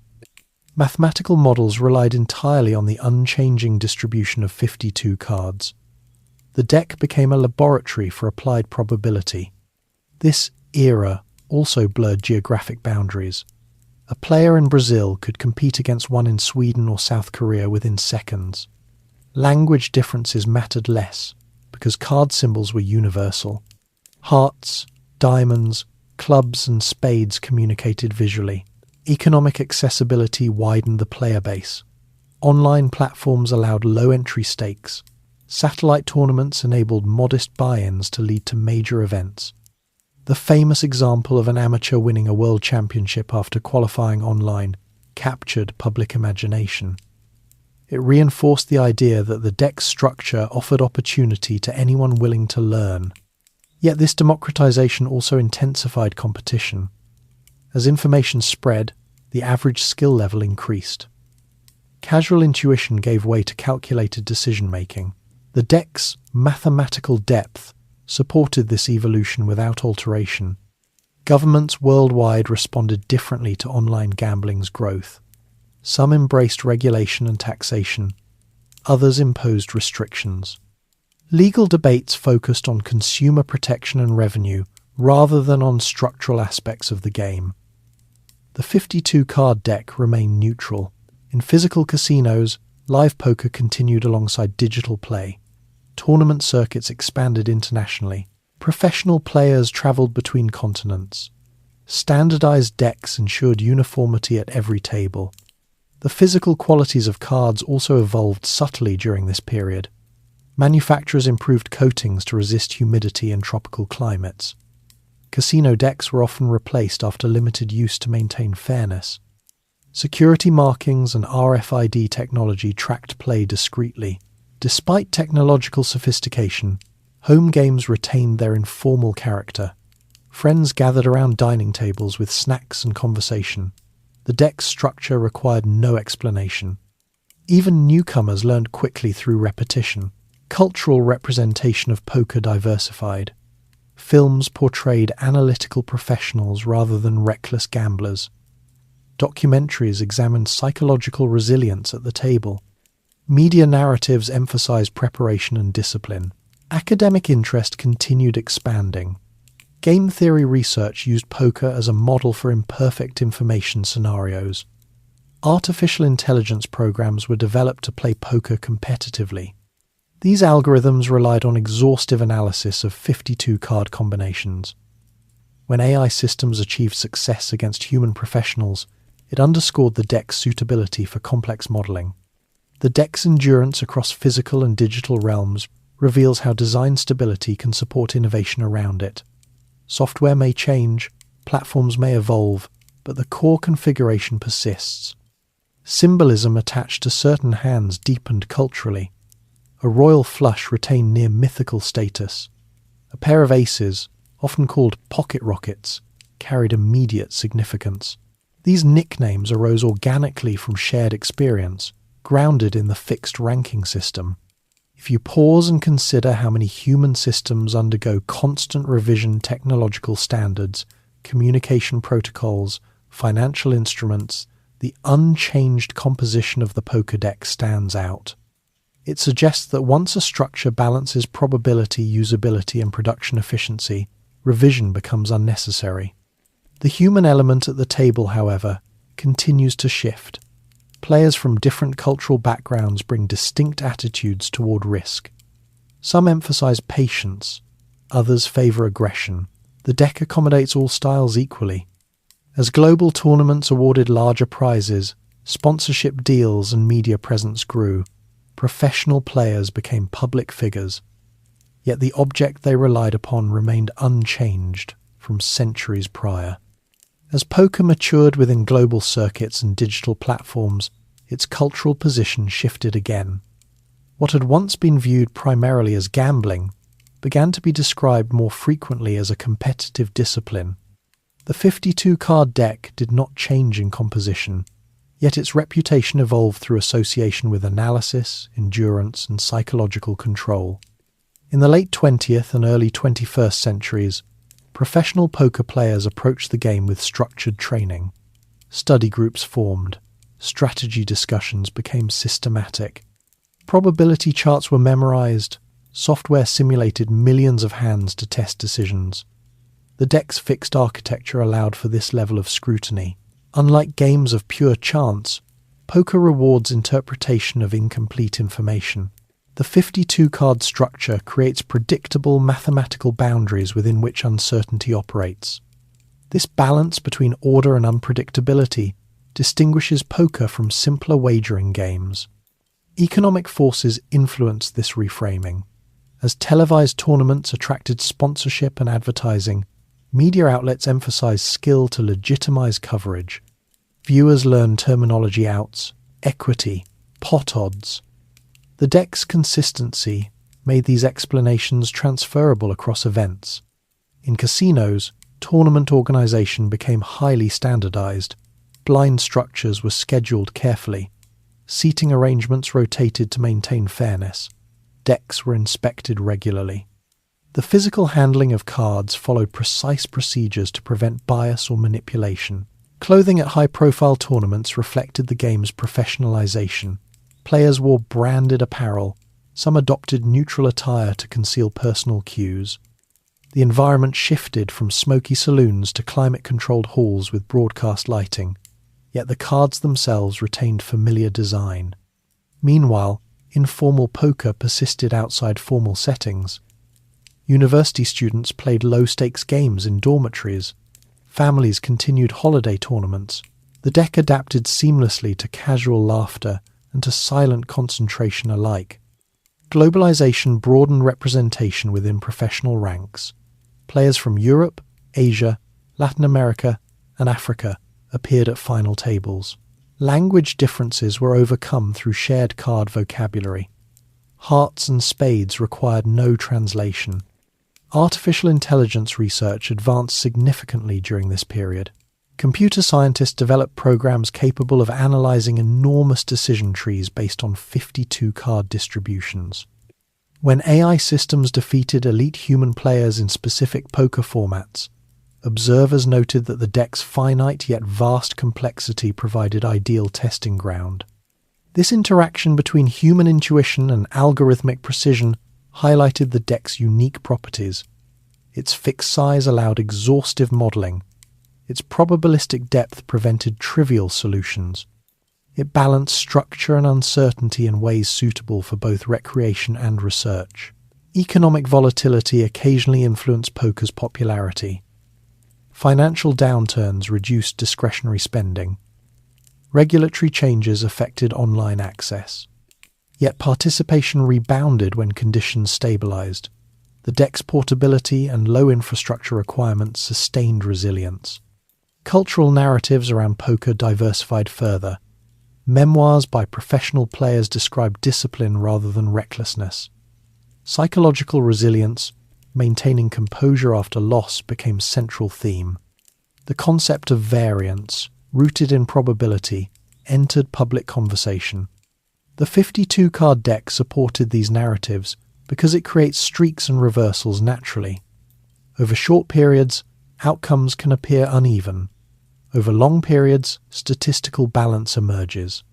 Mathematical models relied entirely on the unchanging distribution of 52 cards. The deck became a laboratory for applied probability. This era also blurred geographic boundaries. A player in Brazil could compete against one in Sweden or South Korea within seconds. Language differences mattered less, because card symbols were universal. Hearts, diamonds, clubs, and spades communicated visually. Economic accessibility widened the player base. Online platforms allowed low entry stakes. Satellite tournaments enabled modest buy-ins to lead to major events. The famous example of an amateur winning a world championship after qualifying online captured public imagination. It reinforced the idea that the deck's structure offered opportunity to anyone willing to learn. Yet this democratization also intensified competition. As information spread, the average skill level increased. Casual intuition gave way to calculated decision-making. The deck's mathematical depth supported this evolution without alteration. Governments worldwide responded differently to online gambling's growth. Some embraced regulation and taxation. Others imposed restrictions. Legal debates focused on consumer protection and revenue rather than on structural aspects of the game. The 52-card deck remained neutral. In physical casinos, live poker continued alongside digital play. Tournament circuits expanded internationally. Professional players traveled between continents. Standardized decks ensured uniformity at every table. The physical qualities of cards also evolved subtly during this period. Manufacturers improved coatings to resist humidity in tropical climates. Casino decks were often replaced after limited use to maintain fairness. Security markings and RFID technology tracked play discreetly. Despite technological sophistication, home games retained their informal character. Friends gathered around dining tables with snacks and conversation. The deck's structure required no explanation. Even newcomers learned quickly through repetition. Cultural representation of poker diversified. Films portrayed analytical professionals rather than reckless gamblers. Documentaries examined psychological resilience at the table. Media narratives emphasized preparation and discipline. Academic interest continued expanding. Game theory research used poker as a model for imperfect information scenarios. Artificial intelligence programs were developed to play poker competitively. These algorithms relied on exhaustive analysis of 52 card combinations. When AI systems achieved success against human professionals, it underscored the deck's suitability for complex modeling. The deck's endurance across physical and digital realms reveals how design stability can support innovation around it. Software may change, platforms may evolve, but the core configuration persists. Symbolism attached to certain hands deepened culturally. A royal flush retained near mythical status. A pair of aces, often called pocket rockets, carried immediate significance. These nicknames arose organically from shared experience, grounded in the fixed ranking system. If you pause and consider how many human systems undergo constant revision, technological standards, communication protocols, financial instruments, the unchanged composition of the poker deck stands out. It suggests that once a structure balances probability, usability, and production efficiency, revision becomes unnecessary. The human element at the table, however, continues to shift. Players from different cultural backgrounds bring distinct attitudes toward risk. Some emphasize patience, others favor aggression. The deck accommodates all styles equally. As global tournaments awarded larger prizes, sponsorship deals and media presence grew. Professional players became public figures, yet the object they relied upon remained unchanged from centuries prior. As poker matured within global circuits and digital platforms, its cultural position shifted again. What had once been viewed primarily as gambling began to be described more frequently as a competitive discipline. The 52-card deck did not change in composition, yet its reputation evolved through association with analysis, endurance, and psychological control. In the late 20th and early 21st centuries, professional poker players approached the game with structured training. Study groups formed. Strategy discussions became systematic. Probability charts were memorized. Software simulated millions of hands to test decisions. The deck's fixed architecture allowed for this level of scrutiny. Unlike games of pure chance, poker rewards interpretation of incomplete information. The 52-card structure creates predictable mathematical boundaries within which uncertainty operates. This balance between order and unpredictability distinguishes poker from simpler wagering games. Economic forces influenced this reframing. As televised tournaments attracted sponsorship and advertising, media outlets emphasized skill to legitimize coverage. Viewers learned terminology outs, equity, pot odds. The deck's consistency made these explanations transferable across events. In casinos, tournament organization became highly standardized. Blind structures were scheduled carefully. Seating arrangements rotated to maintain fairness. Decks were inspected regularly. The physical handling of cards followed precise procedures to prevent bias or manipulation. Clothing at high-profile tournaments reflected the game's professionalization. Players wore branded apparel. Some adopted neutral attire to conceal personal cues. The environment shifted from smoky saloons to climate-controlled halls with broadcast lighting, yet the cards themselves retained familiar design. Meanwhile, informal poker persisted outside formal settings. University students played low-stakes games in dormitories. Families continued holiday tournaments. The deck adapted seamlessly to casual laughter and to silent concentration alike. Globalization broadened representation within professional ranks. Players from Europe, Asia, Latin America, and Africa appeared at final tables. Language differences were overcome through shared card vocabulary. Hearts and spades required no translation. Artificial intelligence research advanced significantly during this period. Computer scientists developed programs capable of analyzing enormous decision trees based on 52 card distributions. When AI systems defeated elite human players in specific poker formats, observers noted that the deck's finite yet vast complexity provided ideal testing ground. This interaction between human intuition and algorithmic precision highlighted the deck's unique properties. Its fixed size allowed exhaustive modeling. Its probabilistic depth prevented trivial solutions. It balanced structure and uncertainty in ways suitable for both recreation and research. Economic volatility occasionally influenced poker's popularity. Financial downturns reduced discretionary spending. Regulatory changes affected online access. Yet participation rebounded when conditions stabilized. The deck's portability and low infrastructure requirements sustained resilience. Cultural narratives around poker diversified further. Memoirs by professional players described discipline rather than recklessness. Psychological resilience, maintaining composure after loss, became central theme. The concept of variance, rooted in probability, entered public conversation. The 52-card deck supported these narratives because it creates streaks and reversals naturally. Over short periods, outcomes can appear uneven. Over long periods, statistical balance emerges.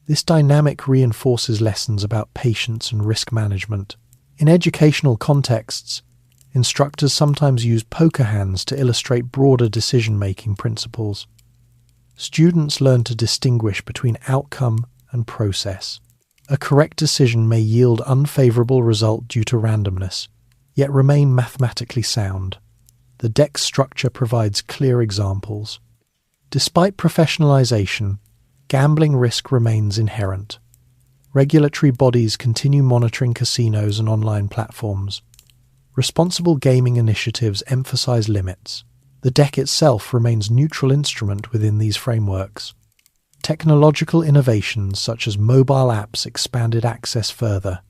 This dynamic reinforces lessons about patience and risk management. In educational contexts, instructors sometimes use poker hands to illustrate broader decision-making principles. Students learn to distinguish between outcome and process. A correct decision may yield unfavorable result due to randomness, yet remain mathematically sound. The deck structure provides clear examples. Despite professionalization, gambling risk remains inherent. Regulatory bodies continue monitoring casinos and online platforms. Responsible gaming initiatives emphasize limits. The deck itself remains a neutral instrument within these frameworks. Technological innovations such as mobile apps expanded access further.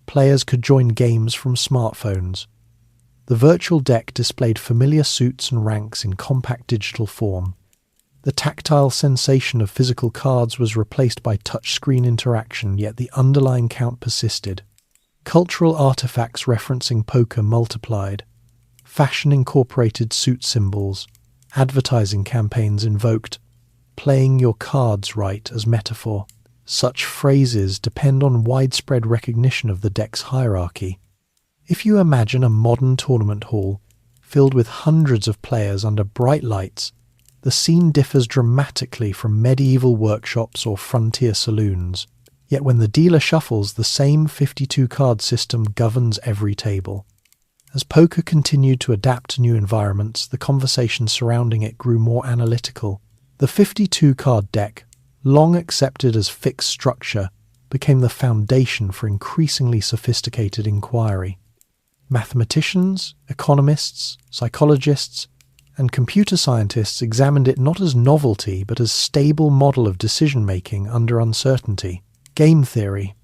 Players could join games from smartphones. The virtual deck displayed familiar suits and ranks in compact digital form. The tactile sensation of physical cards was replaced by touchscreen interaction, yet the underlying count persisted. Cultural artifacts referencing poker multiplied. Fashion incorporated suit symbols. Advertising campaigns invoked "playing your cards right" as metaphor. Such phrases depend on widespread recognition of the deck's hierarchy. If you imagine a modern tournament hall filled with hundreds of players under bright lights, the scene differs dramatically from medieval workshops or frontier saloons. Yet when the dealer shuffles, the same 52-card system governs every table. As poker continued to adapt to new environments, the conversation surrounding it grew more analytical. The 52-card deck, long accepted as fixed structure, became the foundation for increasingly sophisticated inquiry. Mathematicians, economists, psychologists, and computer scientists examined it not as novelty but as stable model of decision-making under uncertainty. Game theory,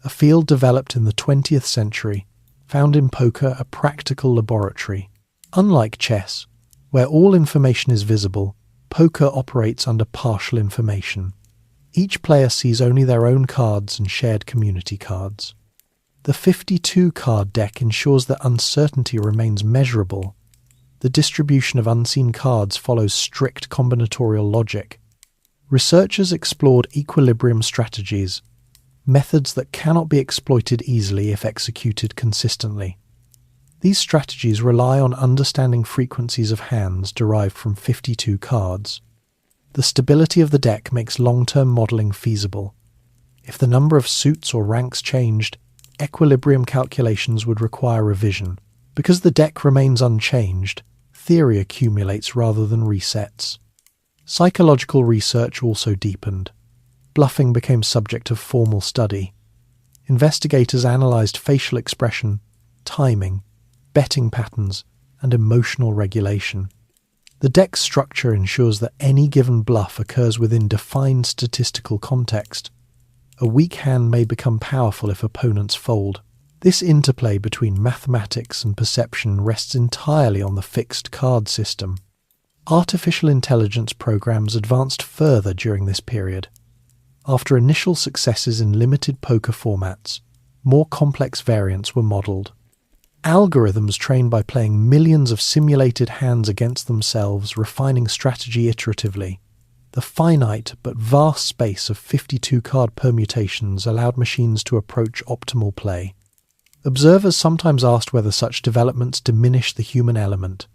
a field developed in the 20th century, found in poker a practical laboratory. Unlike chess, where all information is visible, poker operates under partial information. Each player sees only their own cards and shared community cards. The 52-card deck ensures that uncertainty remains measurable. The distribution of unseen cards follows strict combinatorial logic. Researchers explored equilibrium strategies, methods that cannot be exploited easily if executed consistently. These strategies rely on understanding frequencies of hands derived from 52 cards. The stability of the deck makes long-term modelling feasible. If the number of suits or ranks changed, equilibrium calculations would require revision. Because the deck remains unchanged, theory accumulates rather than resets. Psychological research also deepened. Bluffing became subject of formal study. Investigators analysed facial expression, timing, betting patterns, and emotional regulation. The deck's structure ensures that any given bluff occurs within defined statistical context. A weak hand may become powerful if opponents fold. This interplay between mathematics and perception rests entirely on the fixed card system. Artificial intelligence programs advanced further during this period. After initial successes in limited poker formats, more complex variants were modelled. Algorithms trained by playing millions of simulated hands against themselves, refining strategy iteratively. The finite but vast space of 52-card permutations allowed machines to approach optimal play. Observers sometimes asked whether such developments diminished the human element.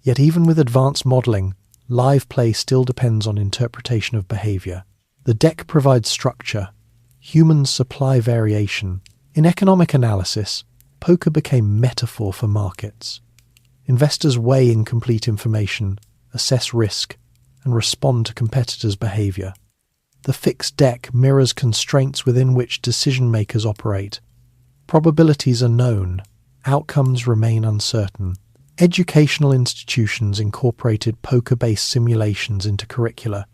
Yet even with advanced modelling, live play still depends on interpretation of behaviour. The deck provides structure. Humans supply variation. In economic analysis, poker became metaphor for markets. Investors weigh incomplete information, assess risk, and respond to competitors' behaviour. The fixed deck mirrors constraints within which decision-makers operate. Probabilities are known, outcomes remain uncertain. Educational institutions incorporated poker-based simulations into curricula.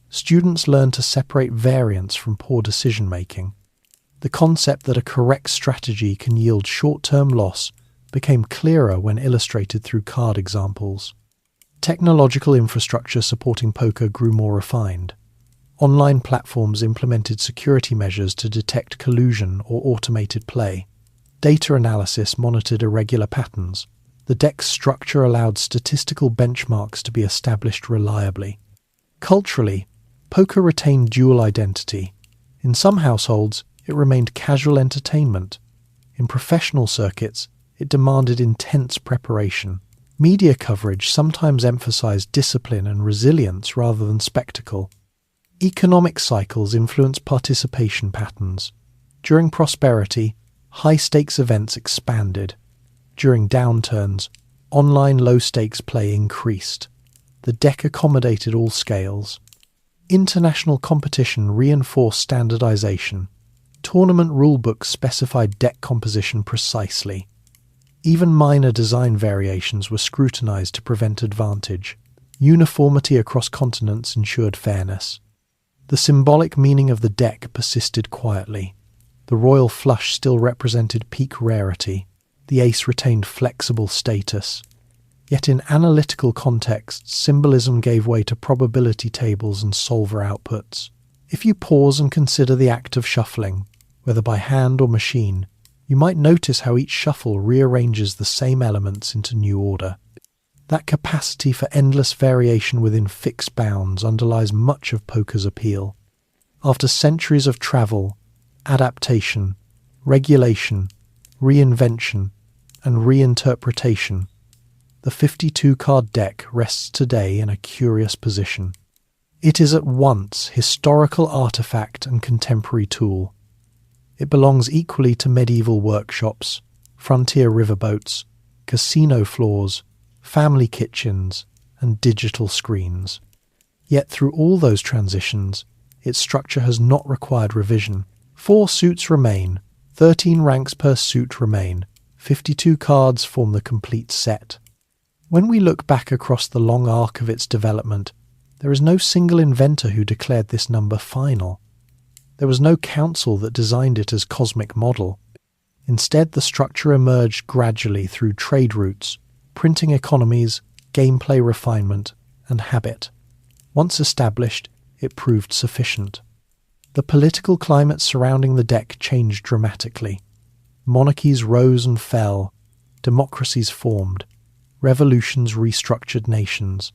Students learn to separate variance from poor decision-making. The concept that a correct strategy can yield short-term loss became clearer when illustrated through card examples. Technological infrastructure supporting poker grew more refined. Online platforms implemented security measures to detect collusion or automated play. Data analysis monitored irregular patterns. The deck's structure allowed statistical benchmarks to be established reliably. Culturally, poker retained dual identity. In some households, it remained casual entertainment. In professional circuits, it demanded intense preparation. Media coverage sometimes emphasized discipline and resilience rather than spectacle. Economic cycles influenced participation patterns. During prosperity, high-stakes events expanded. During downturns, online low-stakes play increased. The deck accommodated all scales. International competition reinforced standardization. Tournament rulebooks specified deck composition precisely. Even minor design variations were scrutinized to prevent advantage. Uniformity across continents ensured fairness. The symbolic meaning of the deck persisted quietly. The royal flush still represented peak rarity. The ace retained flexible status. Yet in analytical contexts, symbolism gave way to probability tables and solver outputs. If you pause and consider the act of shuffling, whether by hand or machine, you might notice how each shuffle rearranges the same elements into new order. That capacity for endless variation within fixed bounds underlies much of poker's appeal. After centuries of travel, adaptation, regulation, reinvention, and reinterpretation, the 52-card deck rests today in a curious position. It is at once historical artifact and contemporary tool. It belongs equally to medieval workshops, frontier riverboats, casino floors, family kitchens, and digital screens. Yet through all those transitions, its structure has not required revision. 4 suits remain, 13 ranks per suit remain, 52 cards form the complete set. When we look back across the long arc of its development, there is no single inventor who declared this number final. There was no council that designed it as cosmic model. Instead, the structure emerged gradually through trade routes, printing economies, gameplay refinement, and habit. Once established, it proved sufficient. The political climate surrounding the deck changed dramatically. Monarchies rose and fell, democracies formed, revolutions restructured nations.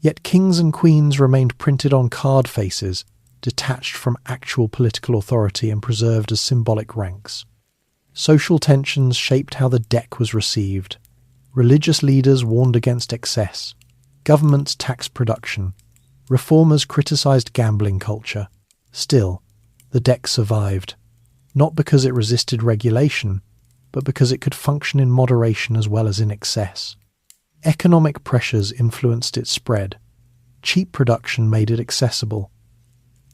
Yet kings and queens remained printed on card faces, detached from actual political authority and preserved as symbolic ranks. Social tensions shaped how the deck was received. Religious leaders warned against excess. Governments taxed production. Reformers criticized gambling culture. Still, the deck survived, not because it resisted regulation, but because it could function in moderation as well as in excess. Economic pressures influenced its spread. Cheap production made it accessible.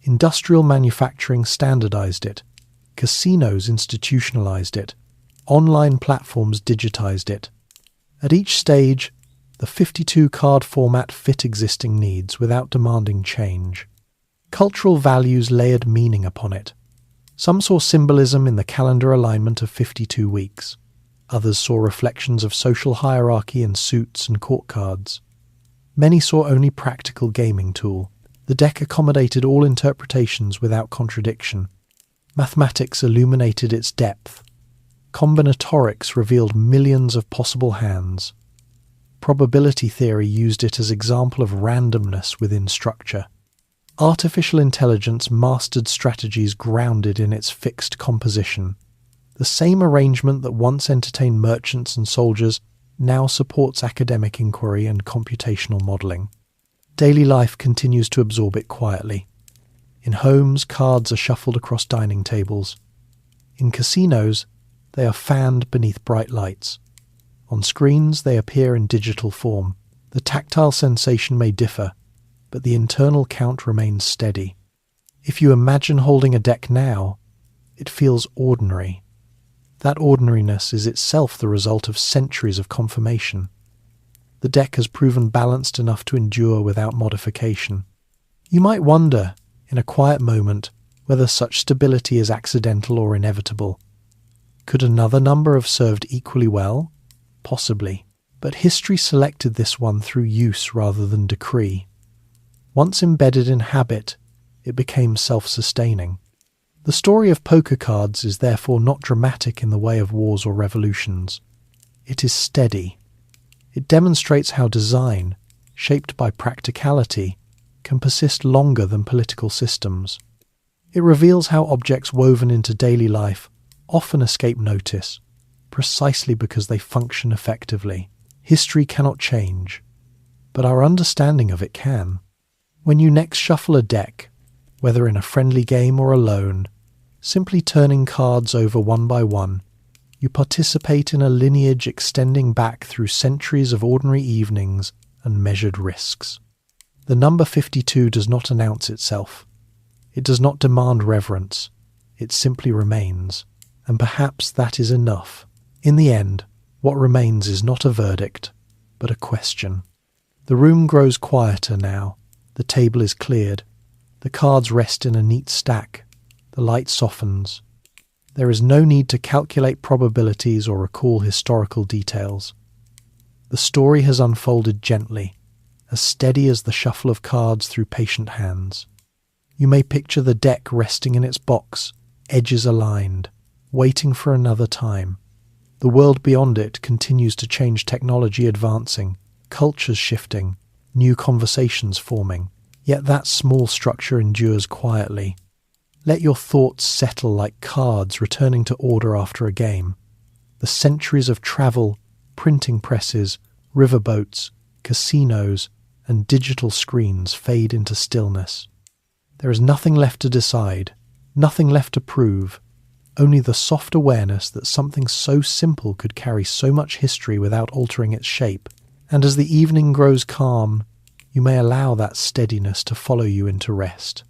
Industrial manufacturing standardized it. Casinos institutionalized it. Online platforms digitized it. At each stage, the 52-card format fit existing needs without demanding change. Cultural values layered meaning upon it. Some saw symbolism in the calendar alignment of 52 weeks. Others saw reflections of social hierarchy in suits and court cards. Many saw only practical gaming tool. The deck accommodated all interpretations without contradiction. Mathematics illuminated its depth. Combinatorics revealed millions of possible hands. Probability theory used it as example of randomness within structure. Artificial intelligence mastered strategies grounded in its fixed composition. The same arrangement that once entertained merchants and soldiers now supports academic inquiry and computational modelling. Daily life continues to absorb it quietly. In homes, cards are shuffled across dining tables. In casinos, they are fanned beneath bright lights. On screens, they appear in digital form. The tactile sensation may differ, but the internal count remains steady. If you imagine holding a deck now, it feels ordinary. That ordinariness is itself the result of centuries of confirmation. The deck has proven balanced enough to endure without modification. You might wonder, in a quiet moment, whether such stability is accidental or inevitable. Could another number have served equally well? Possibly. But history selected this one through use rather than decree. Once embedded in habit, it became self-sustaining. The story of poker cards is therefore not dramatic in the way of wars or revolutions. It is steady. It demonstrates how design, shaped by practicality, can persist longer than political systems. It reveals how objects woven into daily life often escape notice, precisely because they function effectively. History cannot change, but our understanding of it can. When you next shuffle a deck, whether in a friendly game or alone, simply turning cards over one by one, you participate in a lineage extending back through centuries of ordinary evenings and measured risks. The number 52 does not announce itself. It does not demand reverence. It simply remains. And perhaps that is enough. In the end, what remains is not a verdict, but a question. The room grows quieter now. The table is cleared. The cards rest in a neat stack. The light softens. There is no need to calculate probabilities or recall historical details. The story has unfolded gently, as steady as the shuffle of cards through patient hands. You may picture the deck resting in its box, edges aligned, waiting for another time. The world beyond it continues to change, technology advancing, cultures shifting, new conversations forming. Yet that small structure endures quietly. Let your thoughts settle like cards returning to order after a game. The centuries of travel, printing presses, riverboats, casinos, and digital screens fade into stillness. There is nothing left to decide, nothing left to prove, only the soft awareness that something so simple could carry so much history without altering its shape. And as the evening grows calm, you may allow that steadiness to follow you into rest.